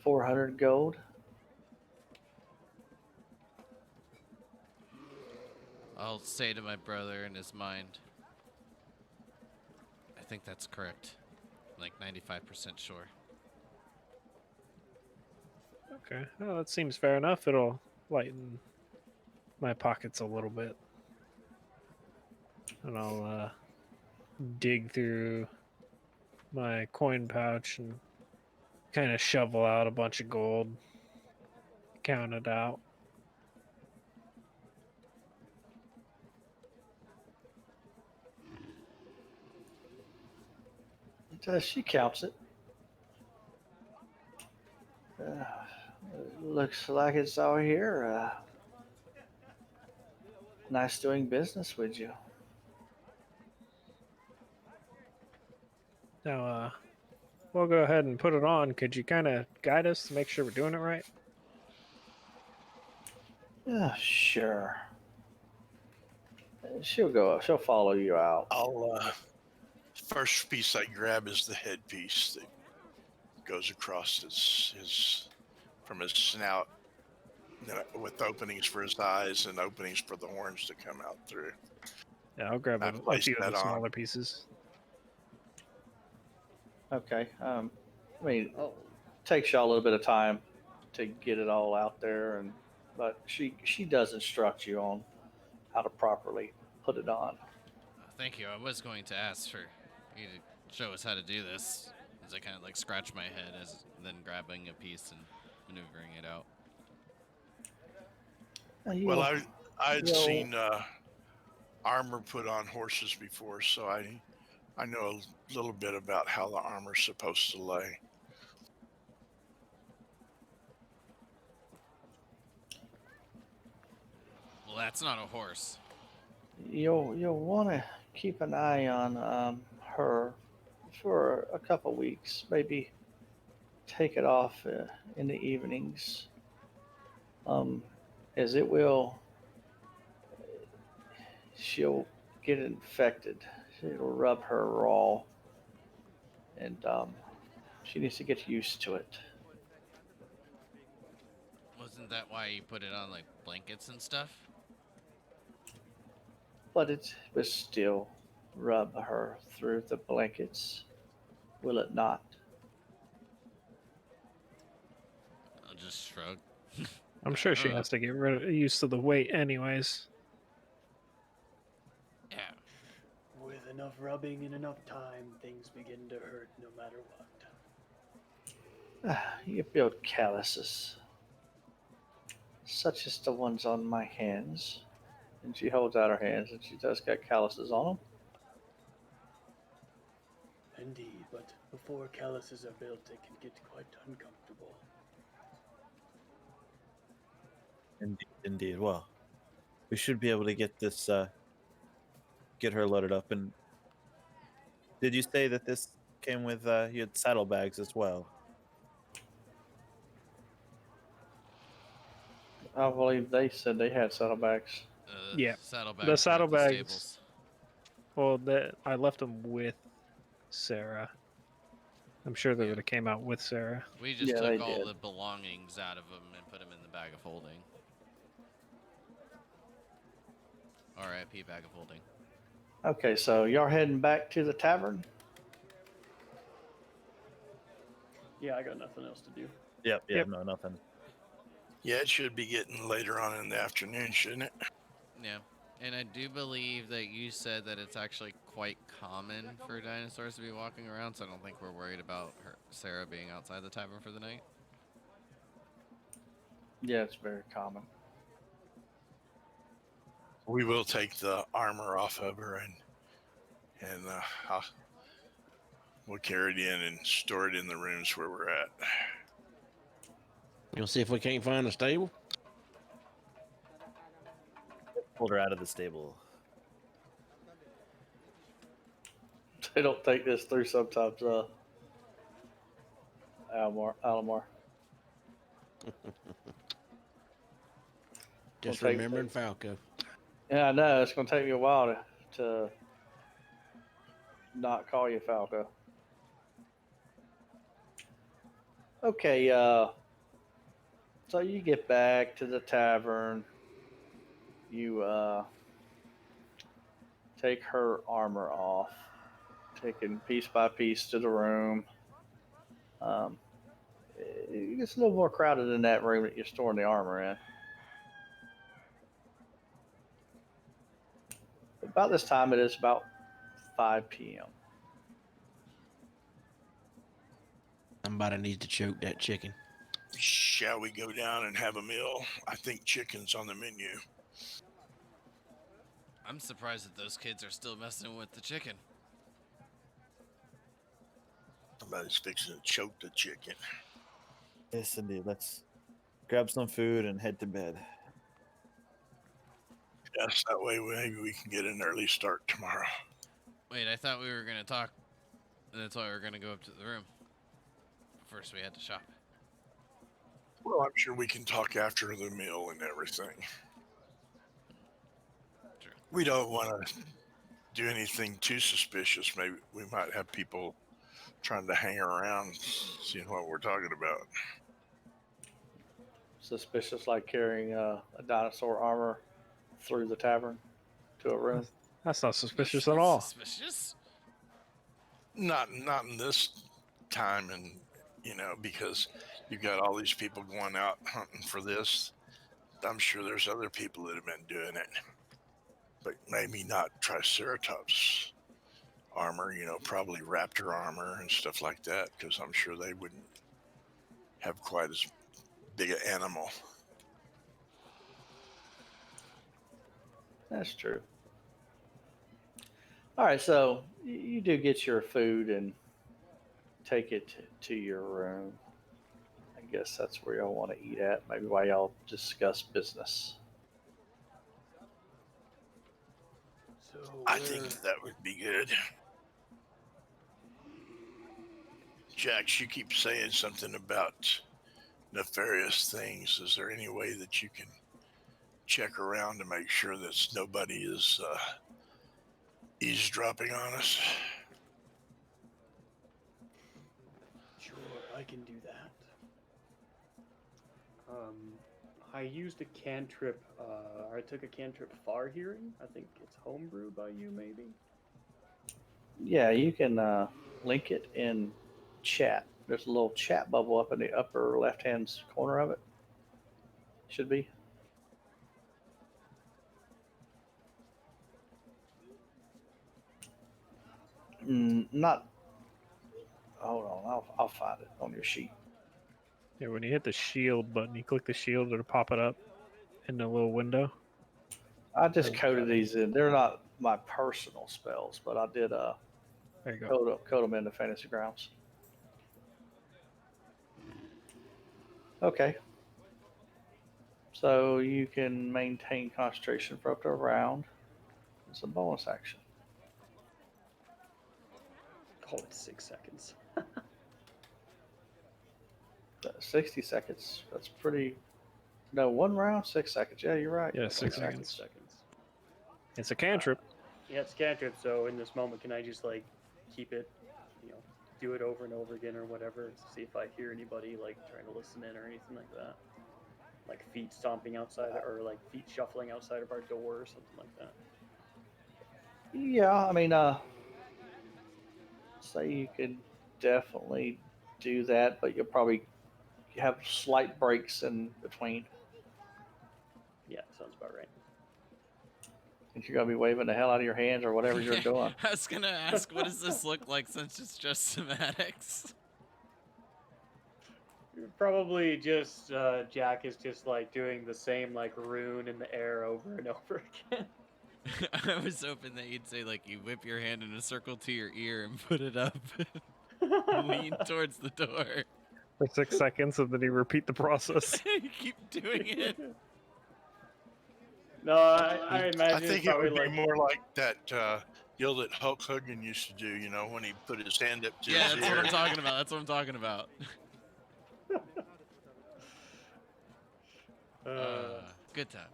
Speaker 1: 400 gold.
Speaker 2: I'll say to my brother in his mind, I think that's correct. Like 95% sure.
Speaker 4: Okay. Well, that seems fair enough. It'll lighten my pockets a little bit. And I'll dig through my coin pouch and kind of shovel out a bunch of gold, count it out.
Speaker 1: She counts it. Looks like it's all here. Nice doing business with you.
Speaker 4: Now, we'll go ahead and put it on. Could you kind of guide us to make sure we're doing it right?
Speaker 1: Yeah, sure. She'll follow you out.
Speaker 3: First piece I grab is the headpiece that goes across his from his snout, with openings for his eyes and openings for the horns to come out through.
Speaker 4: Yeah, I'll grab
Speaker 3: I
Speaker 4: a
Speaker 3: place
Speaker 4: few of
Speaker 3: that
Speaker 4: the
Speaker 3: on.
Speaker 4: smaller pieces.
Speaker 1: Okay. I mean,
Speaker 7: Oh,
Speaker 1: takes y'all a little bit of time to get it all out there, but she does instruct you on how to properly put it on.
Speaker 2: Thank you. I was going to ask for you to show us how to do this. As I kind of like scratch my head as then grabbing a piece and maneuvering it out.
Speaker 3: Well, I had
Speaker 1: you'll-
Speaker 3: seen armor put on horses before, so I know a little bit about how the armor's supposed to lay.
Speaker 2: Well, that's not a horse.
Speaker 1: You'll want to keep an eye on her for a couple weeks. Maybe take it off in the evenings, as it will. She'll get infected. It'll rub her raw, and she needs to get used to it.
Speaker 2: Wasn't that why you put it on like blankets and stuff?
Speaker 1: But it will still rub her through the blankets, will it not?
Speaker 2: I'll just shrug.
Speaker 4: I'm sure
Speaker 2: I
Speaker 4: she
Speaker 2: don't know.
Speaker 4: has to get used to the weight, anyways.
Speaker 2: Yeah.
Speaker 7: with enough rubbing and enough time, things begin to hurt no matter what.
Speaker 1: You build calluses, such as the ones on my hands. And she holds out her hands, and she does got calluses on them.
Speaker 7: Indeed, but before calluses are built, it can get quite uncomfortable.
Speaker 5: Indeed. Well, we should be able to get this, get her loaded up. And did you say that this came with, you had saddlebags as well?
Speaker 1: I believe they said they had saddlebags.
Speaker 4: Yeah.
Speaker 2: Saddlebags.
Speaker 4: The
Speaker 2: are at
Speaker 4: saddlebags.
Speaker 2: stables.
Speaker 4: Well, I left them with Sarah. I'm sure they would have came out with Sarah.
Speaker 2: We just
Speaker 1: Yeah, they
Speaker 2: took all
Speaker 1: did.
Speaker 2: the belongings out of them and put them in the bag of holding. R.I.P. bag of holding.
Speaker 1: Okay, so y'all heading back to the tavern?
Speaker 7: Yeah, I got nothing else to do.
Speaker 5: Yep.
Speaker 4: Yep.
Speaker 5: No, nothing.
Speaker 3: Yeah, it should be getting later on in the afternoon, shouldn't it?
Speaker 2: Yeah. And I do believe that you said that it's actually quite common for dinosaurs to be walking around, so I don't think we're worried about Sarah being outside the tavern for the night.
Speaker 1: Yeah, it's very common.
Speaker 3: We will take the armor off of her and we'll carry it in and store it in the rooms where we're at.
Speaker 6: You'll see if we can't find a stable.
Speaker 5: Pulled her out of the stable.
Speaker 1: They don't take this through sometimes, Alomar.
Speaker 6: Just
Speaker 1: Gonna take-
Speaker 6: remembering Falco.
Speaker 1: Yeah, I know. It's going to take me a while to not call you Falco. Okay, so you get back to the tavern. You take her armor off, taking piece by piece to the room. It's a little more crowded in that room that you're storing the armor in. About this time, it is about 5 p.m.
Speaker 6: Somebody needs to choke that chicken.
Speaker 3: Shall we go down and have a meal? I think chicken's on the menu.
Speaker 2: I'm surprised that those kids are still messing with the chicken.
Speaker 3: Somebody's fixing to choke the chicken.
Speaker 5: Yes, indeed. Let's grab some food and head to bed.
Speaker 3: Yes, that way maybe we can get an early start tomorrow.
Speaker 2: Wait, I thought we were going to talk, and that's why we were going to go up to the room. First, we had to shop.
Speaker 3: Well, I'm sure we can talk after the meal and everything.
Speaker 2: True.
Speaker 3: We don't want to do anything too suspicious. Maybe we might have people trying to hang around, seeing what we're talking about.
Speaker 1: Suspicious, like carrying a dinosaur armor through the tavern to a room.
Speaker 4: That's not suspicious
Speaker 2: That's
Speaker 4: at all.
Speaker 2: Suspicious?
Speaker 3: Not in this time, and because you've got all these people going out hunting for this. I'm sure there's other people that have been doing it, but maybe not Triceratops armor. Probably raptor armor and stuff like that, because I'm sure they wouldn't have quite as big an animal.
Speaker 1: That's true. All right, so you do get your food and take it to your room. I guess that's where y'all want to eat at. Maybe while y'all discuss business.
Speaker 7: So
Speaker 3: I think that would be good. Jax, you keep saying something about nefarious things. Is there any way that you can check around to make sure that nobody is eavesdropping on us?
Speaker 7: Sure, I can do that. I used a cantrip, or I took a cantrip far hearing. I think it's homebrew by you, maybe?
Speaker 1: Yeah, you can link it in chat. There's a little chat bubble up in the upper left-hand corner of it. Should be. Not. Hold on, I'll find it on your sheet.
Speaker 4: Yeah, when you hit the shield button, you click the shield, it'll pop it up in the little window.
Speaker 1: I just coded these in. They're not my personal spells, but I did
Speaker 4: There you go.
Speaker 1: code them into Fantasy Grounds. Okay. So you can maintain concentration for up to a round. It's a bonus action.
Speaker 7: Oh, it's 6 seconds.
Speaker 1: 60 seconds. That's pretty. No, 1 round, 6 seconds. Yeah, you're right.
Speaker 4: Yeah, 6
Speaker 7: Okay,
Speaker 4: seconds.
Speaker 7: 6 seconds.
Speaker 4: It's a cantrip.
Speaker 7: Yeah, it's cantrip, so in this moment, can I just, keep it, do it over and over again or whatever to see if I hear anybody, trying to listen in or anything like that? Like feet stomping outside, or feet shuffling outside of our door or something like that.
Speaker 1: Yeah, I mean, say you could definitely do that, but you'll probably you have slight breaks in between.
Speaker 7: Yeah, sounds about right.
Speaker 1: And you're gonna be waving the hell out of your hands or whatever you're doing.
Speaker 2: I was gonna ask, what does this look like since it's just schematics?
Speaker 7: Probably just Jack is just like doing the same like rune in the air over and over again.
Speaker 2: I was hoping that you'd say like you whip your hand in a circle to your ear and put it up, lean towards the door.
Speaker 4: For 6 seconds, and then you repeat the process.
Speaker 2: You keep doing it.
Speaker 7: No, I imagine
Speaker 3: I
Speaker 7: it's
Speaker 3: think it
Speaker 7: probably
Speaker 3: would be
Speaker 7: like
Speaker 3: more like that deal that Hulk Hogan used to do, when he put his hand up to
Speaker 2: Yeah,
Speaker 3: his
Speaker 2: that's
Speaker 3: ear.
Speaker 2: what I'm talking about. That's what I'm talking about. Good times.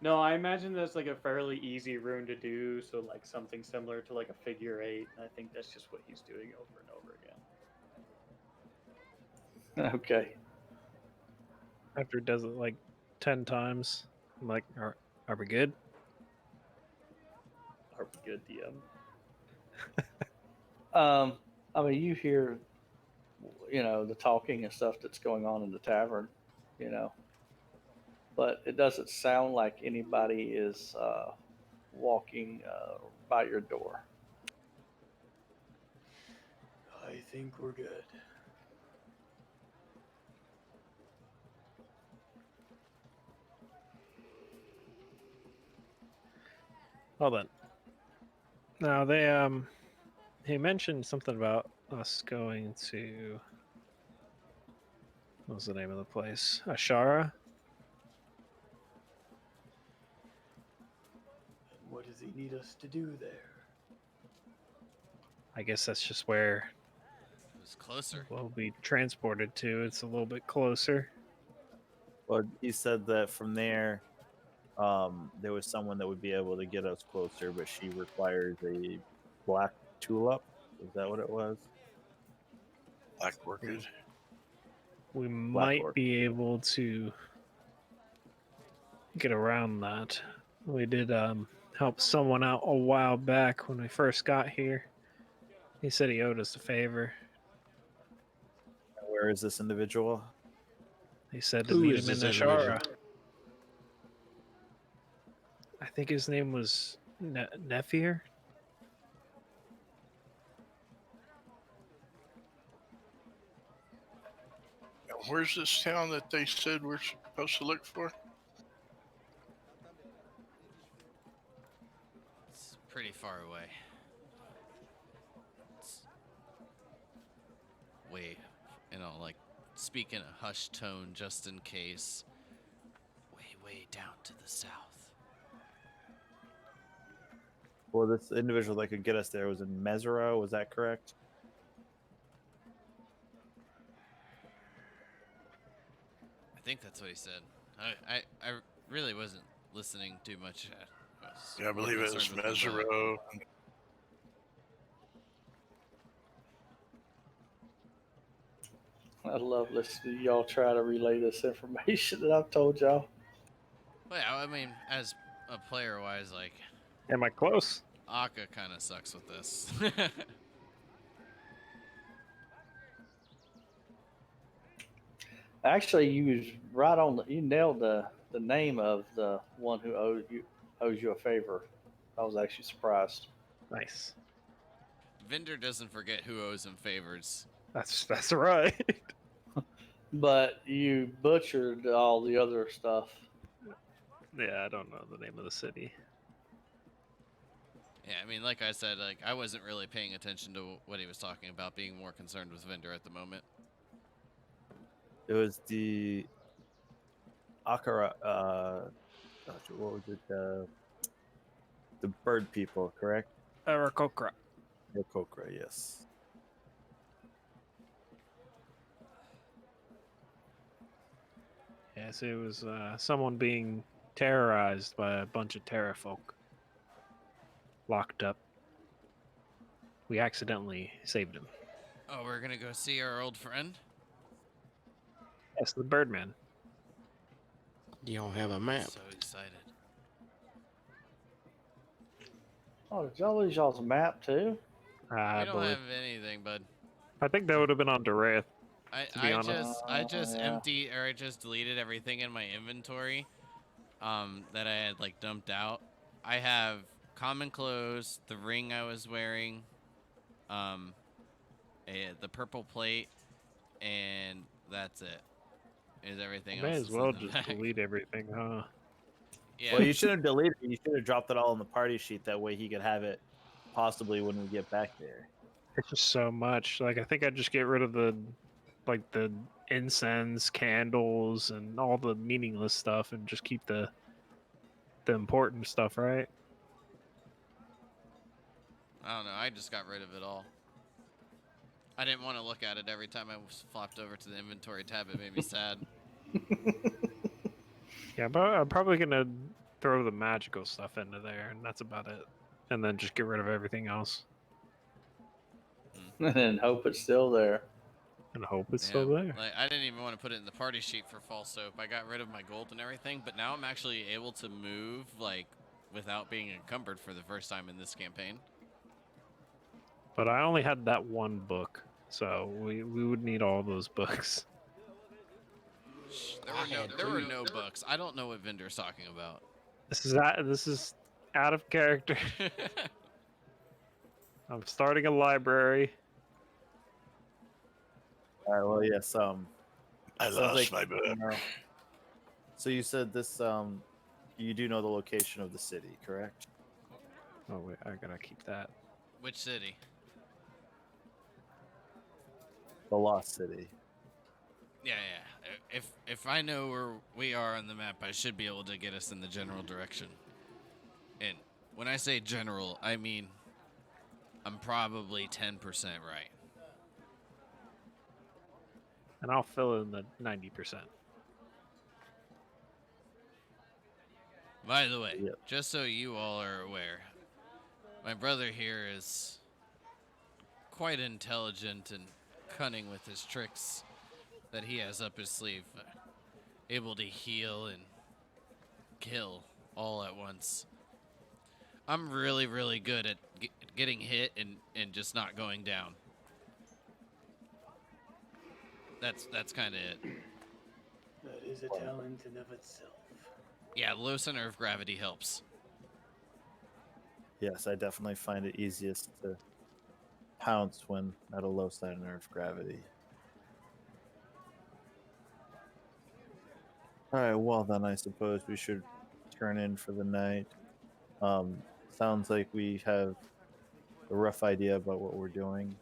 Speaker 7: No, I imagine that's like a fairly easy rune to do, so like something similar to like a figure 8, and I think that's just what he's doing over and over again.
Speaker 1: Okay.
Speaker 4: After it does it like 10 times, I'm like, are we good?
Speaker 7: Are we good, DM?
Speaker 1: I mean, you hear, the talking and stuff that's going on in the tavern, but it doesn't sound like anybody is walking by your door.
Speaker 7: I think we're good.
Speaker 4: Well then. Now he mentioned something about us going to, what was the name of the place? Ashara?
Speaker 7: And what does he need us to do there?
Speaker 4: I guess that's just where
Speaker 2: It was closer.
Speaker 4: we'll be transported to. It's a little bit closer.
Speaker 5: Well, he said that from there, there was someone that would be able to get us closer, but she requires a black tulip. Is that what it was?
Speaker 3: Black Orchid.
Speaker 4: We
Speaker 5: Black
Speaker 4: might
Speaker 5: orchid.
Speaker 4: be able to get around that. We did help someone out a while back when we first got here. He said he owed us a favor.
Speaker 5: Where is this individual?
Speaker 4: He said to
Speaker 6: Who
Speaker 4: meet
Speaker 6: is
Speaker 4: him in
Speaker 6: this individual?
Speaker 4: Ashara. I think his name was Nephir.
Speaker 3: Where's this town that they said we're supposed to look for?
Speaker 2: It's pretty far away. Wait, like speak in a hushed tone just in case. Way down to the south.
Speaker 5: Well, this individual that could get us there was in Mesero. Was that correct?
Speaker 2: I think that's what he said. I really wasn't listening too much.
Speaker 3: Yeah, I believe it was Mesero.
Speaker 1: I love listening to y'all try to relay this information that I've told y'all.
Speaker 2: Well, yeah, I mean, as a player wise, like,
Speaker 4: Am I close?
Speaker 2: Akka kind of sucks with this.
Speaker 1: Actually, you was right on. You nailed the name of the one who owes you a favor. I was actually surprised.
Speaker 4: Nice.
Speaker 2: Vendor doesn't forget who owes him favors.
Speaker 4: That's right.
Speaker 1: But you butchered all the other stuff.
Speaker 4: Yeah, I don't know the name of the city.
Speaker 2: Yeah, I mean, like I said, like I wasn't really paying attention to what he was talking about, being more concerned with Vendor at the moment.
Speaker 5: It was the Akara. What was it? The bird people, correct?
Speaker 4: Arakokra.
Speaker 5: The Kokra, yes.
Speaker 4: Yes, it was someone being terrorized by a bunch of terra folk. Locked up. We accidentally saved him.
Speaker 2: Oh, we're gonna go see our old friend?
Speaker 4: Yes, the Birdman.
Speaker 6: Do y'all have a map?
Speaker 2: So excited.
Speaker 1: Oh, did y'all lose y'all's map too?
Speaker 2: We
Speaker 4: I
Speaker 2: don't
Speaker 4: believe.
Speaker 2: have anything, bud.
Speaker 4: I think that would have been on Darath. To be honest.
Speaker 2: I just
Speaker 1: Yeah.
Speaker 2: I just deleted everything in my inventory that I had like dumped out. I have common clothes, the ring I was wearing, um the purple plate, and that's it. Is everything
Speaker 4: May
Speaker 2: else
Speaker 4: as
Speaker 2: is
Speaker 4: well
Speaker 2: in the
Speaker 4: just
Speaker 2: bag.
Speaker 4: delete everything, huh?
Speaker 2: Yeah.
Speaker 5: Well, you should have deleted it. You should have dropped it all on the party sheet. That way he could have it possibly when we get back there.
Speaker 4: It's just so much. Like I think I'd just get rid of the incense, candles, and all the meaningless stuff, and just keep the important stuff, right?
Speaker 2: I don't know. I just got rid of it all. I didn't want to look at it every time I flopped over to the inventory tab. It made me sad.
Speaker 4: Yeah, but I'm probably gonna throw the magical stuff into there, and that's about it. And then just get rid of everything else,
Speaker 1: And hope it's still there.
Speaker 4: and hope it's
Speaker 2: Yeah,
Speaker 4: still there.
Speaker 2: like I didn't even want to put it in the party sheet for fall soap. I got rid of my gold and everything, but now I'm actually able to move like without being encumbered for the first time in this campaign.
Speaker 4: But I only had that one book, so we would need all those books.
Speaker 2: There were no books. I don't know what Vendor's talking about.
Speaker 4: This is out of character. I'm starting a library.
Speaker 5: All right. Well, yes.
Speaker 3: I
Speaker 5: sounds
Speaker 3: lost
Speaker 5: like,
Speaker 3: my book.
Speaker 5: you know, so you said this. You do know the location of the city, correct?
Speaker 4: Oh wait, I gotta keep that.
Speaker 2: Which city?
Speaker 5: The Lost City.
Speaker 2: Yeah. If I know where we are on the map, I should be able to get us in the general direction. And when I say general, I mean I'm probably 10% right.
Speaker 4: And I'll fill in the 90%.
Speaker 2: By the way,
Speaker 5: Yep.
Speaker 2: just so you all are aware, my brother here is quite intelligent and cunning with his tricks that he has up his sleeve. Able to heal and kill all at once. I'm really, really good at getting hit and just not going down. That's kind of it.
Speaker 7: That is a talent in of itself.
Speaker 2: Yeah, low center of gravity helps.
Speaker 5: Yes, I definitely find it easiest to pounce when at a low center of gravity. All right. Well, then I suppose we should turn in for the night. Sounds like we have a rough idea about what we're doing.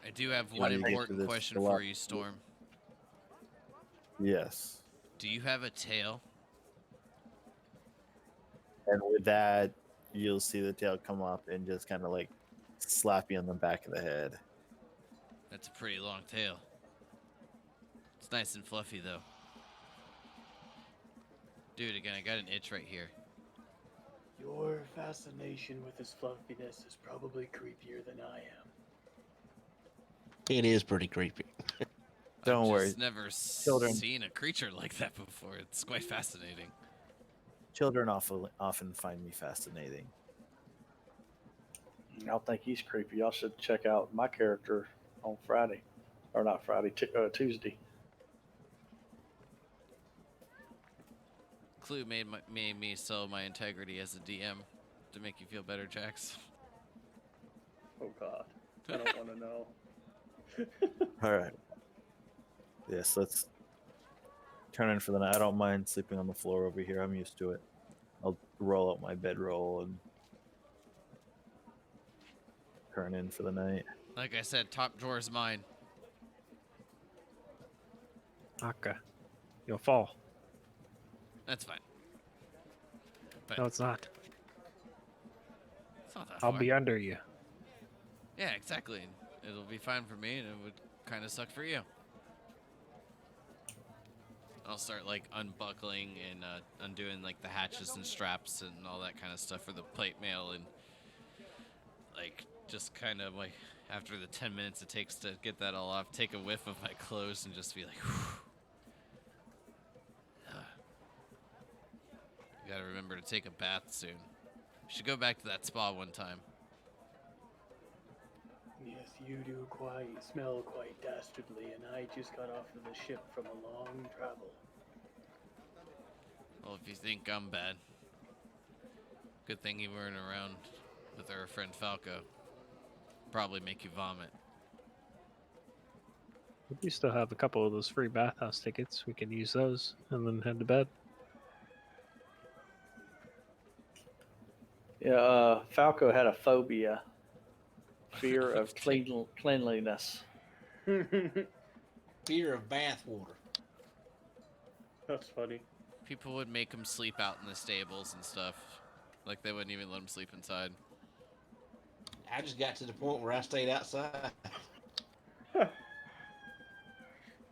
Speaker 2: I do have
Speaker 5: How
Speaker 2: one
Speaker 5: do you get to
Speaker 2: important
Speaker 5: this
Speaker 2: question
Speaker 5: Galap-
Speaker 2: for you, Storm.
Speaker 5: Yes.
Speaker 2: Do you have a tail?
Speaker 5: And with that, you'll see the tail come up and just kind of like slap you on the back of the head.
Speaker 2: That's a pretty long tail. It's nice and fluffy, though. Dude, again, I got an itch right here.
Speaker 7: Your fascination with his fluffiness is probably creepier than I am.
Speaker 6: It is pretty creepy.
Speaker 5: Don't
Speaker 2: I've
Speaker 5: worry.
Speaker 2: just never
Speaker 5: Children.
Speaker 2: seen a creature like that before. It's quite fascinating.
Speaker 5: Children often find me fascinating.
Speaker 1: Y'all think he's creepy. Y'all should check out my character on Friday. Or not Friday, Tuesday.
Speaker 2: Clue made me sell my integrity as a DM to make you feel better, Jax.
Speaker 7: Oh God, I don't want to know.
Speaker 5: All right. Yes, let's turn in for the night. I don't mind sleeping on the floor over here. I'm used to it. I'll roll out my bedroll and turn in for the night.
Speaker 2: Like I said, top drawer's mine.
Speaker 4: Okay. You'll fall.
Speaker 2: That's fine. But
Speaker 4: No, it's not.
Speaker 2: it's not that
Speaker 4: I'll
Speaker 2: far.
Speaker 4: be under you.
Speaker 2: Yeah, exactly. It'll be fine for me, and it would kind of suck for you. I'll start like unbuckling and undoing like the hatches and straps and all that kind of stuff for the plate mail, and like just kind of like after the 10 minutes it takes to get that all off, take a whiff of my clothes and just be like, whew. Gotta remember to take a bath soon. We should go back to that spa one time.
Speaker 7: Yes, you do smell quite dastardly, and I just got off of the ship from a long travel.
Speaker 2: Well, if you think I'm bad, good thing you weren't around with our friend Falco. Probably make you vomit.
Speaker 4: We do still have a couple of those free bathhouse tickets. We can use those and then head to bed.
Speaker 1: Yeah, Falco had a phobia, fear of cleanliness.
Speaker 6: Fear of bath water.
Speaker 7: That's funny.
Speaker 2: People would make him sleep out in the stables and stuff. Like they wouldn't even let him sleep inside.
Speaker 6: I just got to the point where I stayed outside.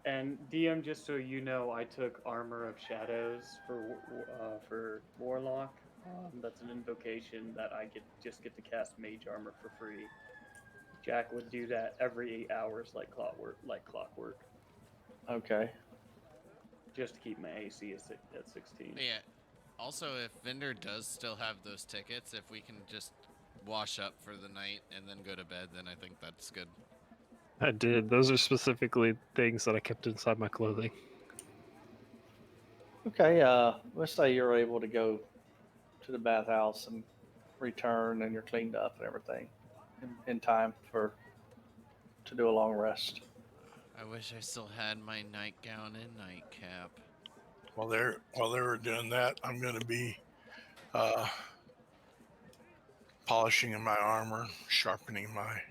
Speaker 7: And DM, just so you know, I took Armor of Shadows for Warlock. That's an invocation that I get to cast Mage Armor for free. Jack would do that every 8 hours, like clockwork,
Speaker 1: Okay.
Speaker 7: just to keep my AC at 16.
Speaker 2: But yeah. Also, if Vendor does still have those tickets, if we can just wash up for the night and then go to bed, then I think that's good.
Speaker 4: I did. Those are specifically things that I kept inside my clothing.
Speaker 1: Okay. Let's say you're able to go to the bathhouse and return, and you're cleaned up and everything in time to do a long rest.
Speaker 2: I wish I still had my nightgown and nightcap.
Speaker 3: While they were doing that, I'm going to be polishing my armor, sharpening my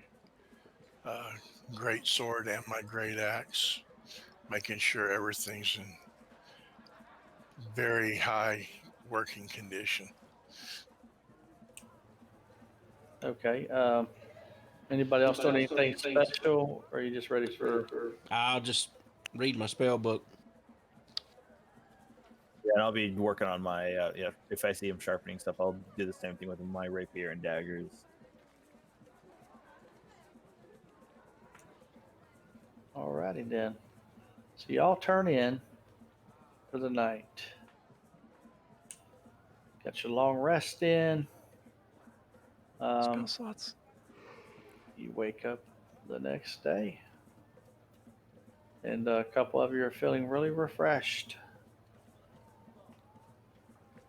Speaker 3: great sword and my great axe, making sure everything's in very high working condition.
Speaker 1: Okay. Anybody else doing anything special, or are you just ready for?
Speaker 6: I'll just read my spell book.
Speaker 5: Yeah, and I'll be working on my if I see him sharpening stuff, I'll do the same thing with my rapier and daggers.
Speaker 1: Alrighty then. So y'all turn in for the night. Got your long rest in.
Speaker 4: Spell slots.
Speaker 1: You wake up the next day, and a couple of you are feeling really refreshed.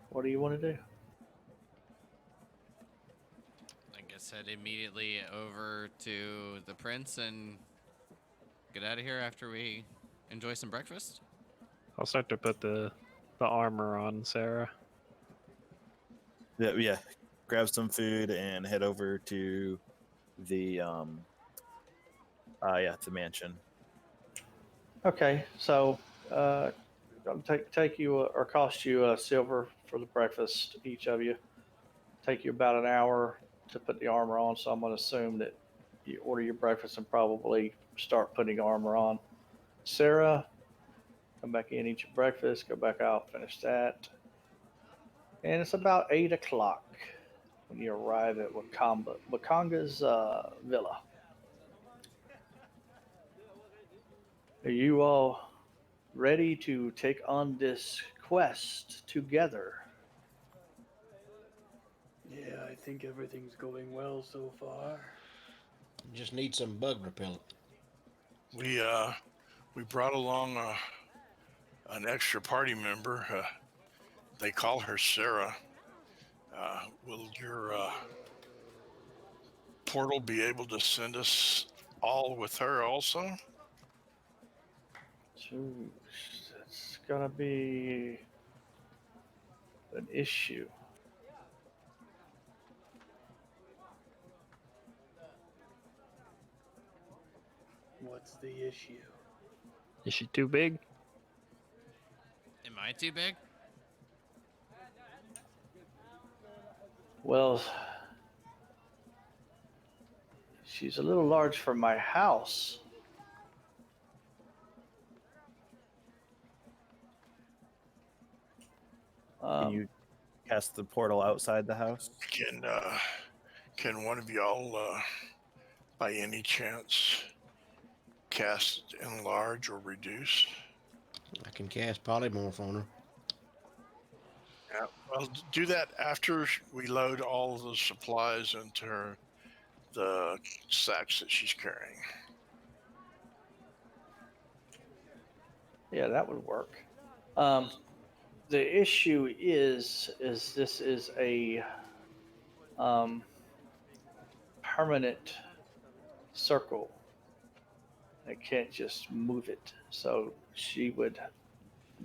Speaker 1: What do you want to do?
Speaker 2: I guess head immediately over to the prince and get out of here after we enjoy some breakfast.
Speaker 4: I'll start to put the armor on Sarah.
Speaker 5: Yeah, grab some food and head over to the the mansion.
Speaker 1: Okay, so it'll take you or cost you a silver for the breakfast, each of you. Take you about an hour to put the armor on. So I'm going to assume that you order your breakfast and probably start putting armor on. Sarah, come back in, eat your breakfast, go back out, finish that. And it's about 8 o'clock when you arrive at Wakanga's villa. Are you all ready to take on this quest together?
Speaker 7: Yeah, I think everything's going well so far.
Speaker 6: Just need some bug repellent.
Speaker 3: We brought along an extra party member. They call her Sarah. Will your portal be able to send us all with her also?
Speaker 1: It's gonna be an issue.
Speaker 7: What's the issue?
Speaker 4: Is she too big?
Speaker 2: Am I too big?
Speaker 1: Well, she's a little large for my house.
Speaker 5: Can you cast the portal outside the house?
Speaker 3: Can one of y'all, by any chance, cast enlarge or reduce?
Speaker 6: I can cast polymorph on her.
Speaker 3: Yeah, well, do that after we load all of the supplies into her the sacks that she's carrying.
Speaker 1: Yeah, that would work. The issue is this is a permanent circle. I can't just move it, so she would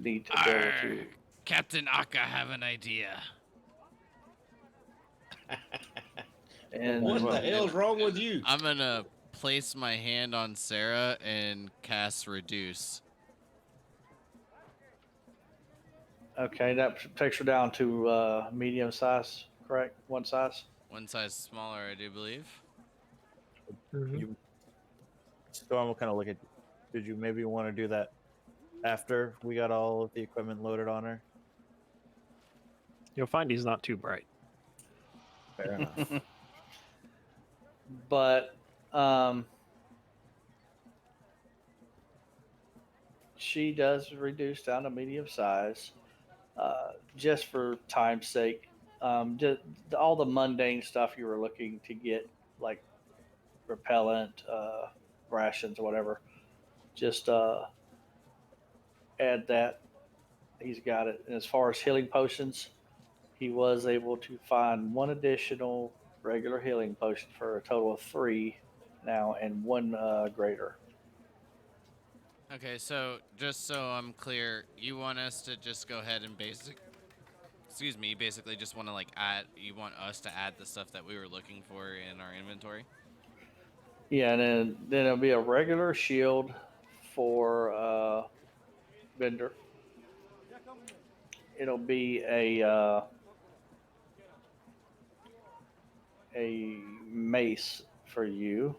Speaker 1: need to be able to.
Speaker 2: Captain Akka have an idea.
Speaker 1: And
Speaker 6: What
Speaker 5: well,
Speaker 6: the hell's wrong with you?
Speaker 2: I'm gonna place my hand on Sarah and cast Reduce.
Speaker 1: okay, that takes her down to medium size, correct? One size.
Speaker 2: One size smaller, I do believe.
Speaker 4: Mhm.
Speaker 5: you Storm will kind of look at. Did you maybe want to do that after we got all of the equipment loaded on her?
Speaker 4: You'll find he's not too bright.
Speaker 5: Fair enough.
Speaker 1: But she does reduce down to medium size, just for time's sake. Just all the mundane stuff you were looking to get, like repellent, rations, whatever. Just add that. He's got it. And as far as healing potions, he was able to find one additional regular healing potion for a total of 3 now, and one greater.
Speaker 2: Okay, so just so I'm clear, you want us to just go ahead and you basically just want to you want us to add the stuff that we were looking for in our inventory?
Speaker 1: Yeah, and then it'll be a regular shield for vendor. It'll be a mace for you.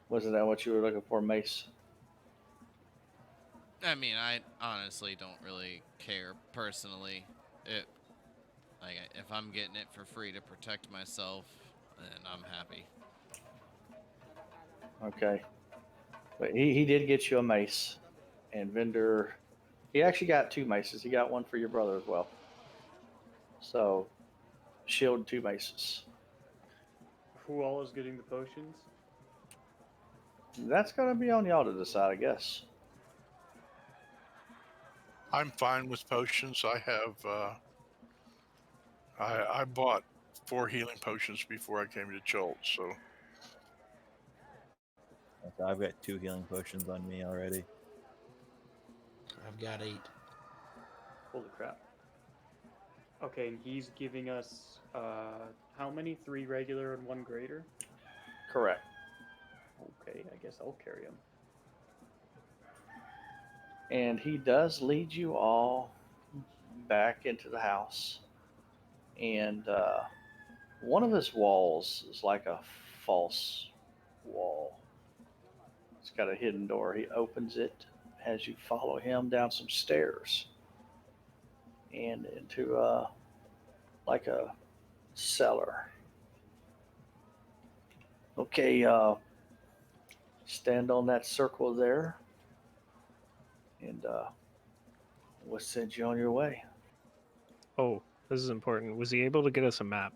Speaker 1: Wasn't that what you were looking for, mace?
Speaker 2: I mean, I honestly don't really care personally. It if I'm getting it for free to protect myself, then I'm happy.
Speaker 1: Okay. But he did get you a mace. And vendor, he actually got 2 maces. He got one for your brother as well. So, shield, 2 maces.
Speaker 7: Who all is getting the potions?
Speaker 1: That's going to be on y'all to decide, I guess.
Speaker 3: I'm fine with potions. I have I bought 4 healing potions before I came to Chult, so
Speaker 5: Okay, I've got 2 healing potions on me already.
Speaker 6: I've got 8.
Speaker 7: Holy crap. Okay, and he's giving us how many? 3 regular and 1 greater?
Speaker 1: Correct.
Speaker 7: Okay, I guess I'll carry him.
Speaker 1: And he does lead you all back into the house. And one of his walls is like a false wall. It's got a hidden door. He opens it as you follow him down some stairs and into like a cellar. Okay, stand on that circle there, and we'll send you on your way.
Speaker 4: Oh, this is important. Was he able to get us a map?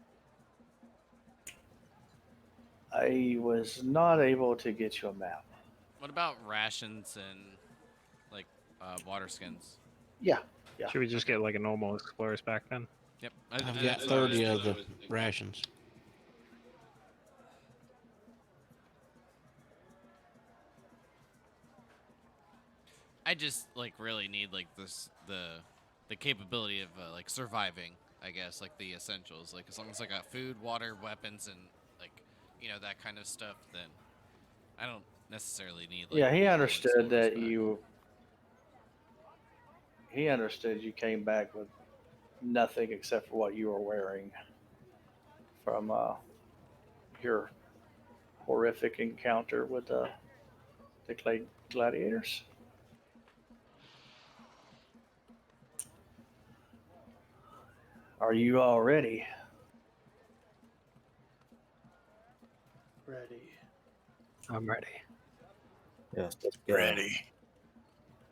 Speaker 1: I was not able to get you a map.
Speaker 2: What about rations and water skins?
Speaker 1: Yeah, yeah.
Speaker 4: Should we just
Speaker 2: Okay.
Speaker 4: get like a normal explorer's pack then?
Speaker 2: Yep.
Speaker 6: I've got
Speaker 2: that's what I was
Speaker 6: 30 of the
Speaker 2: thinking.
Speaker 6: rations.
Speaker 2: I just really need the capability of surviving. I guess the essentials. As long as I got food, water, weapons, and that kind of stuff, then I don't necessarily need
Speaker 1: Yeah, he
Speaker 2: the whole
Speaker 1: understood
Speaker 2: explorer's
Speaker 1: that
Speaker 2: pack.
Speaker 1: you. He understood you came back with nothing except for what you were wearing from your horrific encounter with the gladiators. Are you all ready?
Speaker 7: Ready.
Speaker 4: I'm ready.
Speaker 5: Yes, let's go.
Speaker 3: ready.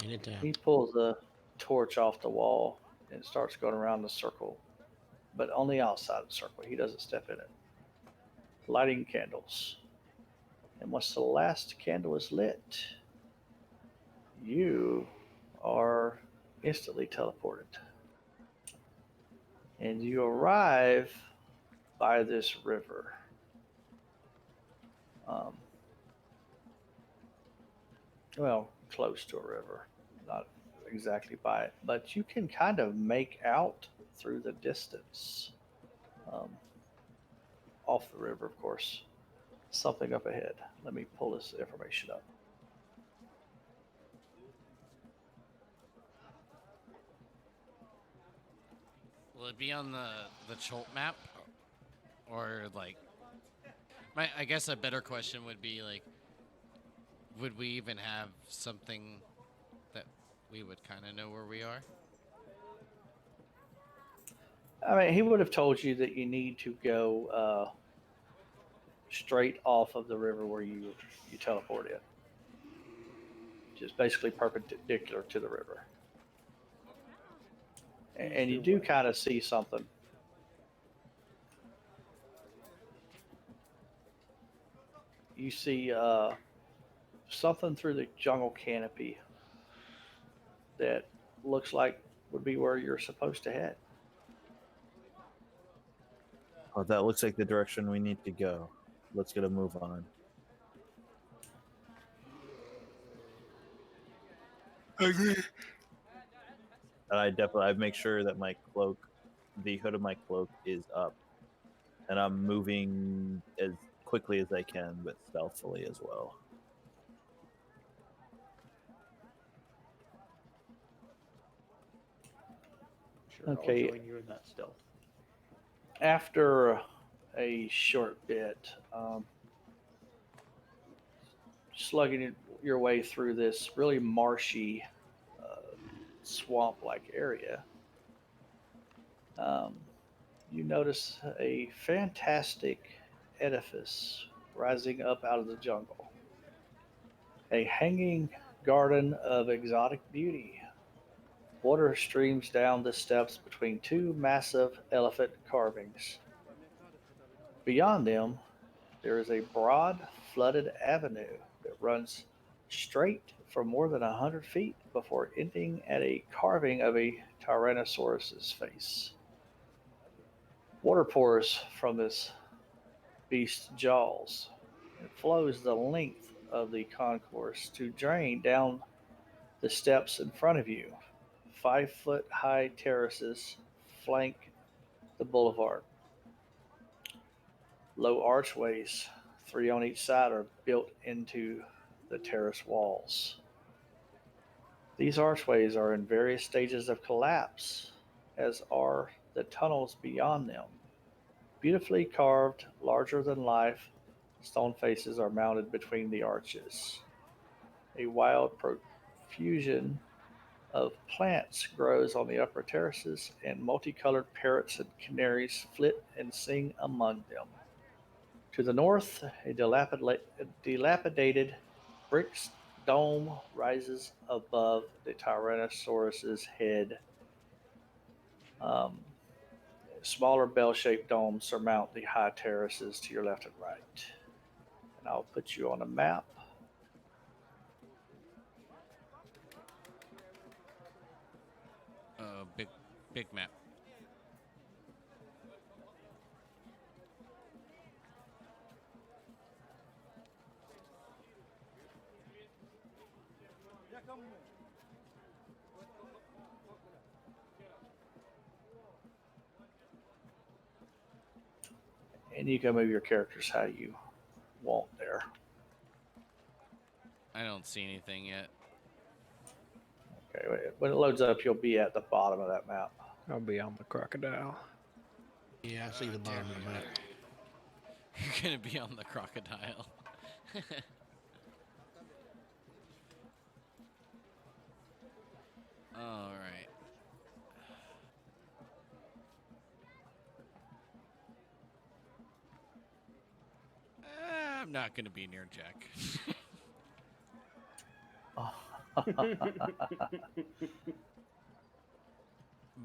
Speaker 6: Anytime.
Speaker 1: He pulls a torch off the wall and starts going around the circle, but on the outside of the circle. He doesn't step in it. lighting candles. And once the last candle is lit, you are instantly teleported. And you arrive by this river. Um, well, close to a river, not exactly by it, but you can kind of make out through the distance, um, off the river, of course, something up ahead. Let me pull this information up.
Speaker 2: Will it be on the Cholt map, or like I guess a better question would be like, would we even have something that we would kind of know where we are?
Speaker 1: I mean, he would have told you that you need to go straight off of the river where you teleport in, just basically perpendicular to the river. And you
Speaker 7: East or
Speaker 1: do
Speaker 7: west?
Speaker 1: kind of see something. You see something through the jungle canopy that looks like would be where you're supposed to head.
Speaker 5: Oh, that looks like the direction we need to go. Let's get a move on.
Speaker 3: I agree.
Speaker 5: And I make sure that my cloak, the hood of my cloak, is up, and I'm moving as quickly as I can, but stealthily as well.
Speaker 7: Sure,
Speaker 1: Okay.
Speaker 7: I'll join you in that stealth.
Speaker 1: After a short bit, slugging your way through this really marshy, swamp like area, um, you notice a fantastic edifice rising up out of the jungle. A hanging garden of exotic beauty. Water streams down the steps between two massive elephant carvings. Beyond them, there is a broad, flooded avenue that runs straight for more than 100 feet before ending at a carving of a Tyrannosaurus's face. Water pours from this beast's jaws and flows the length of the concourse to drain down the steps in front of you. 5 foot high terraces flank the boulevard. Low archways, three on each side, are built into the terrace walls. These archways are in various stages of collapse, as are the tunnels beyond them. Beautifully carved, larger than life, stone faces are mounted between the arches. A wild profusion of plants grows on the upper terraces, and multicolored parrots and canaries flit and sing among them. To the north, a dilapidated brick dome rises above the Tyrannosaurus's head. Um, Smaller bell shaped domes surmount the high terraces to your left and right. And I'll put you on a map.
Speaker 2: Big map.
Speaker 1: And you can move your characters how you want there.
Speaker 2: I don't see anything yet.
Speaker 1: Okay, when it loads up, you'll be at the bottom of that map.
Speaker 4: I'll be on the crocodile.
Speaker 6: Yeah, I see the bottom of the map.
Speaker 2: You're gonna be on the crocodile. All right. I'm not gonna be near Jack.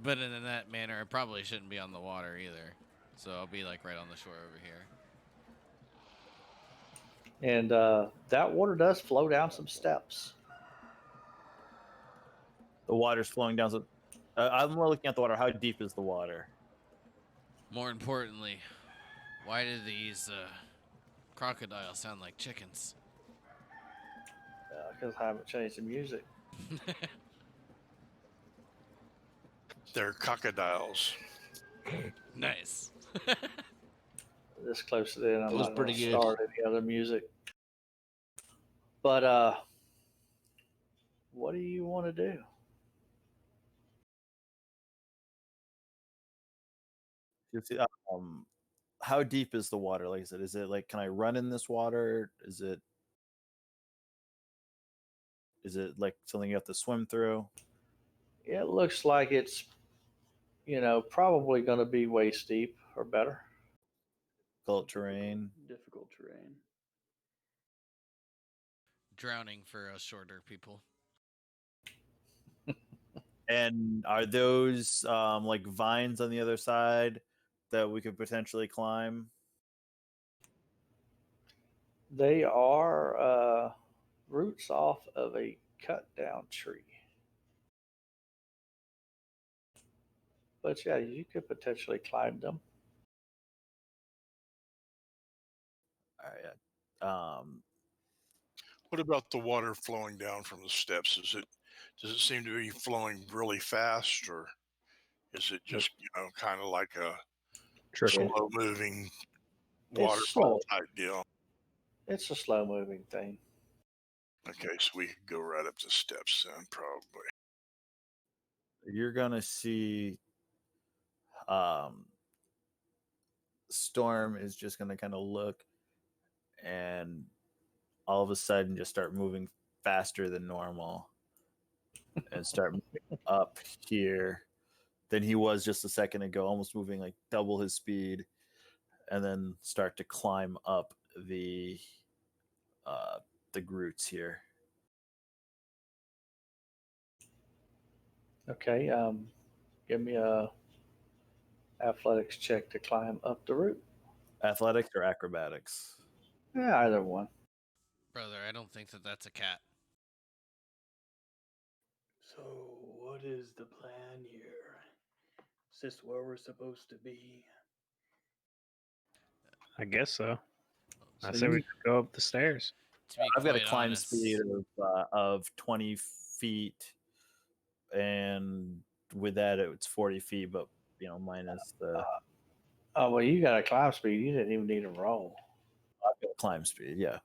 Speaker 2: But in that manner, I probably shouldn't be on the water either. So I'll be like right on the shore over here.
Speaker 1: And that water does flow down some steps.
Speaker 5: The water's flowing down. So, I'm more looking at the water. How deep is the water?
Speaker 2: More importantly, why do these crocodiles sound like chickens?
Speaker 1: Because I haven't changed the music.
Speaker 3: They're crocodiles.
Speaker 2: Nice.
Speaker 1: This close to the end, I'm
Speaker 6: That was
Speaker 1: not going
Speaker 6: pretty
Speaker 1: to
Speaker 6: good.
Speaker 1: start any other music. But what do you want to do?
Speaker 5: How deep is the water? Like I said, is it like, can I run in this water? Is it like something you have to swim through?
Speaker 1: It looks like it's, probably going to be waist deep or better.
Speaker 5: Difficult terrain.
Speaker 7: Difficult terrain.
Speaker 2: Drowning for us shorter people.
Speaker 5: And are those like vines on the other side that we could potentially climb?
Speaker 1: They are roots off of a cut down tree. But yeah, you could potentially climb them.
Speaker 5: All right.
Speaker 3: What about the water flowing down from the steps? Does it seem to be flowing really fast, or is it just kind of like a
Speaker 4: Trickle.
Speaker 3: slow moving
Speaker 1: It's
Speaker 3: waterfall
Speaker 1: slow.
Speaker 3: type deal?
Speaker 1: It's a slow moving thing.
Speaker 3: Okay, so we could go right up the steps then, probably.
Speaker 5: You're gonna see Storm is just gonna kind of look and all of a sudden just start moving faster than normal and start moving up here than he was just a second ago, almost moving like double his speed, and then start to climb up the roots here.
Speaker 1: Okay, give me a athletics check to climb up the root.
Speaker 5: Athletics or acrobatics?
Speaker 1: Yeah, either one.
Speaker 2: Brother, I don't think that that's a cat.
Speaker 7: So, what is the plan here? Is this where we're supposed to be?
Speaker 4: I guess so. I
Speaker 1: So
Speaker 4: say we
Speaker 1: you-
Speaker 4: could go up the stairs.
Speaker 2: To be
Speaker 5: I've got a
Speaker 2: quite
Speaker 5: climb
Speaker 2: honest,
Speaker 5: speed of 20 feet, and with that it's 40 feet, but minus the
Speaker 1: Oh well, you got a climb speed. You didn't even need a roll.
Speaker 5: I've got climb speed. Yeah,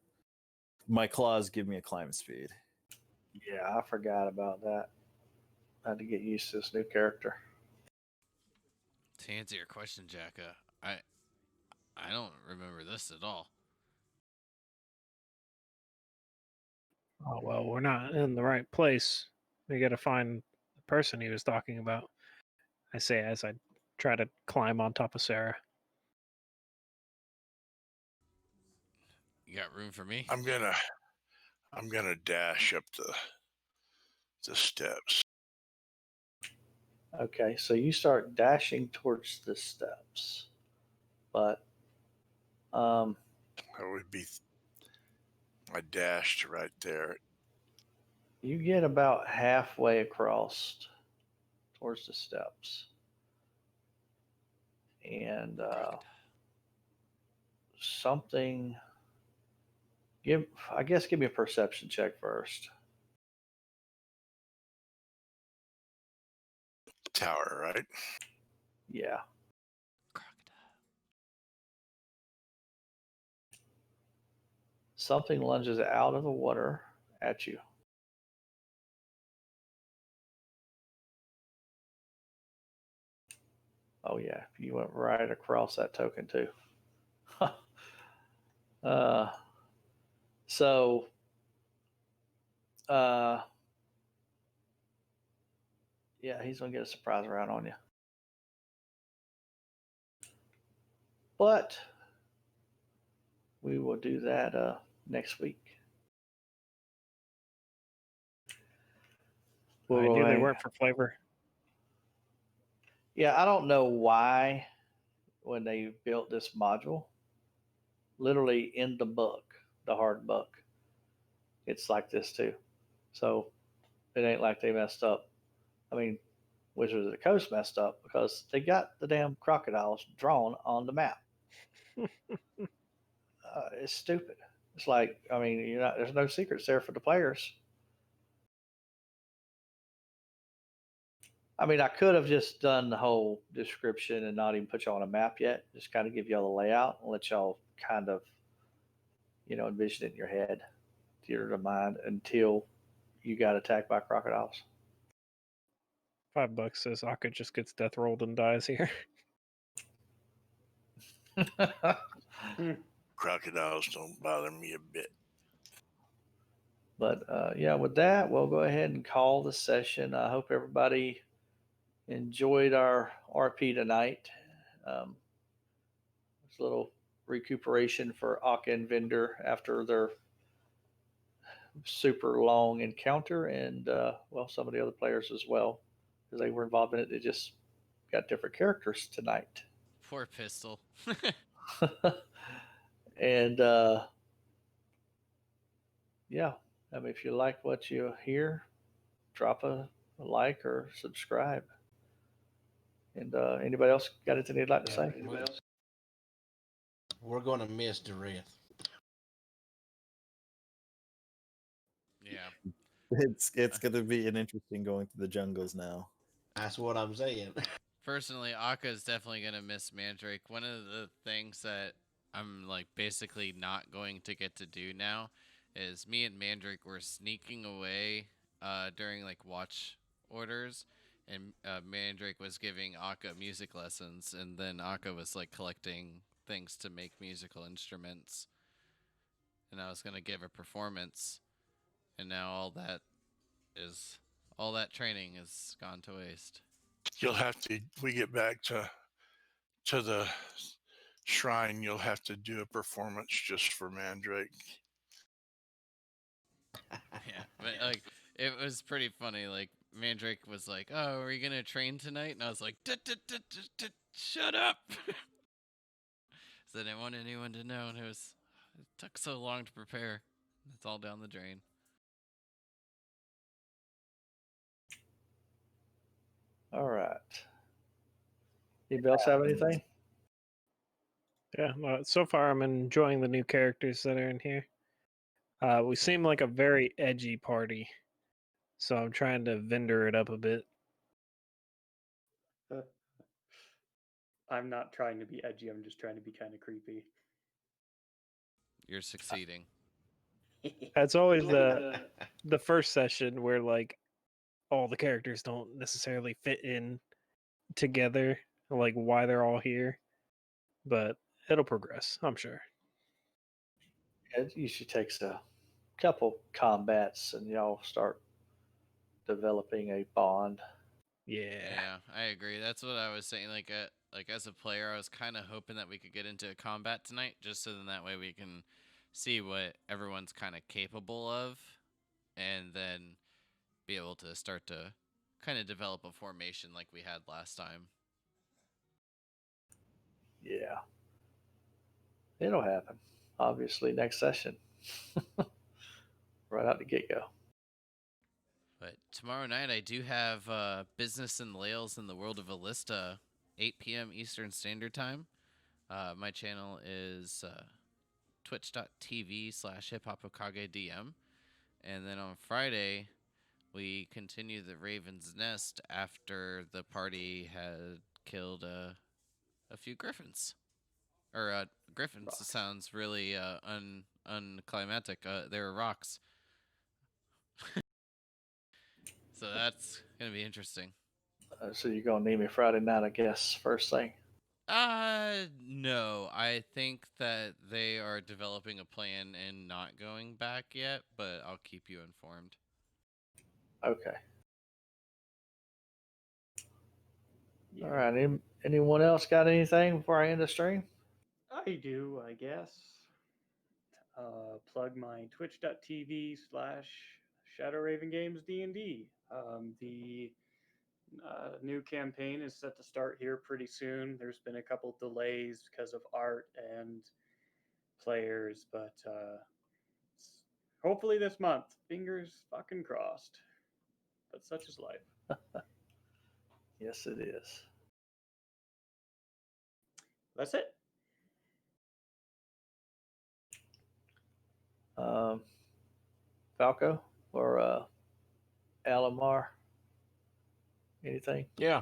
Speaker 5: my claws give me a climb speed.
Speaker 1: Yeah, I forgot about that. I had to get used to this new character.
Speaker 2: to answer your question, Jacka, I don't remember this at all.
Speaker 4: Oh well, we're not in the right place. We got to find the person he was talking about. I say as I try to climb on top of Sarah.
Speaker 2: You got room for me?
Speaker 3: I'm gonna dash up the steps.
Speaker 1: Okay, so you start dashing towards the steps, but
Speaker 3: That would be. I dashed right there.
Speaker 1: you get about halfway across towards the steps, and something. Give me a perception check first.
Speaker 3: Tower, right?
Speaker 1: Yeah.
Speaker 2: Crocodile.
Speaker 1: Something lunges out of the water at you. Oh yeah, you went right across that token too. uh, so, yeah, he's gonna get a surprise round on you. But we will do that next week.
Speaker 4: I knew they weren't for flavor.
Speaker 1: Yeah, I don't know why when they built this module, literally in the book, the hard buck. It's like this too. So it ain't like they messed up. I mean, Wizards of the Coast messed up because they got the damn crocodiles drawn on the map. It's stupid. It's like, I mean, you're not, there's no secrets there for the players. I mean, I could have just done the whole description and not even put you on a map yet. Just kind of give y'all the layout and let y'all kind of, envision it in your head, theater of mind until you got attacked by crocodiles.
Speaker 4: $5 says Akka just gets death rolled and dies here.
Speaker 3: Crocodiles don't bother me a bit.
Speaker 1: But yeah, with that, we'll go ahead and call the session. I hope everybody enjoyed our RP tonight. It's a little recuperation for Akka and Vendor after their super long encounter, and well, some of the other players as well, because they were involved in it. They just got different characters tonight.
Speaker 2: Poor Pistol.
Speaker 1: And yeah, I mean, if you like what you hear, drop a like or subscribe. And anybody else got anything they'd like to say?
Speaker 6: We're going to miss Dareth.
Speaker 2: Yeah.
Speaker 5: It's going to be an interesting going through the jungles now.
Speaker 6: That's what I'm saying.
Speaker 2: Personally, Akka is definitely gonna miss Mandrake. One of the things that I'm like basically not going to get to do now is me and Mandrake were sneaking away during like watch orders, and Mandrake was giving Akka music lessons, and then Akka was like collecting things to make musical instruments, and I was gonna give a performance, and now all that training is gone to waste.
Speaker 3: You'll have to. We get back to the shrine. You'll have to do a performance just for Mandrake.
Speaker 2: Yeah, but like it was pretty funny. Like Mandrake was like, "Oh, are you gonna train tonight?" And I was like, "Shut up!" So I didn't want anyone to know, and it took so long to prepare. It's all down the drain.
Speaker 1: All right. Anybody else have anything?
Speaker 4: Yeah, so far I'm enjoying the new characters that are in here. We seem like a very edgy party, so I'm trying to vendor it up a bit.
Speaker 7: I'm not trying to be edgy. I'm just trying to be kind of creepy.
Speaker 2: You're succeeding.
Speaker 4: That's always the first session where like all the characters don't necessarily fit in together, like why they're all here, but it'll progress, I'm sure.
Speaker 1: It usually takes a couple combats and y'all start developing a bond.
Speaker 2: Yeah, I agree. That's what I was saying. Like as a player, I was kind of hoping that we could get into a combat tonight, just so then that way we can see what everyone's kind of capable of, and then be able to start to kind of develop a formation like we had last time.
Speaker 1: Yeah. It'll happen. Obviously, next session. Right out the get go.
Speaker 2: But tomorrow night I do have Business and Lails in the World of Alista, 8 p.m. Eastern Standard Time. My channel is twitch.tv/hiphopokagedm. And then on Friday, we continue the Raven's Nest after the party had killed a few griffins. Or griffins
Speaker 1: Rocks.
Speaker 2: sounds really unclimactic. They were rocks. So that's going to be interesting.
Speaker 1: So you're gonna need me Friday night, I guess. First thing.
Speaker 2: No. I think that they are developing a plan and not going back yet, but I'll keep you informed.
Speaker 1: Okay.
Speaker 7: Yeah.
Speaker 1: All right. Anyone else got anything before I end the stream?
Speaker 7: I do, I guess. Plug my twitch.tv/Shadow Raven Games D&D. The new campaign is set to start here pretty soon. There's been a couple delays because of art and players, but Hopefully this month. Fingers fucking crossed. But such is life.
Speaker 1: Yes, it is.
Speaker 7: That's it.
Speaker 1: Falco or Alamar? Anything?
Speaker 6: Yeah.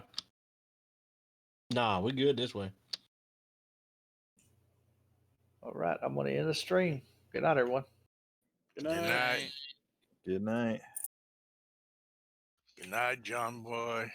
Speaker 6: Nah, we good this way.
Speaker 1: All right, I'm going to end the stream. Good night, everyone.
Speaker 7: Good
Speaker 3: Good
Speaker 7: night.
Speaker 3: night.
Speaker 5: Good night.
Speaker 3: Good night, John Boy.